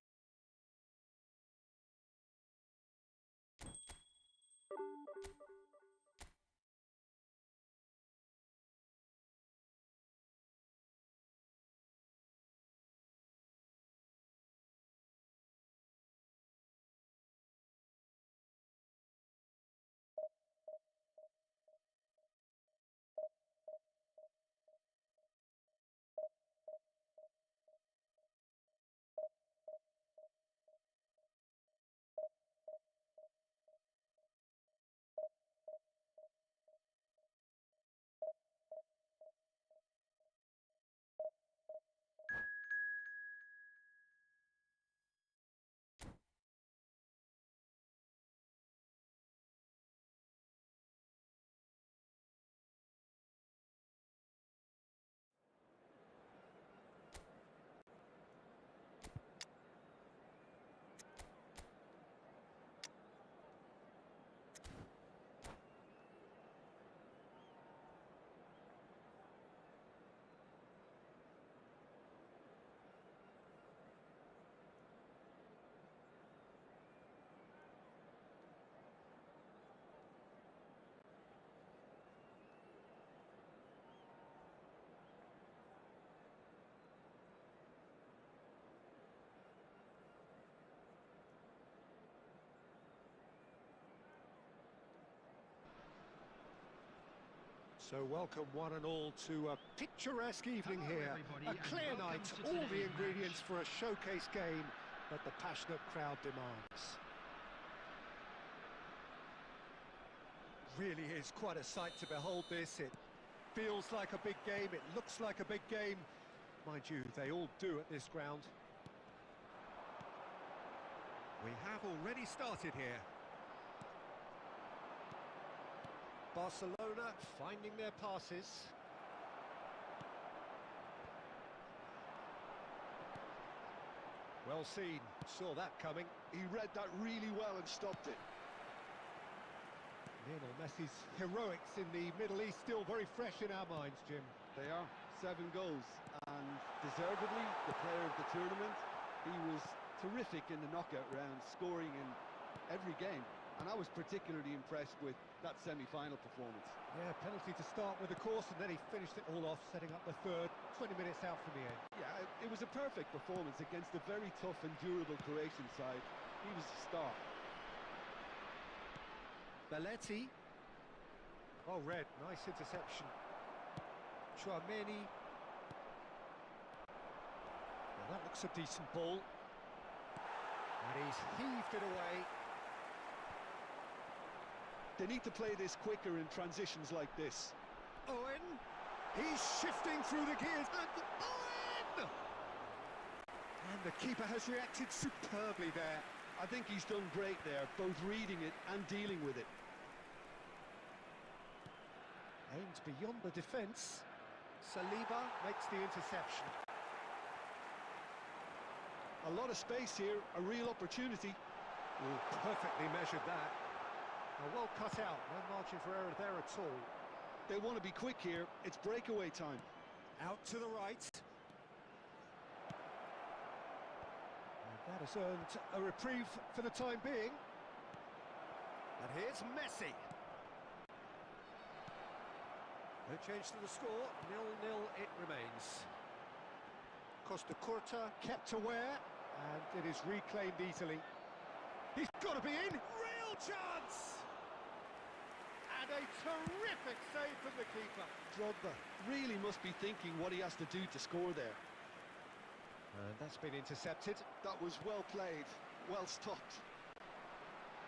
So welcome one and all to a picturesque evening Hello, here. everybody, A and clear welcome night, to all the today's ingredients match. for a showcase game that the passionate crowd demands. Really is quite a sight to behold this. It feels like a big game, it looks like a big game. Mind you, they all do at this ground. We have already started here. Barcelona finding their passes. Well seen, saw that coming. He read that really well and stopped it. Lionel Messi's heroics in the Middle East still very fresh in our minds, Jim. They are 7 goals, and deservedly the player of the tournament. He was terrific in the knockout round, scoring in every game, and I was particularly impressed with that semi-final performance. Yeah, penalty to start with, of course, and then he finished it all off, setting up the third, 20 minutes out from the end. Yeah, it was a perfect performance against a very tough and durable Croatian side. He was a star. Belletti. Oh, Red, nice interception. Chouameni. Well, that looks a decent ball. And he's heaved it away. They need to play this quicker in transitions like this. Owen. He's shifting through the gears. And Owen! And the keeper has reacted superbly there. I think he's done great there, both reading it and dealing with it. Aims beyond the defence. Saliba makes the interception. A lot of space here, a real opportunity. Oh, perfectly measured that. Well cut out, no margin for error there at all. They want to be quick here, it's breakaway time. Out to the right. And that has earned a reprieve for the time being. And here's Messi. No change to the score, 0-0 it remains. Costa Curta kept aware, and it is reclaimed easily. He's got to be in, real chance! And a terrific save from the keeper. Drogba really must be thinking what he has to do to score there. And that's been intercepted. That was well played, well stopped.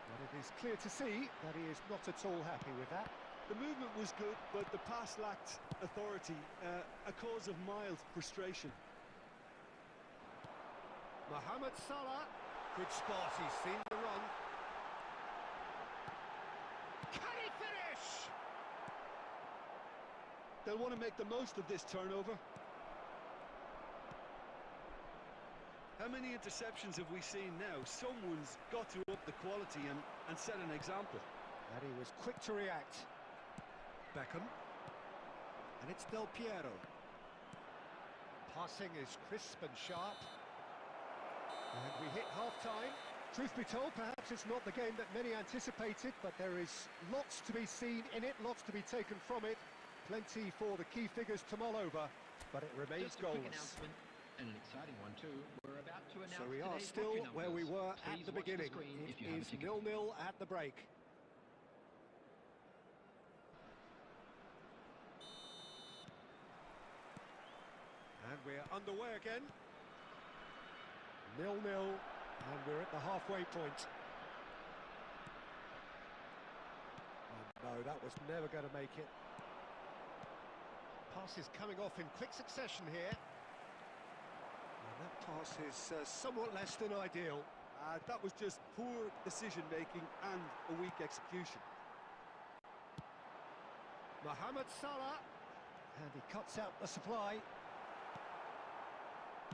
But it is clear to see that he is not at all happy with that. The movement was good, but the pass lacked authority, a cause of mild frustration. Mohamed Salah, good spot, he's seen the run. Can he finish? They'll want to make the most of this turnover. How many interceptions have we seen now? Someone's got to up the quality and set an example. And he was quick to react. Beckham. And it's Del Piero. Passing is crisp and sharp. And we hit half-time. Truth be told, perhaps it's not the game that many anticipated, but there is lots to be seen in it, lots to be taken from it. Plenty for the key figures to mull over, but it remains Just a quick goalless. announcement, and an exciting one too. We're about to announce So we are today's still lottery where we numbers. were Please at the watch beginning. screen It if you have a is ticket. 0-0 at the break. And we're underway again. 0-0, and we're at the halfway point. Oh, no, that was never going to make it. Passes coming off in quick succession here. And that pass is somewhat less than ideal. That was just poor decision-making and a weak execution. Mohamed Salah, and he cuts out the supply.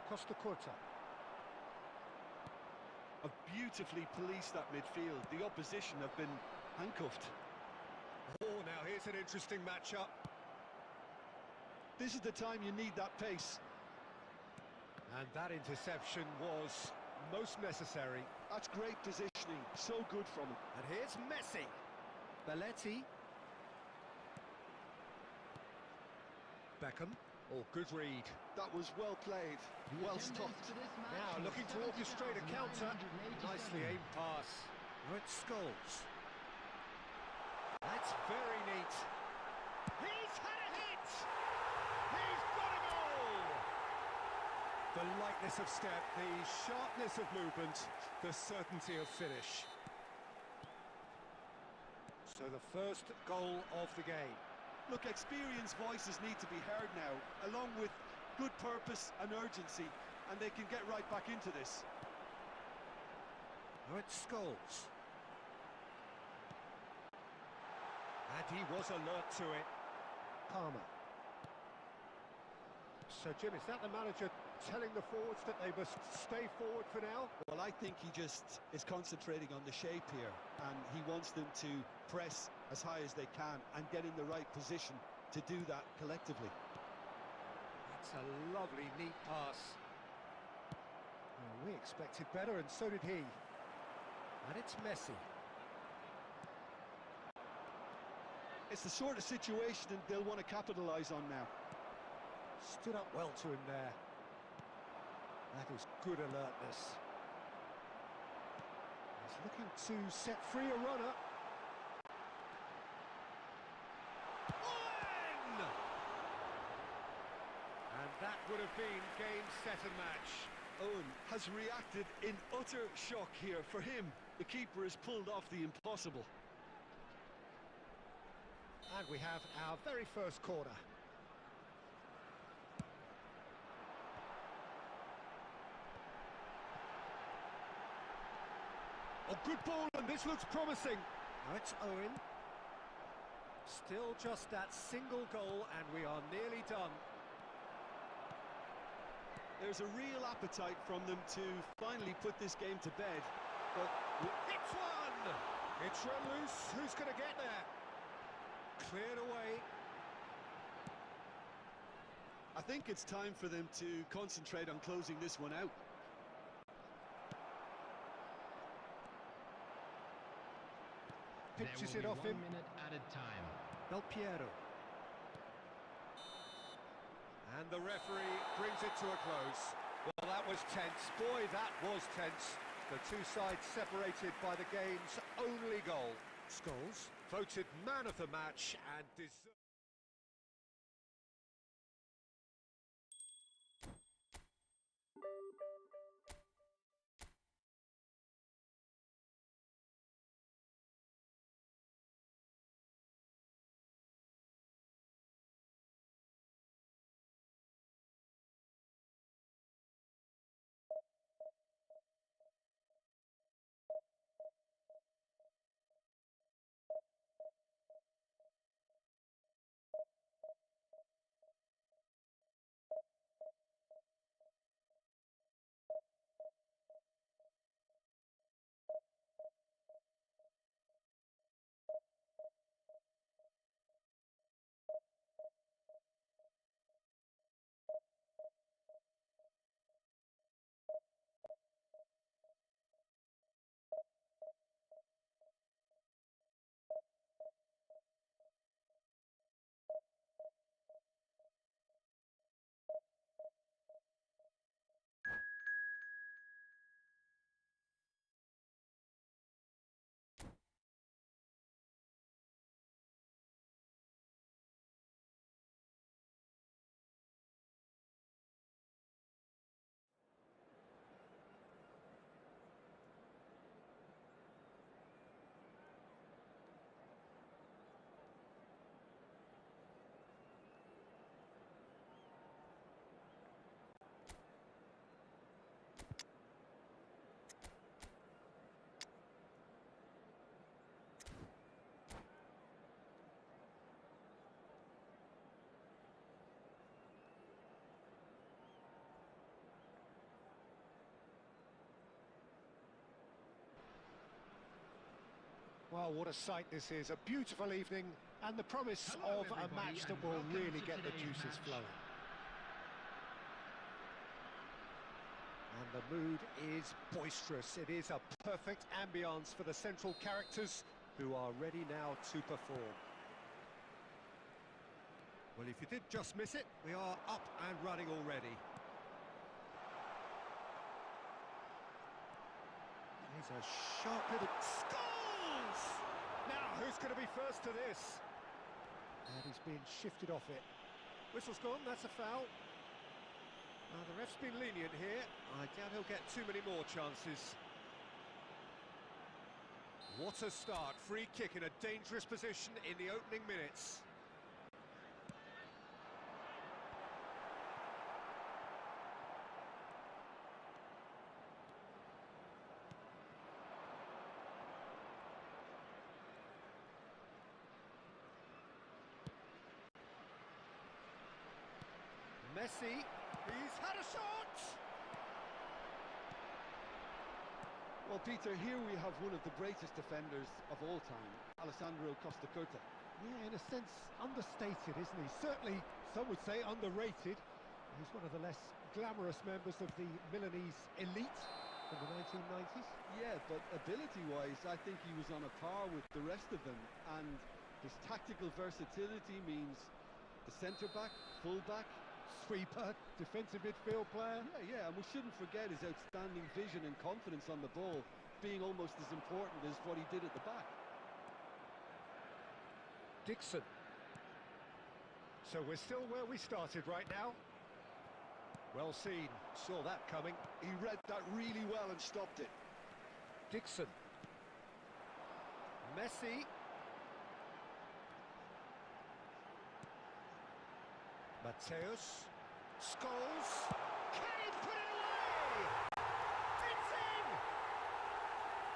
Costa Curta. Have beautifully policed that midfield. The opposition have been handcuffed. Oh, now here's an interesting matchup. This is the time you need that pace. And that interception was most necessary. That's great positioning, so good from him. And here's Messi. Belletti. Beckham. Oh, good read. That was well played, well stopped. Now looking to orchestrate a counter. Nicely aimed pass. Now it's Scholes. That's very neat. He's had a hit! He's got a goal! The lightness of step, the sharpness of movement, the certainty of finish. So the first goal of the game. Look, experienced voices need to be heard now, along with good purpose and urgency, and they can get right back into this. Now it's Scholes. And he was alert to it. Palmer. So, Jim, is that the manager telling the forwards that they must stay forward for now? Well, I think he just is concentrating on the shape here, and he wants them to press as high as they can and get in the right position to do that collectively. That's a lovely, neat pass. Well, we expected better, and so did he. And it's Messi. It's the sort of situation that they'll want to capitalise on now. Stood up well to him there. That is good alertness. He's looking to set free a runner. Owen! And that would have been game, set and match. Owen has reacted in utter shock here. For him, the keeper has pulled off the impossible. And we have our very first corner. Oh, good ball, and this looks promising. Now it's Owen. Still just that single goal, and we are nearly done. There's a real appetite from them to finally put this game to bed, but... It's one! It's run loose. Who's going to get there? Cleared away. I think it's time for them to concentrate on closing this one out. Pitches it off him. 1 minute added time. Del Piero. And the referee brings it to a close. Well, that was tense. Boy, that was tense. The two sides separated by the game's only goal. Scholes voted man of the match and deserved. Well, what a sight this is. A beautiful evening and the promise Hello, of a everybody, match that and will welcome really to get the today's juices match. flowing. And the mood is boisterous. It is a perfect ambience for the central characters who are ready now to perform. Well, if you did just miss it, we are up and running already. Here's a sharp little... Scores! Now, who's going to be first to this? And he's been shifted off it. Whistle's gone, that's a foul. The ref's been lenient here. I doubt he'll get too many more chances. What a start. Free kick in a dangerous position in the opening minutes. Messi, he's had a shot! Well, Peter, here we have one of the greatest defenders of all time, Alessandro Costa Curta. Yeah, in a sense, understated, isn't he? Certainly, some would say underrated. He's one of the less glamorous members of the Milanese elite from the 1990s. Yeah, but ability-wise, I think he was on a par with the rest of them, and his tactical versatility means the centre-back, full-back, Sweeper, defensive midfield player. Yeah, and we shouldn't forget his outstanding vision and confidence on the ball, being almost as important as what he did at the back. Dixon. So we're still where we started right now. Well seen, saw that coming. He read that really well and stopped it. Dixon. Messi. Mateus. Scholes. Can he put it away? It's in!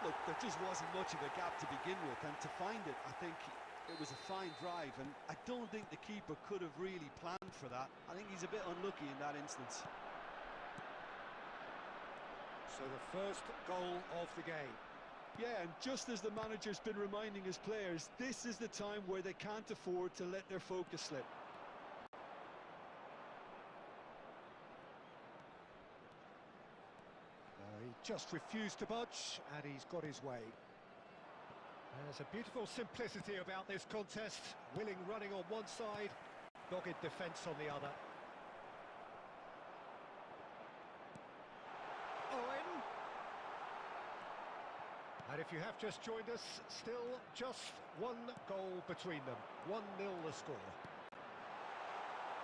Look, there just wasn't much of a gap to begin with, and to find it, I think it was a fine drive, and I don't think the keeper could have really planned for that. I think he's a bit unlucky in that instance. So the first goal of the game. Yeah, and just as the manager's been reminding his players, this is the time where they can't afford to let their focus slip. He just refused to budge, and he's got his way. There's a beautiful simplicity about this contest. Willing running on one side, dogged defence on the other. Owen! And if you have just joined us, still just one goal between them. 1-0 the score.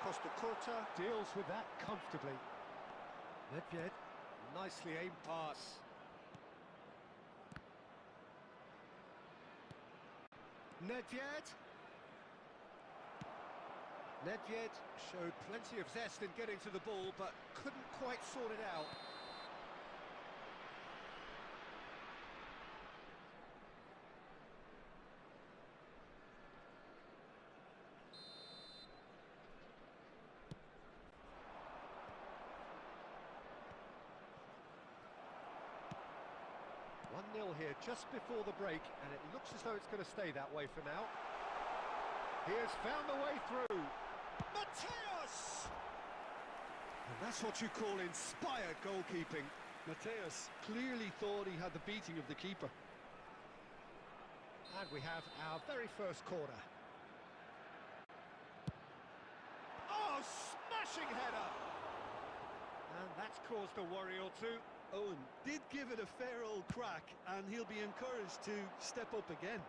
Costa Curta deals with that comfortably. Nedved. Nicely aimed pass. Nedved. Nedved showed plenty of zest in getting to the ball, but couldn't quite sort it out. Here just before the break, and it looks as though it's going to stay that way for now. He has found the way through. Mateus! And that's what you call inspired goalkeeping. Mateus clearly thought he had the beating of the keeper. And we have our very first corner. Oh, smashing header! And that's caused a worry or two. Owen did give it a fair old crack, and he'll be encouraged to step up again.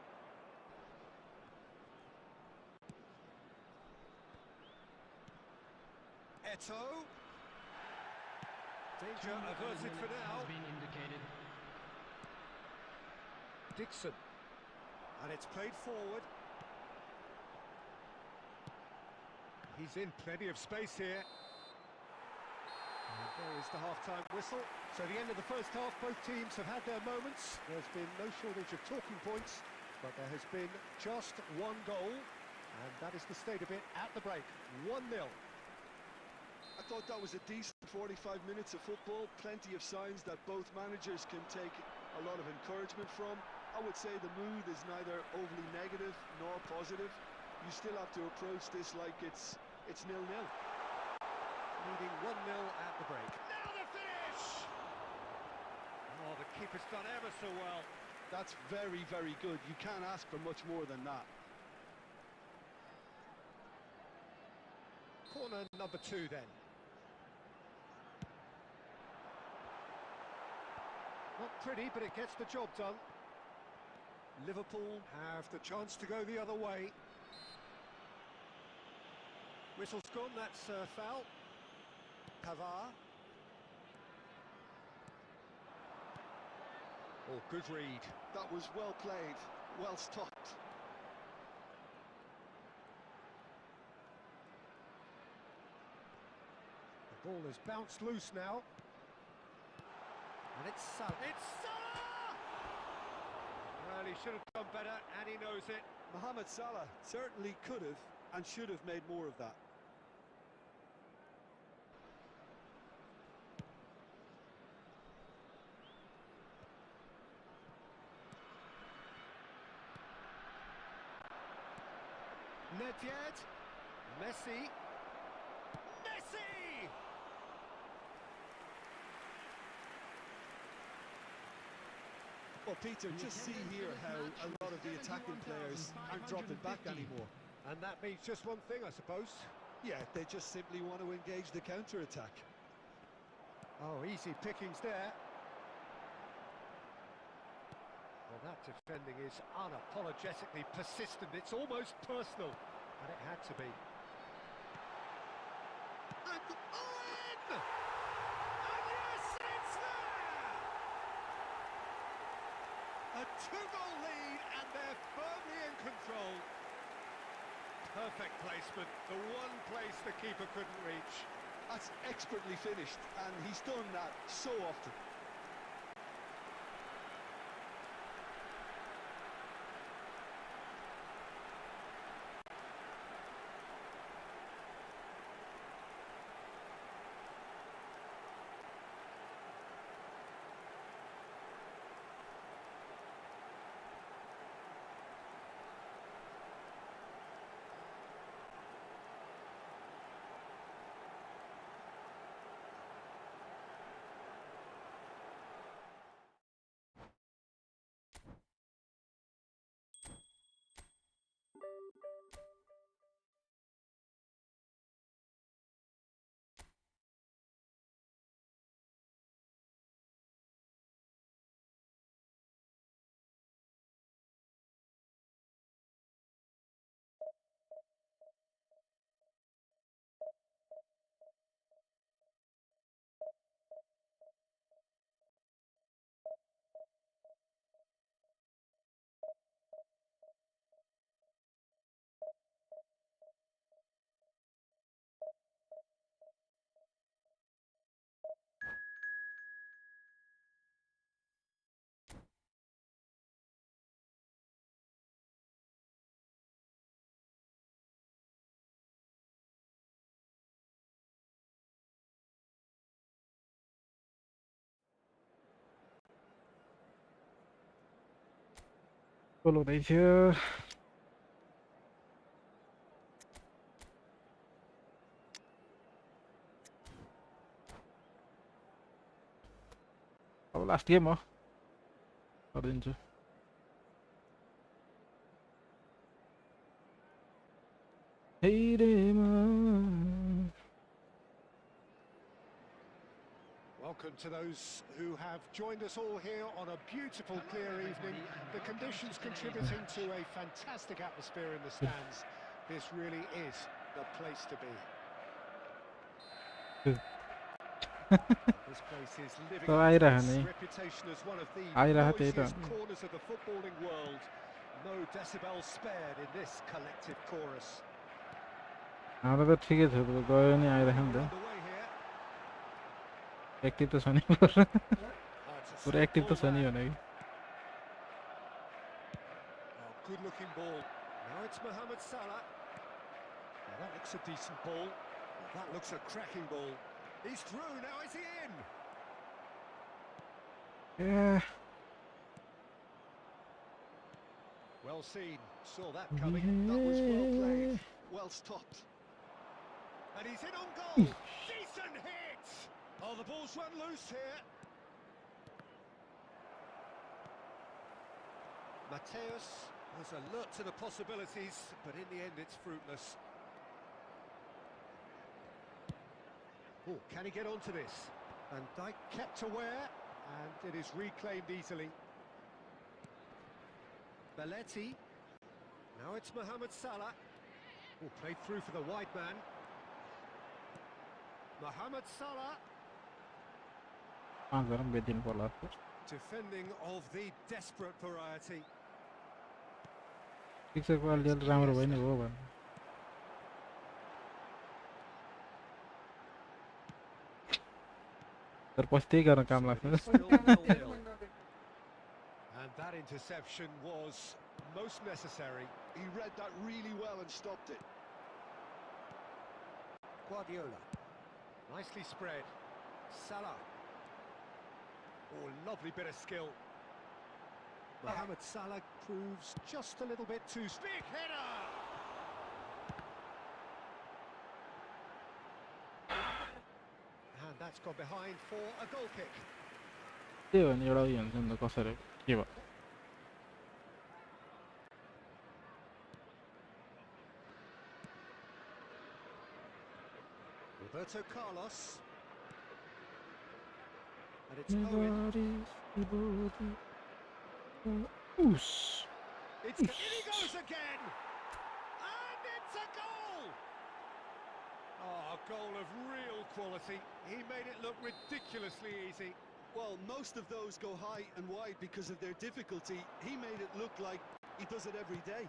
Eto'o. Danger averted for now. Has been indicated. Dixon. And it's played forward. He's in plenty of space here. And there is the half-time whistle. So the end of the first half, both teams have had their moments. There's been no shortage of talking points, but there has been just one goal, and that is the state of it at the break. 1-0. I thought that was a decent 45 minutes of football. Plenty of signs that both managers can take a lot of encouragement from. I would say the mood is neither overly negative nor positive. You still have to approach this like it's 0-0. Leading 1-0 at the break. Now the finish! Oh, the keeper's done ever so well. That's very, very good. You can't ask for much more than that. Corner number 2 then. Not pretty, but it gets the job done. Liverpool have the chance to go the other way. Whistle's gone, that's foul. Pavard. Oh, good read. That was well played, well stopped. The ball has bounced loose now. And it's Salah. It's Salah! Well, he should have done better, and he knows it. Mohamed Salah certainly could have and should have made more of that. Nedved. Messi. Messi! Well, Peter, just see here how a lot of the attacking players aren't dropping back anymore. And that means just one thing, I suppose. Yeah, they just simply want to engage the counter-attack. Oh, easy pickings there. Well, that defending is unapologetically persistent. It's almost personal, and it had to be. And Owen! And yes, it's there! A two-goal lead, and they're firmly in control. Perfect placement, the one place the keeper couldn't reach. That's expertly finished, and he's done that so often. Follow right here. Our last game, huh? Orange. Hey, Rayman. Welcome to those who have joined us all here on a beautiful, clear evening. The conditions contributing to a fantastic atmosphere in the stands. This really is the place to be. This place is living तो up uh he to रहा its नहीं reputation as one of the आ ही रहा तेरा noisiest corners of the footballing world. No decibels spared in this collective chorus. हाम्रो त ठिकै छ तो गयो नि आइराख्यो नि त Underway here. एक्टिभ त छ नि पुरा Oh, it's a पुरा slick एक्टिभ त ball छ नि back. भने Oh, good-looking ball. Now it's Mohamed Salah. Now that looks a decent ball. Well, that looks a cracking ball. He's through. Now is he in? Yeah. Well seen. Saw that coming. That was well played, well stopped. And he's in on goal. Decent hit. Oh, the ball's run loose here. Mateus was alert to the possibilities, but in the end it's fruitless. Oh, can he get onto this? Van Dijk kept aware, and it is reclaimed easily. Belletti. Now it's Mohamed Salah. Oh, played through for the wide man. Mohamed Salah, Manzaram bedin bola atıyor. defending of the desperate variety. Fixer quality राम्रो भयो नि हो भन्नु. तर पछि त्यही गर्न काम लाग्छ. Still 0-0. And that interception was most necessary. He read that really well and stopped it. Guardiola, nicely spread. Salah. Oh, lovely bit of skill. Mohamed Salah proves just a little bit too big header. And that's gone behind for a goal kick. त्यही हो नि एउटा उयो हुन्छ नि त कसरी के भयो. Roberto Carlos. And it's Owen. Oes. In he goes again! And it's a goal! Oh, a goal of real quality. He made it look ridiculously easy. Well, most of those go high and wide because of their difficulty. He made it look like he does it every day.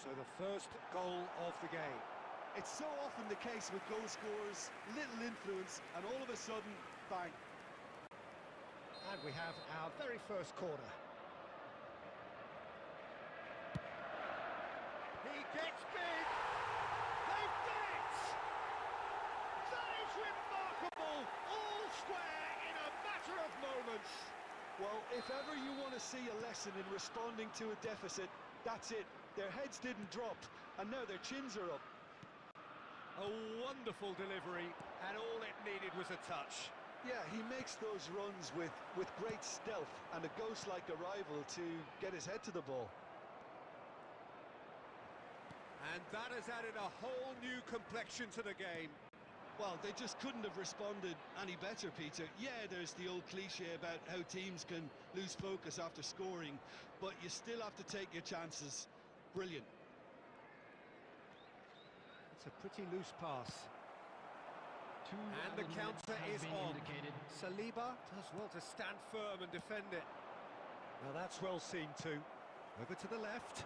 So the first goal of the game. It's so often the case with goal scorers, little influence, and all of a sudden, bang. And we have our very first corner. He gets big! They've done it! That is remarkable! All square in a matter of moments! Well, if ever you want to see a lesson in responding to a deficit, that's it. Their heads didn't drop, and now their chins are up. A wonderful delivery, and all it needed was a touch. Yeah, he makes those runs with great stealth and a ghost-like arrival to get his head to the ball. And that has added a whole new complexion to the game. Well, they just couldn't have responded any better, Peter. Yeah, there's the old cliche about how teams can lose focus after scoring, but you still have to take your chances. Brilliant. It's a pretty loose pass. And the counter is on. Saliba does well to stand firm and defend it. Now that's well seen too. Over to the left.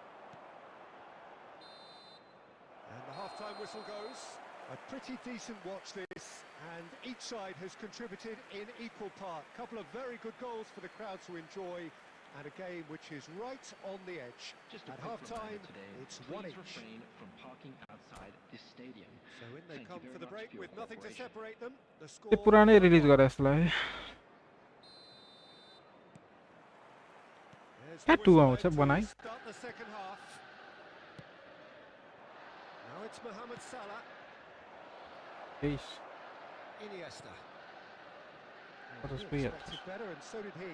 And the half-time whistle goes. A pretty decent watch this, and each side has contributed in equal part. Couple of very good goals for the crowd to enjoy, and a game which is right on the edge. Just at half-time, it's 1-1. Refrain from parking outside this stadium. So in they come for the break with nothing to separate them. The त्यो score. पुरानै release गरे यसलाई. There's क्या the to whistle आउँछ then to बनाई. start the second half. Now it's Mohamed Salah. Peace. Iniesta. What a He speed. expected better, and so did he.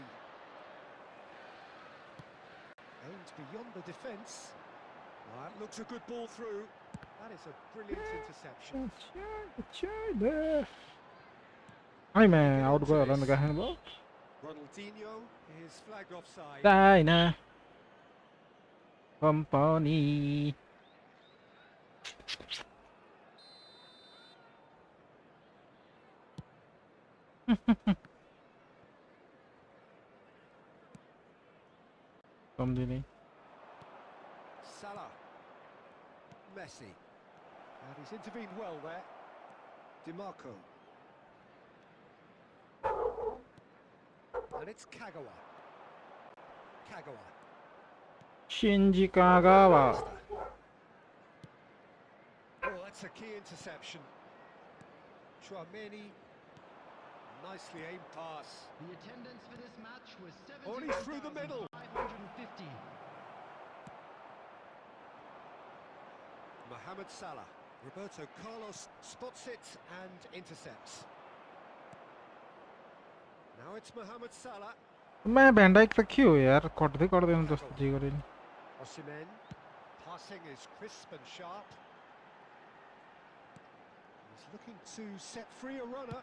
Aimed beyond the defence. Well, that looks a good ball through. That is a brilliant interception. Ai mẹ, out गयो होला नि गाह्रो भयो. Ronaldinho is flagged offside. China Company. Something. Salah. Messi. And he's intervened well there. DiMarco. And it's Kagawa. Kagawa. Shinji Kagawa. Oh, that's a key interception. Chouameni. Nicely aimed pass. The attendance for this match was Only through the middle. 17,550. Mohamed Salah. Roberto Carlos spots it and intercepts. Now it's Mohamed Salah. मैं बैंडाइक तक क्यों यार कटते कटते हम दोस्त जी करें. Osimhen. Passing is crisp and sharp. He's looking to set free a runner.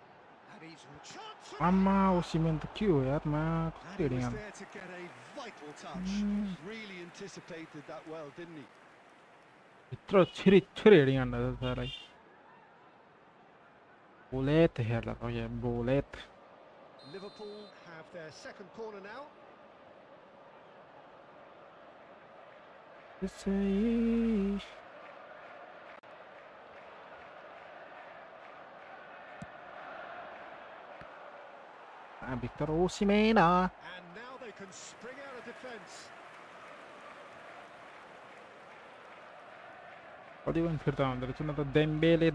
And he's chance. अम्मा ओसिमेन त क्यों यार मैं And he kidding was am. there to get a vital touch. Really anticipated that well, didn't he? इत्रो छिरी छिरी heading आन्दा छ सारै. Bullet here, oh yeah, bullet. Liverpool have their second corner now. Decisive. Victor Osimhen. And now they can spring out of defence. कति पनि फिर्ता हुँदो रहेछ न त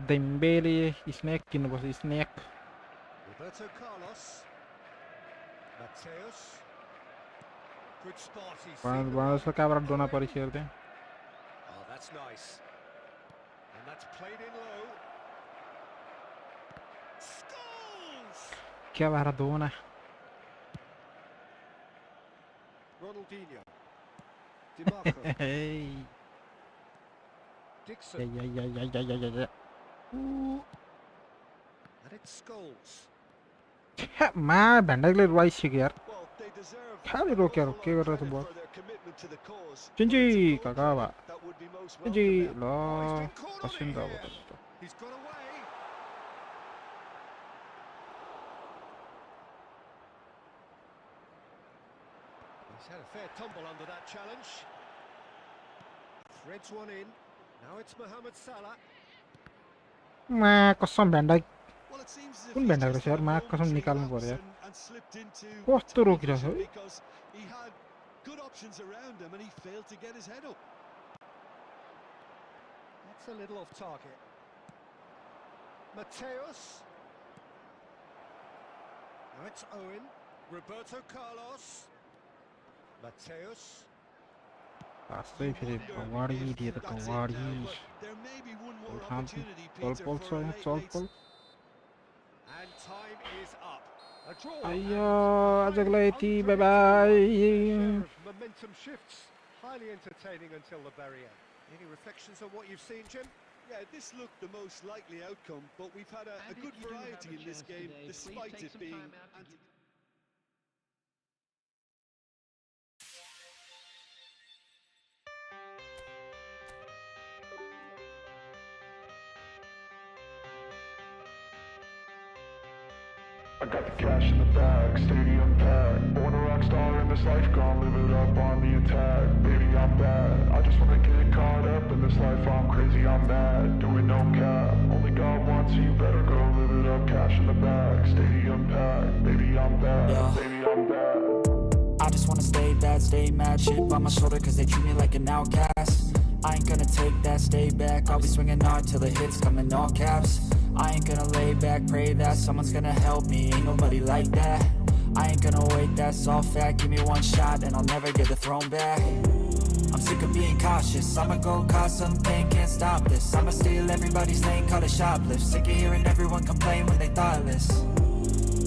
डेम्बेले स्नेक किन्नुपर्छ snack Roberto Carlos. Mateus. Good spot. He's seen the जस्तो ball. कहाँबाट डोना परिसकेको थिएँ Oh, that's nice. And that's played in low. Scores! क्या भएर डोना Ronaldinho. DiMarco. Hey. Dixon. Yeah. And it's Scholes. मा भ्यान्डाकले रुवाइसक्यो यार Well, they deserve खालि an रोक्यो awful के lot of गरेर त credit भयो for their commitment to the cause. चिन्ची Well, it's a goal काका भा that would be most चिन्ची welcome ल now. Oh, he's been caught on पसिन it त अब here. त He's got away. He's had a fair tumble under that challenge. Threads one in. Now it's Mohamed Salah. मा कसम भ्यान्डाक Well, it seems as if कुन he's भ्यान्डाक just रहेछ यार had a मा कसम momentary निकाल्नु lapse पर्यो यार and slipped into कस्तो tunnel रोकिरहेछ vision है because he had good options around him and he failed to get his head up. That's a little off target. Mateus. Now it's Owen. Roberto Carlos. Mateus. लास्टै फेरि कवाडी दिए त That's it kavadi now, but there may be one more थाम opportunity, चल Peter, पल्छ for a यहाँ late, चल late पल And time is up. A draw. अಯ್यो and आजको highly लागि यति bye unpredictable bye share of momentum shifts. Highly entertaining until the very end. Any reflections on what you've seen, Jim? Yeah, this looked the most likely outcome, but we've had a And good if you do have variety a in this chance game, today, please despite take it some being time out to anti- I got the cash in the bag, stadium packed. Born a rock star in this life, gon' live it up on the attack. Baby, I'm bad. I just wanna get caught up in this life. I'm crazy, I'm mad. Doing no cap. Only God wants you, better go live it up. Cash in the bag, stadium packed. Baby, I'm bad. Yeah. Baby, I'm bad. I just wanna stay bad, stay mad. Shit on my shoulder cause they treat me like an outcast. I ain't gonna take that, stay back. I'll be swinging hard till the hits come in all caps. I ain't gonna lay back, pray that someone's gonna help me. Ain't nobody like that. I ain't gonna wait, that's all fact. Give me one shot and I'll never get the throne back. I'm sick of being cautious. I'ma go cause some pain, can't stop this. I'ma steal everybody's lane, call it shoplift. Sick of hearing everyone complain when they thoughtless.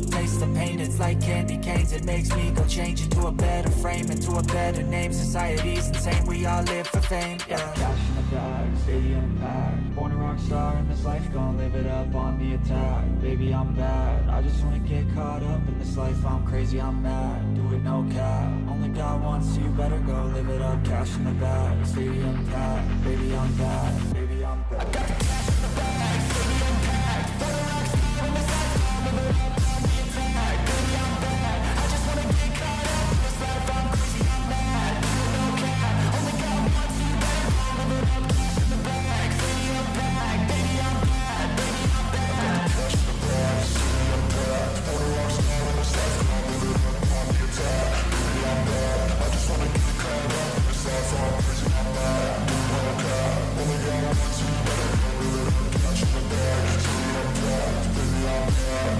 Taste the pain, it's like candy canes. It makes me go change into a better frame, into a better name. Society's insane, we all live for fame, yeah. Cash in the bag, stadium packed. Born a rock star in this life, gon' live it up on the attack. Baby, I'm bad, I just wanna get caught up in this life. I'm crazy, I'm mad, do it no cap. Only God wants you, better go live it up. Cash in the bag, stadium packed. Baby, I'm bad, baby, I'm bad. I got the cash in the bag, stadium packed. Born a rock star in this life, gon' live it up on the attack. Baby, I'm bad, I just wanna get caught up in this life. I'm crazy, I'm mad, do it no cap. Only God wants you, better go live it up. Cash in the bag, stadium packed. Baby, I'm bad, baby, I'm bad. Cash in the bag, stadium packed. Born a rock star in this life, gon' live it up on the attack. Baby, I'm bad, I just wanna get caught up in this life. I'm crazy, I'm mad, do it no cap. Only God wants you, better go live it up. Cash in the bag, stadium packed. Baby, I'm bad, baby, I'm bad.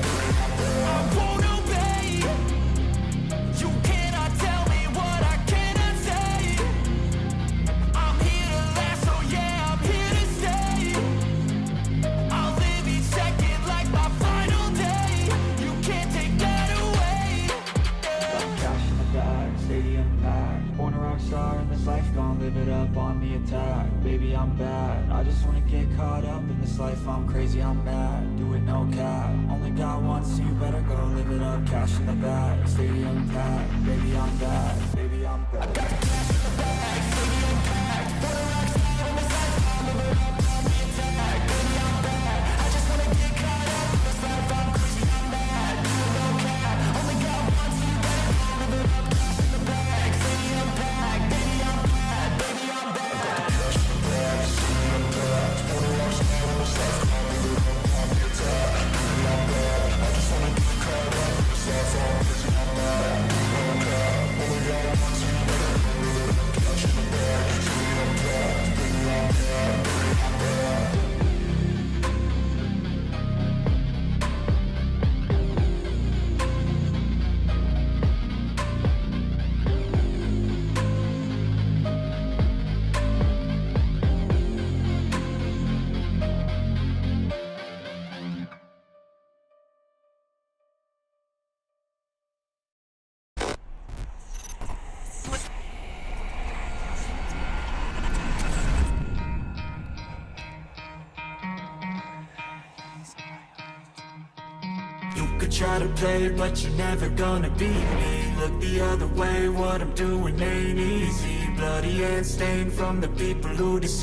I won't obey. You cannot tell me what I cannot say. I'm here to last, so yeah, I'm here to stay. I'll live each second like my final day. You can't take that away. Cash in the bag, stadium packed. Born a rock star in this life, gon' live it up on the attack. Baby, I'm bad, I just wanna get caught up in this life. I'm crazy, I'm mad, do it no cap. Only God wants you, better go live it up. Cash in the bag, stadium packed. Baby, I'm bad, baby, I'm bad. I got the cash in the bag, stadium packed. Born a rock star in this life, gon' live it up on the attack. Baby, I'm bad, I just wanna get caught up in this life. could try to play, but you're never gonna beat me. Look the other way, what I'm doing ain't easy. Bloody hand stained from the people who deceive